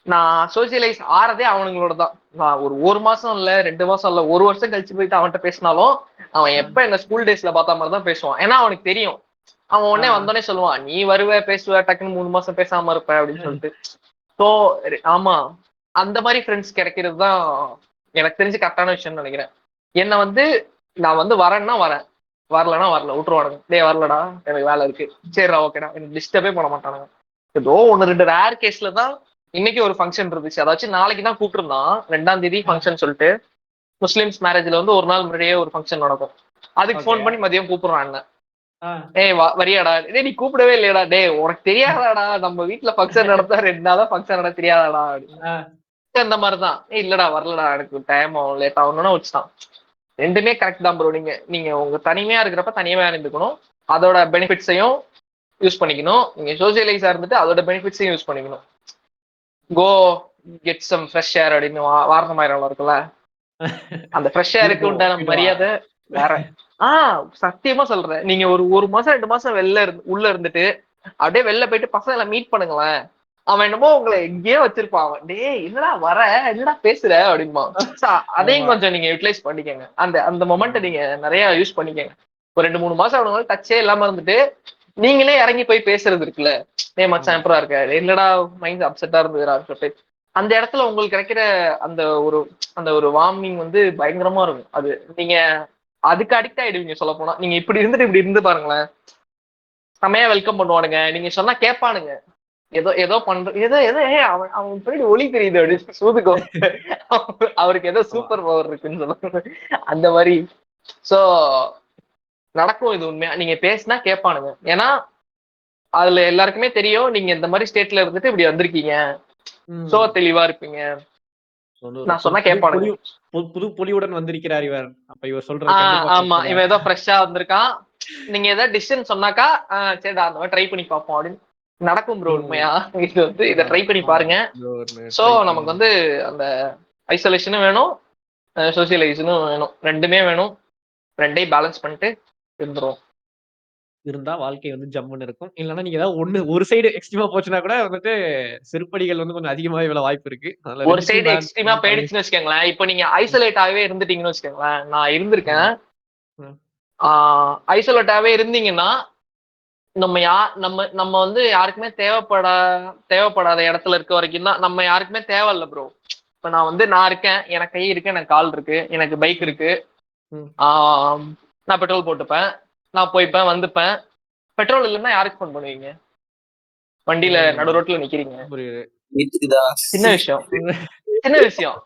நான் சோசியலைஸ் ஆறதே அவனுங்களோட தான். நான் ஒரு மாசம் இல்ல 2 மாசம் இல்ல 1 வருஷம் கழிச்சு போயிட்டு அவன்கிட்ட பேசினாலும் அவன் எப்ப என்ன ஸ்கூல் டேஸ்ல பார்த்த மாதிரி தான் பேசுவான். ஏன்னா அவனுக்கு தெரியும், அவன் உடனே வந்தோடனே சொல்லுவான், நீ வருவ பேசுவ டக்குன்னு 3 மாசம் பேசாம இருப்ப அப்படின்னு சொல்லிட்டு. ஸோ ஆமா, அந்த மாதிரி ஃப்ரெண்ட்ஸ் கிடைக்கிறது தான் எனக்கு தெரிஞ்சு கரெக்டான விஷயம்னு நினைக்கிறேன். என்ன வந்து நான் வந்து வரேன்னா வரேன், வரலன்னா வரல விட்டுருவானுங்க. டே வரலடா எனக்கு வேலை இருக்கு, சரிடா ஓகேடா, எனக்கு டிஸ்டர்பே பண்ண மாட்டானுங்க. ஏதோ 1-2 ரேர் கேஸ்ல தான். இன்னைக்கு ஒரு ஃபங்க்ஷன் இருந்துச்சு, அதாச்சும் நாளைக்கு தான் கூப்பிட்டுருந்தான், 2ஆம் தேதி ஃபங்க்ஷன் சொல்லிட்டு. முஸ்லிம்ஸ் மேரேஜ்ல வந்து ஒரு நாள் முன்னாடியே ஒரு ஃபங்க்ஷன் நடக்கும். அதுக்கு ஃபோன் பண்ணி மதியம் கூப்பிடுறான் என்ன, ஏய் வரியாடா, டே நீ கூப்பிடவே இல்லையடா, டே உனக்கு தெரியாதாடா நம்ம வீட்டுல ஃபங்க்ஷன் நடத்தா 2 நாளா ஃபங்க்ஷன் நட தெரியாதாடா அப்படின்னு. அந்த மாதிரிதான் இல்லடா வரலடா எனக்கு டைம் ஆகும் லேட் ஆகணும்னு வச்சுட்டான். ரெண்டுமே கரெக்ட் தான் ப்ரோ. நீங்க நீங்க உங்க தனிமையா இருக்கிறப்ப தனிமையா இருந்துக்கணும், அதோட பெனிஃபிட்ஸையும் யூஸ் பண்ணிக்கணும். நீங்க சோசியலைஸா இருந்துட்டு அதோட பெனிஃபிட்ஸையும் யூஸ் பண்ணிக்கணும். Go get some fresh air அப்படின்னு வாரணமாயிரம் இருக்குல்ல, அந்த ஃப்ரெஷ் ஏருக்கு உண்டான மரியாதை வேற. சத்தியமா சொல்றேன், நீங்க ஒரு மாசம் 2 மாசம் உள்ள இருந்துட்டு அப்படியே வெளில போயிட்டு பசங்களை மீட் பண்ணுங்களேன். அவன் என்னமோ உங்களை எங்கேயோ வச்சிருப்பான். அவன் டேய் என்னடா வர, என்னடா பேசுற அப்படின்பா. அதையும் கொஞ்சம் நீங்க யூட்டிலைஸ் பண்ணிக்கங்க. அந்த அந்த மொமெண்ட்டை நீங்க நிறைய யூஸ் பண்ணிக்கங்க. ஒரு 2-3 மாசம் அவனுங்க டச்சே இல்லாம இருந்துட்டு நீங்களே இறங்கி போய் பேசுறது இருக்குல்ல, டே மச்சான் எப்படா இருக்க, இல்லடா மைண்ட் அப்செட்டா இருந்ததுடா சொல்லிட்டு அந்த இடத்துல உங்களுக்கு கிடைக்கிற அந்த ஒரு வார்மிங் வந்து பயங்கரமா இருக்கும். அது நீங்க அதுக்கு அடிக்ட் ஆயிடுவீங்க. சொல்ல போனா நீங்க இப்படி இருந்துட்டு இப்படி இருந்து பாருங்களேன், செமையா வெல்கம் பண்ணுவானுங்க. நீங்க சொன்னா கேட்பானுங்க, ஏதோ ஏதோ பண்ற ஏதோ ஏதோ அவன் அவன் பின்னாடி ஒளி தெரியுது அப்படின்னு சூதுக்கோ, அவருக்கு ஏதோ சூப்பர் பவர் இருக்குன்னு சொல்லுவாங்க அந்த மாதிரி. சோ நடக்கும் இது உண்மையா. நீங்க பேசினா கேட்பானுங்க. ஏன்னா அதுல எல்லாருக்குமே தெரியும் நீங்க இந்த மாதிரி ஸ்டேட்ல இருந்துட்டு இப்படி வந்திருக்கீங்க, சோ தெளிவா இருப்பீங்க. நான் சொன்னா கேட்பானுங்க. புது பொலிவுடன் வந்திருக்கிறார் இவர். அப்ப இவர் சொல்றது ஆமா, இவன் ஏதோ ஃப்ரெஷ்ஷா வந்திருக்கான். நீங்க ஏதாவது டிசிஷன் சொன்னாக்கா சரிடா அந்த மாதிரி ட்ரை பண்ணி பார்ப்போம் அப்படின்னு நடக்கும் ப்ரோ. உண்மையா இது வந்து இதை ட்ரை பண்ணி பாருங்க. சோ நமக்கு வந்து அந்த ஐசோலேஷனும் வேணும், சோசியலைசேஷனும் வேணும், ரெண்டுமே வேணும். ரெண்டையும் பேலன்ஸ் பண்ணிட்டு இருந்துரும். இருந்தா வாழ்க்கை வந்து ஜம்முன்னு இருக்கும். இல்லன்னா நீங்க ஏதாவது ஒரு சைடு எக்ஸ்ட்ரீமா போச்சுன்னா கூட வந்துட்டு செருப்படிகள் வந்து கொஞ்சம் அதிகமாவே விழ வாய்ப்பு இருக்கு. ஒரு சைடு எக்ஸ்ட்ரீமா போயிடுச்சுன்னு வச்சுக்கோங்களேன். இப்போ நீங்க ஐசோலேட்டாவே இருந்துட்டீங்கன்னு வச்சுக்கோங்களேன், நான் இருந்திருக்கேன். ஐசோலேட்டாவே இருந்தீங்கன்னா நம்ம நம்ம வந்து யாருக்குமே தேவைப்படாத இடத்துல இருக்க வரைக்கும் தான். நம்ம யாருக்குமே தேவையில்ல ப்ரோ. இப்ப நான் வந்து நான் இருக்கேன், எனக்கு கை இருக்கு, எனக்கு கால் இருக்கு, எனக்கு பைக் இருக்கு, நான் பெட்ரோல் போட்டுப்பேன், நான் போய்ப்பேன் வந்துப்பேன். பெட்ரோல் இல்லைன்னா யாருக்கு ஃபோன் பண்ணுவீங்க? வண்டியில நடு ரோட்ல நிக்கிறீங்க, சின்ன விஷயம் சின்ன விஷயம்.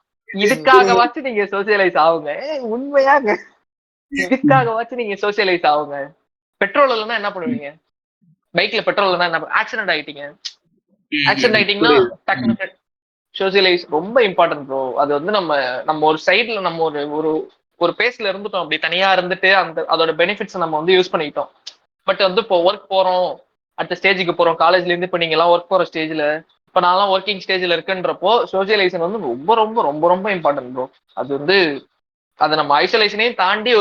இதுக்காகவாச்சும் நீங்க சோசியலைஸ் ஆகுங்க. உண்மையாங்க, இதுக்காகவாச்சும் நீங்க சோசியலைஸ் ஆகுங்க. பெட்ரோல் இல்லைன்னா என்ன பண்ணுவீங்க? பைக்ல பெட்ரோல் இல்லைன்னா என்ன, ஆக்சிடென்ட் ஆயிட்டீங்க. ஆக்சிடென்ட் ஆயிட்டீங்கன்னா டக்குனு சோசியலைஸ் ரொம்ப இம்பார்ட்டன்ட் ப்ரோ. அது வந்து நம்ம ஒரு சைட்ல நம்ம ஒரு பேஸ்ல இருந்துட்டோம், அப்படி தனியா இருந்துட்டு அதோட பெனிஃபிட்ஸ் நம்ம வந்து யூஸ் பண்ணிக்கிட்டோம். பட் வந்து இப்போ ஒர்க் போறோம், அடுத்த ஸ்டேஜுக்கு போறோம். காலேஜ்ல இருந்து இப்ப நீங்க எல்லாம் ஒர்க் போற ஸ்டேஜ்ல, இப்ப நான்லாம் ஒர்க்கிங் ஸ்டேஜ்ல இருக்குன்றப்போ சோசியலைசேஷன் வந்து ரொம்ப ரொம்ப ரொம்ப ரொம்ப இம்பார்ட்டன்ட் ப்ரோ. அது வந்து அதை நம்ம ஐசோலேஷனையும் தாண்டி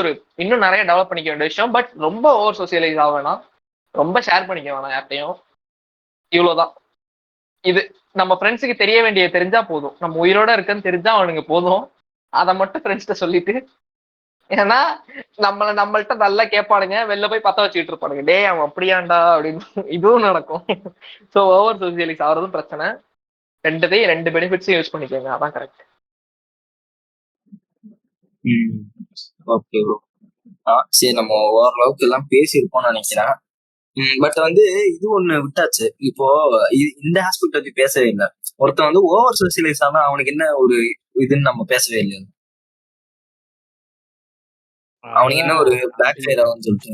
இன்னும் நிறைய டெவலப் பண்ணிக்க வேண்டிய விஷயம். பட் ரொம்ப ஓவர் சோசியலைஸ் ஆக வேணாம், ரொம்ப ஷேர் பண்ணிக்க வேணாம் யார்ட்டையும். இவ்வளவுதான். இது நம்ம ஃப்ரெண்ட்ஸுக்கு தெரிய வேண்டிய தெரிஞ்சா போதும். நம்ம உயிரோட இருக்குன்னு தெரிஞ்சா அவனுங்க போதும். அதை மட்டும் ஃப்ரெண்ட்ஸ்கிட்ட சொல்லிட்டு, ஏன்னா நம்மள்ட்ட நல்லா கேட்பானுங்க, வெளில போய் பத்த வச்சுக்கிட்டு இருப்பானுங்க, டே அவன் அப்படியாண்டா அப்படின்னு. இதுவும் நடக்கும். ஸோ ஓவர் சோசியலைஸ் ஆகிறதும் பிரச்சனை. ரெண்டு பெனிஃபிட்ஸையும் யூஸ் பண்ணிக்கோங்க, அதான் கரெக்ட். Okay bro. சரி, நம்ம ஓரளவுக்கு எல்லாம் பேசியிருப்போம்னு நினைக்கிறேன். பட் வந்து இது ஒண்ணு விட்டாச்சு. இப்போ இந்த ஆஸ்பெக்ட் பத்தி பேசவே இல்லை. ஒருத்தன் வந்து ஓவர் சோசியலைஸ் ஆனா அவனுக்கு என்ன ஒரு இதுன்னு நம்ம பேசவே இல்லை. அவனுக்கு என்ன ஒரு பேக் ஃபயர் ஆகும்னு சொல்லிட்டு.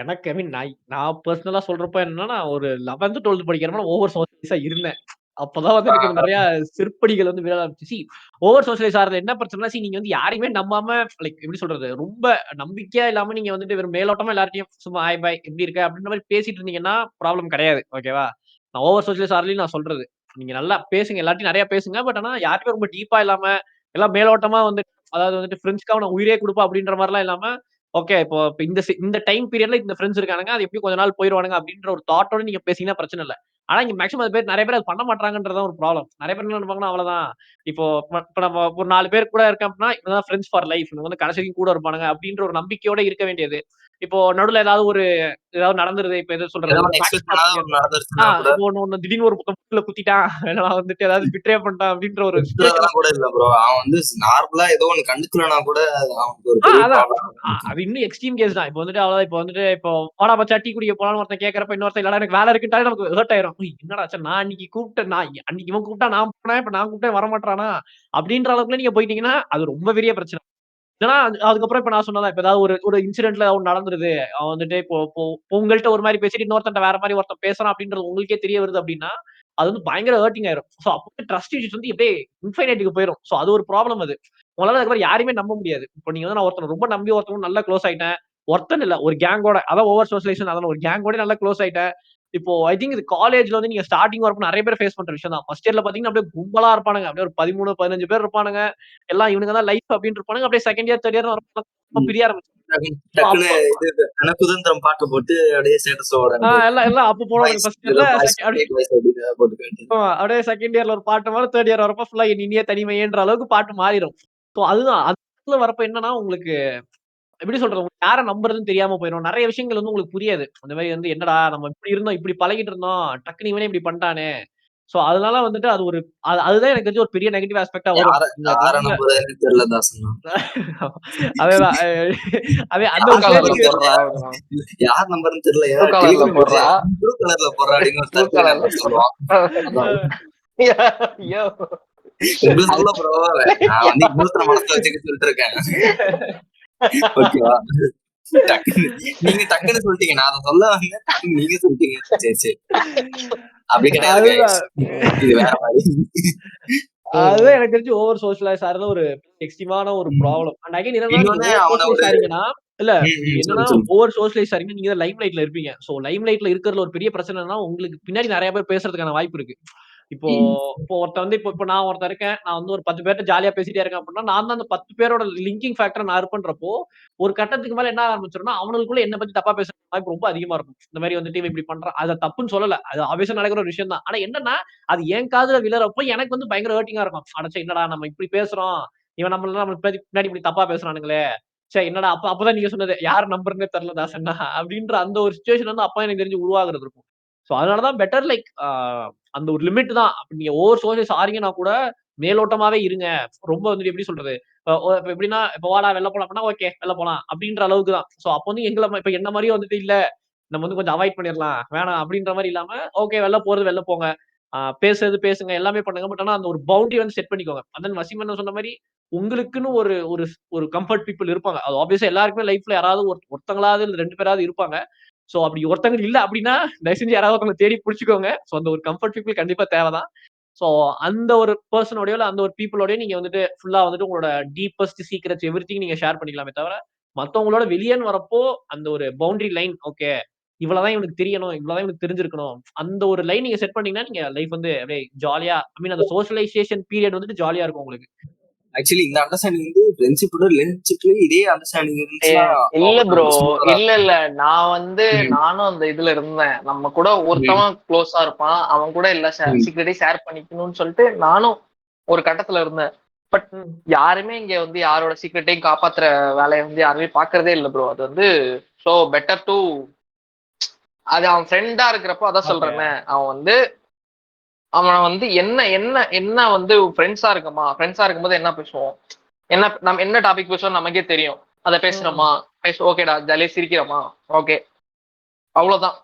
எனக்கு ஐ மீன் நான் பர்சனலா சொல்றப்ப என்னன்னா, ஒரு 11th 12th படிக்கிறப்ப ஓவர் சோசியலைஸா இருந்தேன். அப்பதான் வந்து எனக்கு நிறைய செருப்படிகள் வந்து விழ ஆரம்பிச்சு. ஓவர் சோசியலைஸ் ஆறது என்ன பிரச்சனைனா, நீங்க வந்து யாரையுமே நம்பாம லைக் எப்படி சொல்றது, ரொம்ப நம்பிக்கையா இல்லாம நீங்க வந்துட்டு வெறும் மேலோட்டமா எல்லார்ட்டையும் சும்மா ஹாய் பாய் எப்படி இருக்க அப்படின்ற மாதிரி பேசிட்டு இருந்தீங்கன்னா ப்ராப்ளம் கிடையாது. ஓகேவா? நான் ஓவர் சோசியலைஸ் ஆறலையும் நான் சொல்றது, நீங்க நல்லா பேசுங்க, எல்லார்ட்டையும் நிறைய பேசுங்க. பட் ஆனா யாருமே ரொம்ப டீப்பா இல்லாம, எல்லாம் மேலோட்டமா வந்து, அதாவது வந்துட்டு ஃப்ரெண்ட்ஸ்க்காக நான் உயிரே கொடுப்பா அப்படின்ற மாதிரிலாம் இல்லாம, ஓகே இப்போ இந்த டைம் பீரியட்ல இந்த ஃப்ரெண்ட்ஸ் இருக்கானுங்க, அது எப்படி கொஞ்ச நாள் போயிருவானுங்க அப்படின்ற ஒரு தாட்டோட நீங்க பேசிங்கன்னா பிரச்சனை இல்ல. ஆனா இங்க மேக்ஸிமம் நிறைய பேர் அது பண்ண மாட்டாங்கன்றதான் ஒரு ப்ராப்ளம். நிறைய பேர் என்ன நினைப்பாங்கன்னா, அவ்வளவுதான். இப்போ இப்ப நம்ம ஒரு 4 பேர் கூட இருக்கோம் அப்படின்னா, இவங்க தான் ஃப்ரெண்ட்ஸ் ஃபார் லைஃப், இவங்க வந்து கடைசி வரைக்கும் கூட இருப்பானுங்க அப்படின்ற ஒரு நம்பிக்கையோட இருக்க வேண்டியது. இப்போ நடுவுல ஏதாவது நடந்துருது. இப்ப எது சொல்றது, இப்போ ஒண்ணு திடீர்னு ஒரு முக்குல குத்திட்டான், இல்லைன்னா வந்துட்டு ஏதாவது பிட்ரே பண்ணிட்டான் அப்படின்ற ஒரு கூட இல்ல ப்ரோ. அவன் வந்து நார்மலா ஏதோ ஒண்ணு கண்டுக்கலனா கூட அது இன்னும் எக்ஸ்ட்ரீம் கேஸ் தான். இப்போ வந்துட்டு இப்போ வாடா மச்சான் டீ குடிக்க போலான்னு ஒருத்தன் கேட்கறப்ப இன்னொருத்தன் இல்லடா எனக்கு வேலை இருக்குட்டாலே நமக்கு ஹர்ட் ஆயிரும். என்னடா நான் அன்னைக்கு கூப்பிட்டேன், அன்னைக்கு இவன் கூப்பிட்டா நான் போனேன், இப்ப நான் கூப்பிட்டேன் வரமாட்டானா அப்படின்ற அளவுக்குள்ள நீங்க போயிட்டீங்கன்னா அது ரொம்ப பெரிய பிரச்சனை. ஏன்னா அதுக்கப்புறம் இப்ப நான் சொன்னதான், இப்ப ஏதாவது ஒரு இன்சிடென்ட்ல ஒண்ணு நடந்துருது, அவன் வந்துட்டு இப்போ உங்கள்ட்ட ஒரு மாதிரி பேசிட்டு இன்னொருத்தன் வேற மாதிரி ஒருத்தன் பேசுறான் அப்படின்றது உங்களுக்கே தெரிய வருது அப்படின்னா, அது வந்து பயங்கர ஹர்ட்டிங் ஆயிரும். சோ அப்போ ட்ரஸ்ட் இஷ்யூஸ் வந்து எப்படியே இன்ஃபைனைட்டுக்கு போயிடும். சோ அது ஒரு ப்ராப்ளம் அது. உங்களால அதுக்கப்புறம் யாரையுமே நம்ப முடியாது. இப்போ நீங்க வந்து நான் ஒருத்தனை ரொம்ப நம்பி ஒருத்தவங்க நல்லா க்ளோஸ் ஆயிட்டேன். ஒருத்தன் இல்ல ஒரு கேங்கோட அதான் ஓவர் சோஷியலைசேஷன் அதெல்லாம் ஒரு கேங்கோட நல்லா க்ளோஸ் ஆயிட்டேன். இப்போ ஐ திங்க் இது காலேஜ்ல வந்து நீங்க ஸ்டார்டிங் வரப்போ நிறைய பேர் ஃபேஸ் பண்ற விஷயம் தான். ஃபர்ஸ்ட் இயர்ல பாத்தீங்கன்னா அப்படியே கும்பலா இருப்பானுங்க. அப்படியே ஒரு 13, 15 பேர் இருப்பானுங்க. எல்லாம் இவனுங்க தான் லைஃப் அப்படின்னு இருப்பானுங்க. அப்படியே செகண்ட் இயர், தேர்ட் இயர் வரப்போ பிரிய ஆரம்பிச்சு. டக்குன்னு இது குதந்திரம் பாட்டு போட்டு அப்படியே ஸ்டேட்டஸ்ல எல்லாம் அப்ப போனவங்க ஃபர்ஸ்ட் இயர்ல அப்படியே செகண்ட் இயர்ல ஒரு பாட்டு மாறும், தேர்ட் இயர் வரப்போ ஃபுல்லா இனிய தனிமைன்ற அளவுக்கு பாட்டு மாறிடும். ஸோ அதுதான் அதுல வரப்ப என்னன்னா உங்களுக்கு எப்படி சொல்றது? உங்களுக்கு யார நம்புறதுன்னு தெரியாம போயிரும். நெறைய விஷயங்கள் வந்து உங்களுக்கு புரியாது. அந்த மாரி வந்து என்னடா நம்ம இப்படி இருந்தோம், இப்படி பழகிட்டு இருந்தோம். டக்குனு இவனே இப்படி பண்ணிட்டானே. சோ அதனால வந்துட்டு அது ஒரு அதுதான் எனக்கு தெரிஞ்சு ஒரு பெரிய நெகட்டிவ் ஆஸ்பெக்ட்டா வரும். யார நம்புறதுன்னு தெரியல தாசன். அதேதான். அதே அந்த ஒரு ஸ்டேஜ்க்கு யார் நம்பர்னு தெரியலையா? ப்ளூ கலர்ல போடுறா அப்படின்னு ஒரு தற்கொலை சொல்லுவான். உங்களுக்கு சொல்ல ப்ரோ, நான் வந்து இன்னொருத்தர மனசுல வச்சுக்க சொல்லிட்டு இருக்கேன். ஓகேவா? நீங்க டக்குன்னு சொல்லிட்டீங்க. நான் அதை சொல்ல வந்தேன், நீங்க சொல்லிட்டீங்க. சரி சரி, அப்படி கிடையாது. இது வேற மாதிரி. அதுதான் எனக்கு தெரிஞ்சு ஓவர் சோஷியலைஸ் ஆறது ஒரு எக்ஸ்ட்ரீமான ஒரு ப்ராப்ளம். அண்ட் அகைன் என்னன்னா நீங்க ஓவர் சோஷியலைஸ் ஆறீங்கன்னா இல்ல என்னன்னா ஓவர் சோஷியலைஸ் ஆறீங்கன்னா நீங்க லைம் லைட்ல இருப்பீங்க. சோ லைம் லைட்ல இருக்கிறதுல ஒரு பெரிய பிரச்சனை என்னன்னா உங்களுக்கு பின்னாடி நிறைய பேர் பேசுறதுக்கான வாய்ப்பு இருக்கு. இப்போ ஒருத்தன் வந்து இப்போ நான் ஒருத்தன் இருக்கேன். நான் வந்து ஒரு 10 பேர்ட்ட ஜாலியா பேசிட்டே இருக்கேன் அப்படின்னா, நான் தான் அந்த 10 பேரோட லிங்கிங் ஃபேக்டர் நான் இருப்பேன்றப்போ, ஒரு கட்டத்துக்கு மேல என்ன ஆரம்பிச்சிரும்னா, அவனுக்குள்ள என்ன பத்தி தப்பா பேசுற வாய்ப்பு ரொம்ப அதிகமா இருக்கும். இந்த மாரி வந்துட்டு இவன் இப்படி பண்றான். அத தப்புன்னு சொல்லல. அது ஆப்வியஸா நடக்கிற ஒரு விஷயம் தான். ஆனா என்னன்னா, அது என் காதுல விழறப்போ எனக்கு வந்து பயங்கர ஹர்ட்டிங்கா இருக்கும். அடச்சே என்னடா நம்ம இப்படி பேசுறோம். இவன் நம்ம பின்னாடி இப்படி தப்பா பேசுறானுங்களே. ச்சே என்னடா அப்பதான் நீங்க சொன்னது யார நம்புறதுன்னே தெரியல தாசண்ணா அப்படின்ற அந்த ஒரு சிச்சுவேஷன் வந்து அப்ப எனக்கு தெரிஞ்சு உருவாகுறது இருக்கும். சோ அதனால தான் பெட்டர் லைக் அந்த ஒரு லிமிட் தான். நீங்க ஓவர் சோஷியலைஸ் ஆறீங்கன்னா கூட மேலோட்டமாவே இருங்க. ரொம்ப வந்துட்டு எப்படி சொல்றது? இப்ப எப்படின்னா, இப்ப வாடா வெளில போலாம் அப்படின்னா, ஓகே வெளில போலாம் அப்படின்ற அளவுக்கு தான். சோ அப்ப வந்து இப்ப என்ன மாரியே வந்துட்டு இல்ல நம்ம வந்து கொஞ்சம் அவாய்ட் பண்ணிரலாம். வேணாம் அப்படின்ற மாரி இல்லாம, ஓகே வெளில போறது வெளில போங்க. பேசுறது பேசுங்க. எல்லாமே பண்ணுங்க. பட் ஆனா அந்த ஒரு பவுண்டரி வந்து செட் பண்ணிக்கோங்க. அண்ட் வசீம் சொன்ன மாரி உங்களுக்குன்னு ஒரு ஒரு ஒரு கம்ஃபர்ட் பீப்பிள் இருப்பாங்க. அது ஆப்வியஸா எல்லாருக்குமே லைஃப்ல யாராவது ஒருத்தங்களாவது இல்ல 2 பேராவது இருப்பாங்க. சோ அப்படி ஒருத்தங்க இல்ல அப்படின்னா, தயவு செஞ்சு யாராவது ஒருத்தவங்கள தேடி புடிச்சுக்கோங்க. சோ அந்த ஒரு கம்ஃபர்ட் பீப்பிள் கண்டிப்பா தேவைதான். சோ அந்த ஒரு பெர்சனோடயோ இல்ல அந்த ஒரு பீப்பிளோடயோ நீங்க வந்துட்டு ஃபுல்லா வந்துட்டு உங்களோட டீப்பஸ்ட் சீக்ரெட்ஸ் எவ்ரிதிங் நீங்க ஷேர் பண்ணிக்கலாமே தவிர, மத்தவங்களோட வெளியன்னு வரப்போ அந்த ஒரு பவுண்டரி லைன் ஓகே. இவ்வளவுதான் இவனுக்கு தெரியணும். இவ்வளவுதான் இவனுக்கு தெரிஞ்சிருக்கணும். அந்த ஒரு லைன் நீங்க செட் பண்ணீங்கன்னா, நீங்க லைஃப் வந்து அப்படியே ஜாலியா ஐ மீன் அந்த சோஷியலைசேஷன் பீரியட் வந்துட்டு ஜாலியா இருக்கும் உங்களுக்கு. ஆக்சுவலி இந்த அண்டர்ஸ்டாண்டிங் வந்து ஃப்ரெண்ட்ஷிப்போட ரிலேஷன்ஷிப்லயே இதே அண்டர்ஸ்டாண்டிங் இருந்துச்சுன்னா இல்ல ப்ரோ, இல்ல நான் வந்து நானும் அந்த இதுல இருந்தேன். நம்ம கூட ஒருத்தவன் க்ளோஸா இருப்பான், அவன் கூட எல்லா சீக்ரெட்டை ஷேர் பண்ணிக்கணும்னு சொல்லிட்டு நானும் ஒரு கட்டத்துல இருந்தேன். பட் யாருமே இங்க வந்து யாரோட சீக்ரெட்டையும் காப்பாத்துற வேலையை வந்து யாருமே பாக்குறதே இல்ல ப்ரோ. அது வந்து சோ பெட்டர் டு அது அவன் ஃப்ரெண்டா இருக்கிறப்போ அதான் சொல்றேன்னு அவன் வந்து என்ன என்ன என்ன வந்து ஃப்ரெண்ட்ஸா இருக்கும்போது என்ன பேசுவோம், என்ன நம்ம என்ன டாபிக் பேசுவோம் நமக்கே தெரியும். அதை பேசுறோமா ஓகேடா ஜாலியா சிரிக்கிறோமா ஓகே அவ்வளவுதான்.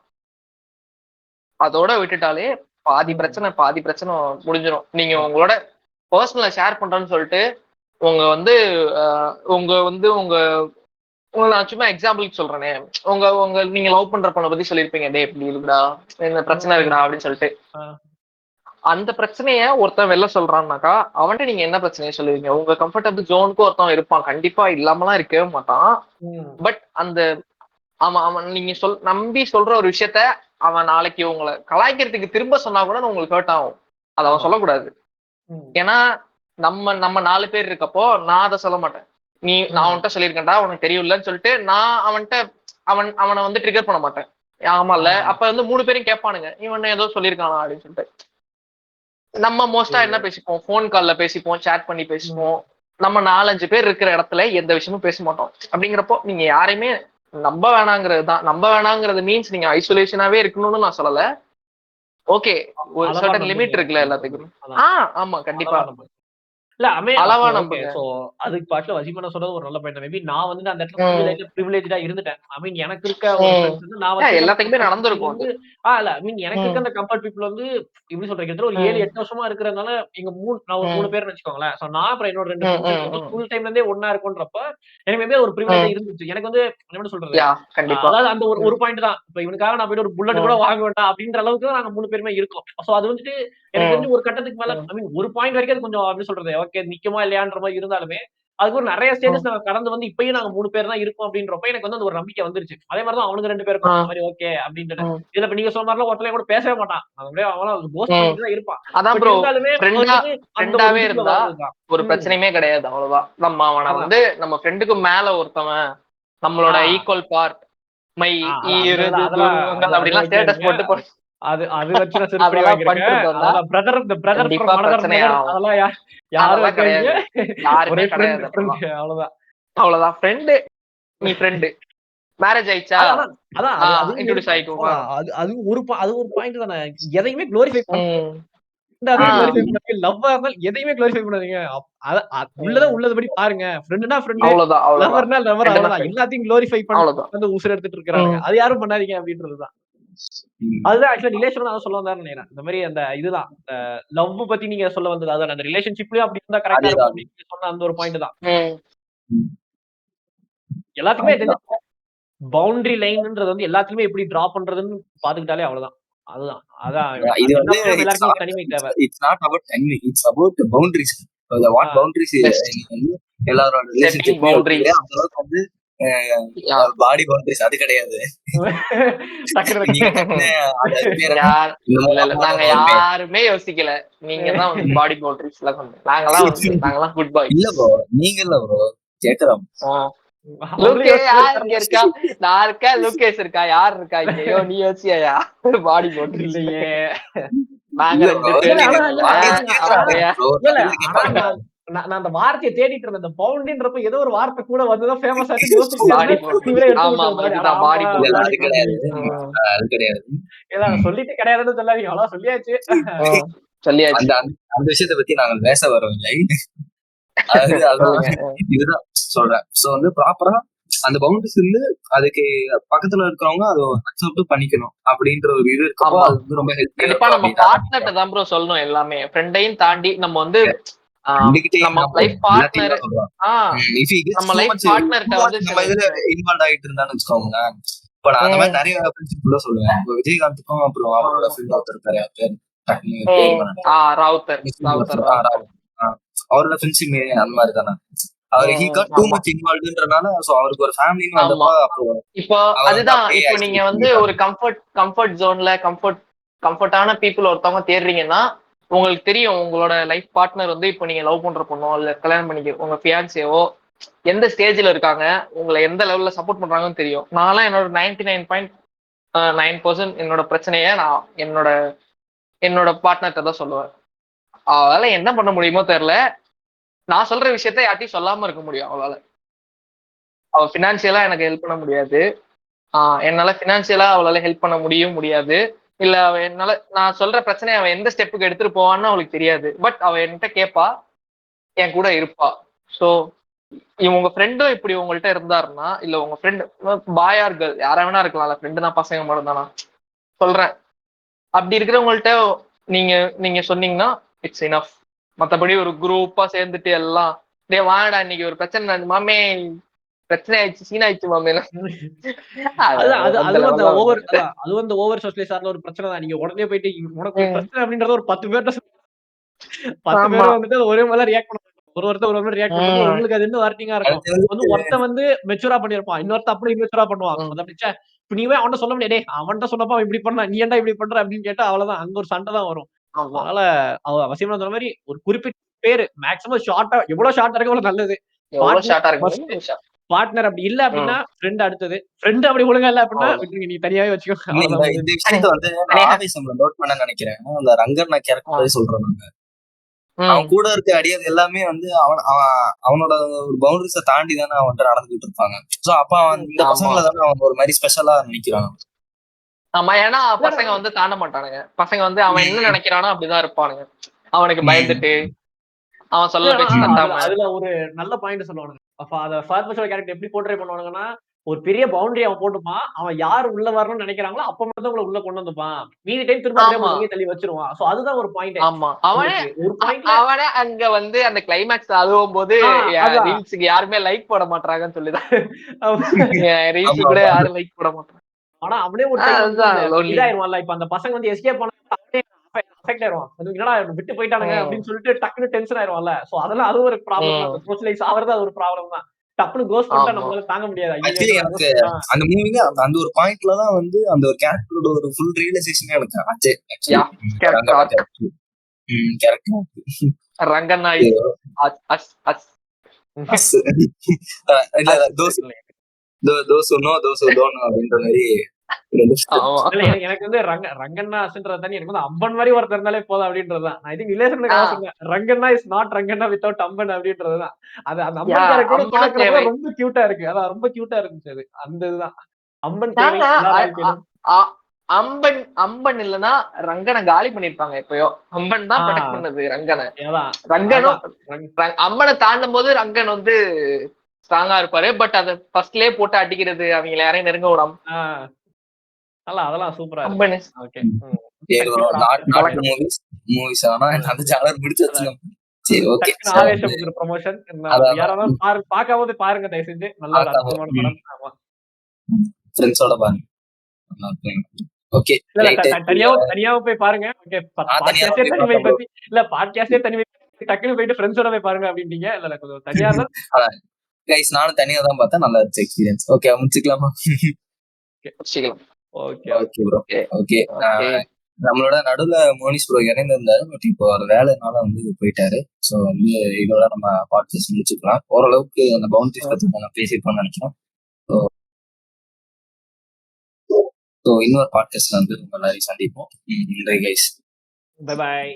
அதோட விட்டுட்டாலே பாதி பிரச்சனை முடிஞ்சிடும். நீங்க உங்களோட பர்சனலை ஷேர் பண்றேன்னு சொல்லிட்டு உங்க வந்து உங்க நான் சும்மா எக்ஸாம்பிளுக்கு சொல்றேனே, உங்க நீங்க லவ் பண்ற பொண்ணை பத்தி சொல்லிருப்பீங்க, டே இப்படி இருக்குடா என்ன பிரச்சனை இருக்குடா அப்படின்னு சொல்லிட்டு. அந்த பிரச்சனைய ஒருத்தன் வெளில சொல்றான்னாக்கா அவன்கிட்ட நீங்க என்ன பிரச்சனையை சொல்லுவீங்க? உங்க கம்ஃபர்டபிள் ஜோனுக்கு ஒருத்தன் இருப்பான், கண்டிப்பா இல்லாமலாம் இருக்கவே மாட்டான். பட் அந்த அவன் நீங்க நம்பி சொல்ற ஒரு விஷயத்த அவன் நாளைக்கு உங்களை கலாய்க்கிறதுக்கு திரும்ப சொன்னா கூட உங்களுக்கு ஹர்ட் ஆகும். அதை அவன் சொல்லக்கூடாது. ஏன்னா நம்ம 4 பேர் இருக்கப்போ நான் அதை சொல்ல மாட்டேன். நான் அவன்கிட்ட சொல்லியிருக்கேன்டா உனக்கு தெரியும்லன்னு சொல்லிட்டு நான் அவனை வந்து ட்ரிகர் பண்ண மாட்டேன். ஆமா இல்ல அப்ப வந்து 3 பேரும் கேட்பானுங்க இவன் ஏதோ சொல்லியிருக்கானா அப்படின்னு சொல்லிட்டு. நம்ம மோஸ்டா என்ன பேசிப்போம், போன் கால்ல பேசிப்போம், சேட் பண்ணி பேசிப்போம். நம்ம 4-5 பேர் இருக்கிற இடத்துல எந்த விஷயமும் பேச மாட்டோம். அப்படிங்கிறப்போ நீங்க யாரையுமே நம்ப வேணாங்கிறது மீன்ஸ் நீங்க ஐசோலேஷனாவே இருக்கணும்னு நான் சொல்லல. ஓகே ஒரு சர்டன் லிமிட் இருக்குல்ல எல்லாத்துக்கும். ஆமா கண்டிப்பா இல்ல அளவா நம்புங்க. சோ அதுக்கு பாட்டுல வசீமண்ணா சொல்றது ஒரு நல்ல பாயிண்ட். மேபி நான் வந்து அந்த இடத்துல பிரிவிலேஜ்டா இருந்துட்டேன். ஐ மீன் எனக்கு இருக்க ஒரு ஃப்ரெண்ட்ஸ் வந்து நான் வந்து எல்லாத்துக்குமே நடந்திருக்கும். இல்ல ஐ மீன் எனக்கு இருக்க அந்த கம்ஃபர்ட் பீப்புள் வந்து எப்படி சொல்றேன், கிட்டத்தட்ட ஒரு 7-8 வருஷமா இருக்கிறதுனால எங்க நான் ஒரு 3 பேர்னு வச்சுக்கோங்களேன். சோ நான் அப்புறம் என்னோட 2 ஃப்ரெண்ட்ஸ் வந்து ஸ்கூல் டைம்ல இருந்தே ஒண்ணா இருக்கும்ன்றப்ப எனக்கு மேபி ஒரு பிரிவிலேஜ் இருந்துச்சு. எனக்கு வந்து என்ன சொல்றது, அதாவது அந்த ஒரு பாயிண்ட் தான். இப்ப இவனுக்காக நான் போயிட்டு ஒரு புல்லட் கூட வாங்க வேண்டாம் அப்படின்ற அளவுக்கு தான் நாங்க 3 பேருமே இருக்கோம். சோ அது வந்துட்டு எனக்கு தெரிஞ்சு ஒரு கட்டத்துக்கு மேல ஐ மீன் ஒரு பாயிண்ட் வரைக்கும் அது கொஞ்சம் எப்படி சொல்றது ஓகே நிக்குமா இல்லையான்ற மாதிரி இருந்தாலுமே அதுக்கு ஒரு நிறைய ஸ்டேஜஸ் நாங்க கடந்து வந்து இப்பயும் நாங்க 3 பேர் தான் இருக்கோம் அப்படின்றப்ப எனக்கு வந்து அந்த ஒரு நம்பிக்கை வந்துருச்சு. அதே மாதிரி தான் அவனுக்கு 2 பேருக்கும் அந்த மாதிரி ஓகே அப்படின்ட்டு. இதுல இப்ப நீங்க சொன்ன மாதிரிலாம் ஒருத்தலையும் கூட பேசவே மாட்டான். அப்படியே அவன் கோஸ்ட் பண்ணிட்டு தான் இருப்பான். அதான் பட் ப்ரோ, இருந்தாலுமே ஃப்ரெண்டாவே இருந்தா ஒரு பிரச்சனையுமே கிடையாது. அவ்வளவுதான். நம்ம அவனை வந்து நம்ம ஃப்ரெண்டுக்கு மேல ஒருத்தவன் நம்மளோட ஈக்குவல் பார்ட் மை அப்படிலாம் ஸ்டேட்டஸ் போட்டு அது வச்சு நான் செருப்படி வாங்கிருக்கேன். அதெல்லாம் பிரதர் இந்த பிரதர் அதெல்லாம் யாரும் கிடையாது. யாருமே கிடையாது. அவ்வளவுதான் ஃப்ரெண்டு, நீ ஃப்ரெண்டு. மேரேஜ் ஆயிச்சா அதான் இன்ட்ரோடியூஸ் ஆயிக்கோமா. அது ஒரு பாயிண்ட் தானே. எதையுமே குளோரிஃபை லவ்வா இருந்தாலும் எதையுமே குளோரிஃபை பண்ணாதீங்க. உள்ளதான் உள்ளதுபடி பாருங்க. ஃப்ரெண்டுனா ஃப்ரெண்டு, லவர்னா லவர், அவ்வளவுதான். எல்லாத்தையும் குளோரிஃபை பண்ணி உசுர் எடுத்துட்டு இருக்காங்க. அது யாரும் பண்ணாதீங்க அப்படின்றதுதான். அதுதான் ஆக்சுவலா ரிலேஷன் அதான் சொல்ல வந்தாருன்னு நினைக்கிறேன். இந்த மாதிரி அந்த இதுதான் லவ் பத்தி நீங்க சொல்ல வந்தது. அதான் அந்த ரிலேஷன்ஷிப்லயும் அப்படி இருந்தா கரெக்டா இருக்கும் அப்படின்னு சொன்ன அந்த ஒரு பாயிண்ட் தான். எல்லாத்துக்குமே தெரிஞ்ச பவுண்டரி லைன்ன்றது வந்து எல்லாத்துலயுமே எப்படி டிரா பண்றதுன்னு பாத்துக்கிட்டாலே அவ்வளவுதான். அதுதான் இது வந்து எல்லாருக்கும் தனிமை தேவை. இட்ஸ் நாட் அபௌட் தனிமை, it's about boundaries. What boundaries எல்லாரோட ரிலேஷன்ஷிப் பவுண்டரிஸ் அந்த அளவுக்கு வந்து பாடி பவுண்டரிஸ் அது கிடையாது. நாங்க யாருமே யோசிக்கல. நீங்க தான் பாடி பவுண்டரிஸ் எல்லாம் சொன்னீங்க. நாங்கெல்லாம் குட் பாய். இல்ல ப்ரோ, நீங்க இல்ல ப்ரோ, கேக்குறோம். இருக்கா நான் இருக்கா, லூகேஷ் இருக்கா, யார் இருக்கா இங்கயோ? நீ யோசியா பாடி பவுண்டரி இல்லையே. நாங்க நான் அந்த வார்த்தையை தேடிட்டு இருந்தேன். அந்த பவுண்டரின்றப்ப ஏதோ ஒரு வார்த்தை கூட வந்துதான் ஃபேமஸ் ஆச்சு. சொல்லிட்டு கிடையாதுன்னு சொல்லாதீங்க. அவ்வளவு சொல்லியாச்சு. அந்த விஷயத்தை பத்தி நாங்க பேச வரவில்லை. இதுதான் சொல்றேன். சோ வந்து ப்ராப்பரா அந்த பவுண்டரிஸ் வந்து அதுக்கு பக்கத்துல இருக்கிறவங்க அதை அக்செப்ட் பண்ணிக்கணும் அப்படின்ற ஒரு இது இருக்கப்போ அது வந்து ரொம்ப ஹெல்ப்ஃபுல்லா நம்ம பார்ட்னர்ட்ட தான் ப்ரோ சொல்லணும். எல்லாமே ஃப்ரெண்டையும் தாண்டி நம்ம வந்து நம்ம லைஃப் பார்ட்னர் நம்ம லைஃப் பார்ட்னர்ட்ட வந்து நம்ம இதுல இன்வால்வ் ஆயிட்டு இருந்தான்னு வச்சுக்கோங்க. இப்ப நான் அந்த மாதிரி நிறைய ஃப்ரெண்ட்ஷிப்ல சொல்லுவேன். விஜயகாந்துக்கும் அப்புறம் அவரோட ஃப்ரெண்ட் ஒருத்தர் இருக்காரு, அவரோட ஃப்ரெண்ட்ஷிப் அந்த மாதிரி தானே. அவர் he got too much involvedன்றனால சோ அவருக்கு ஒரு ஃபேமிலின்னு வந்தப்ப அப்போ இப்போ அதுதான். இப்போ நீங்க வந்து ஒரு கம்ஃபர்ட் ஜோன்ல கம்ஃபர்ட்டான பீப்புள் ஒருத்தவங்க தேடுறீங்கன்னா உங்களுக்கு தெரியும் உங்களோட லைஃப் பார்ட்னர் வந்து இப்போ நீங்க லவ் பண்ற பொண்ணோ இல்ல கல்யாணம் பண்ணிக்க உங்க ஃபியான்சியோ எந்த ஸ்டேஜ்ல இருக்காங்க, உங்களை எந்த லெவல்ல சப்போர்ட் பண்றாங்கன்னு தெரியும். நான்லாம் என்னோட 99.9% என்னோட பிரச்சனைய நான் என்னோட பார்ட்னர்ட்ட தான் சொல்லுவேன். அவளால என்ன பண்ண முடியுமோ தெரியல. நான் சொல்ற விஷயத்த யார்ட்டையும் சொல்லாம இருக்க முடியும் அவளால. அவ பினான்சியலா எனக்கு ஹெல்ப் பண்ண முடியாது. என்னால பினான்சியலா அவளால ஹெல்ப் பண்ண முடியாது. இல்ல அவ நான் சொல்ற பிரச்சனையை அவன் எந்த ஸ்டெப்புக்கு எடுத்துட்டு போவான்னு அவளுக்கு தெரியாது. பட் அவ என்கிட்ட கேட்பா, என் கூட இருப்பா. ஸோ உங்க ஃப்ரெண்டும் இப்படி உங்கள்கிட்ட இருந்தாருன்னா, இல்ல உங்க ஃப்ரெண்டு பாய் ஆர் கேர்ள் யாரா வேணா இருக்கலாம்ல, ஃப்ரெண்டு தான் பசங்க மட்டும் தானா சொல்றேன். அப்படி இருக்கிறவங்கள்ட்ட நீங்க சொன்னீங்கன்னா இட்ஸ் இனஃப். மத்தபடி ஒரு குரூப்பா சேர்ந்துட்டு எல்லாம் வாடா இன்னைக்கு ஒரு பிரச்சனை மாமே, பிரச்சனை ஆயிடுச்சு, சீன் ஆயிடுச்சு மாமே. அது வந்து ஓவர் சோஷியலைஸ் ஒரு பிரச்சனை தான். நீங்க உடனே போயிட்டு உனக்கு பிரச்சனை அப்படின்றத ஒரு 10 பேர்ட்ட 10 பேர் வந்துட்டு ஒரே மாதிரி ரியாக்ட் பண்ணுவாங்க. ஒருத்தர் ரியாக்ட் பண்ணும்போது உங்களுக்கு அது இன்னும் வார்ட்டிங்கா இருக்கும். வந்து ஒருத்தன் வந்து மெச்சூரா பண்ணிருப்பான், இன்னொருத்த அப்படி மெச்சூரா பண்ணுவான். இப்ப நீவே அவன்கிட்ட சொல்ல முடியாது, அவன்கிட்ட சொன்னப்பா இப்படி பண்ணா, நீ ஏன்டா இப்படி பண்ற அப்படின்னு கேட்டா அவ்வளவுதான், அங்க ஒரு சண்டை தான் வரும். அதனால அவ அவசியமா சொன்ன மாதிரி ஒரு குறிப்பிட்ட பேரு மேக்ஸிமம் ஷார்ட்டா, எவ்வளவு ஷார்ட்டா இருக்கு அவ்வளவு நல்லது. பார்ட்னர் அப்படி இல்ல அப்படின்னா ஃப்ரெண்ட் அடுத்தது. ஃப்ரெண்ட் அப்படி ஒழுங்கா இல்ல அப்படின்னா நீ தனியாவே வச்சுக்கோ. இந்த விஷயத்தை வந்து ஆவேசம்ல நோட் பண்ண நினைக்கிறேன். அந்த ரங்கண்ணா கேரக்டர் சொல்றோம் நாங்க. அவன் கூட இருக்க அடியார் எல்லாமே வந்து அவனோட ஒரு பவுண்டரிஸை தாண்டி தானே அவன்கிட்ட நடந்துகிட்டு இருப்பாங்க. சோ அப்ப அவன் இந்த பசங்களை தானே அவன் ஒரு மாதிரி ஸ்பெஷலா நினைக்கிறான். ஆமா, ஏன்னா பசங்க வந்து தாண்ட மாட்டானுங்க. பசங்க வந்து அவன் என்ன நினைக்கிறானோ அப்படிதான் இருப்பானுங்க. அவனுக்கு பயந்துட்டு அவன் சொல்ல பேச்சு தட்டாம. அதுல ஒரு நல்ல பாயிண்ட் சொல்லுவானுங்க. அப்ப அத ஃபார்மஸோட கேரக்டர் எப்படி போர்ட்ரே பண்ணுவானுங்கன்னா, ஒரு பெரிய பவுண்டரி அவன் போட்டுப்பான். அவன் யாரு உள்ள வரணும்னு நினைக்கிறாங்களோ அப்ப மட்டும் உங்களை உள்ள கொண்டு வந்துப்பான். மீதி டைம் திரும்ப தள்ளி வச்சிருவான். சோ அதுதான் ஒரு பாயிண்ட். ஆமா, அவனே அங்க வந்து அந்த கிளைமேக்ஸ் அழுவும் போது ரீல்ஸுக்கு யாருமே லைக் போட மாட்டாங்கன்னு சொல்லிதான் ரீல்ஸ் கூட யாரும் லைக் போட மாட்டாங்க. ஆனா அவனே ஒரு இதாயிருவான்ல. இப்ப அந்த பசங்க வந்து எஸ்கேப் பண்ண அஃபெக்ட் ஆயிரும். என்னடா விட்டு போயிட்டானுங்க அப்படின்னு சொல்லிட்டு டக்குனு டென்ஷன் ஆயிரும்ல. சோ அதெல்லாம் அது ஒரு ப்ராப்ளம் தான். அந்த சோஷியலைஸ் ஆவறது அது ஒரு ப்ராப்ளம் தான். டப்புனு கோஸ்ட் பண்ணிட்டா நம்மளால தாங்க முடியாது. ஆக்சுவலி எனக்கு அந்த மூவில அந்த ஒரு பாயிண்ட்ல தான் வந்து அந்த ஒரு கேரக்டரோட ஒரு ஃபுல் ரியலைசேஷனே எனக்கு ஆச்சு. ரங்கண்ணா அப்படின்ற மாதிரி எனக்கு வந்து ரங்கண்ணா தானே எனக்கு வந்து அம்பன் மாதிரி ஒருத்தர் இருந்தாலே போதும் அப்படின்றதுதான். நான் இது ரிலேஷனுக்காக சொன்னேன். Ranganna is not Ranganna without Amphan அப்படின்றதுதான். அது அந்த அம்பன் கேரக்டர் பாக்குறப்ப ரொம்ப கியூட்டா இருக்கு. அதான் ரொம்ப கியூட்டா இருந்துச்சு அது. அந்த இதுதான் அம்பன் அம்பன் இல்லனா ரங்கனை காலி பண்ணிருப்பாங்க எப்பயோ. அம்பன் தான் ப்ரொடெக்ட் பண்ணது ரங்கனை. ரங்கனும் அம்பனை தாண்டும் போது ரங்கன் வந்து ஸ்ட்ராங்கா இருப்பாரு. பட் அத ஃபர்ஸ்ட்லயே போட்டு அடிக்கிறது, அவங்கள யாரையும் நெருங்க விடாம அதெல்லாம் சூப்பரா ஓகே. மூவிஸ் ஆனா அந்த ஜானர் பிடிச்சு வச்சுக்கோங்க. சரி ஓகே. ஆவேசம் ப்ரமோஷன் யாராவது பார்க்காம பாருங்க தயவு செஞ்சு. நல்ல ஒரு அற்புதமான படம். ஆமா ஃப்ரெண்ட்ஸோட பாருங்க. ஓகே தனியாவே போய் பாருங்க. ஓகே பாட்காஸ்டே தனிமை பத்தி இல்ல பாட்காஸ்டே தனிமை டக்குனு போயிட்டு ஃப்ரெண்ட்ஸோட போய் பாருங்க அப்படின்றீங்க. இல்ல கொஞ்சம் தனியா தான் கைஸ் நானும் தனியா தான் பார்த்தா நல்லா இருந்துச்சு எக்ஸ்பீரியன்ஸ். ஓகே முடிச்சுக்கலாமா? Okay okay bro. ஓகே நம்மளோட நடுவுல மோனிஷ் ப்ரோ இணைந்திருந்தாரு. பட் இப்போ ஒரு வேலைனால வந்து போயிட்டாரு. ஸோ வந்து இதோட நம்ம பாட்காஸ்ட் முடிச்சுக்கலாம். ஓரளவுக்கு அந்த பவுண்டரிஸ் பத்தி நான் பேசியிருப்போம்னு நினைக்கிறேன். ஸோ இன்னொரு பாட்காஸ்ட்ல வந்து உங்க எல்லாரையும் சந்திப்போம். நன்றி கைஸ். பை.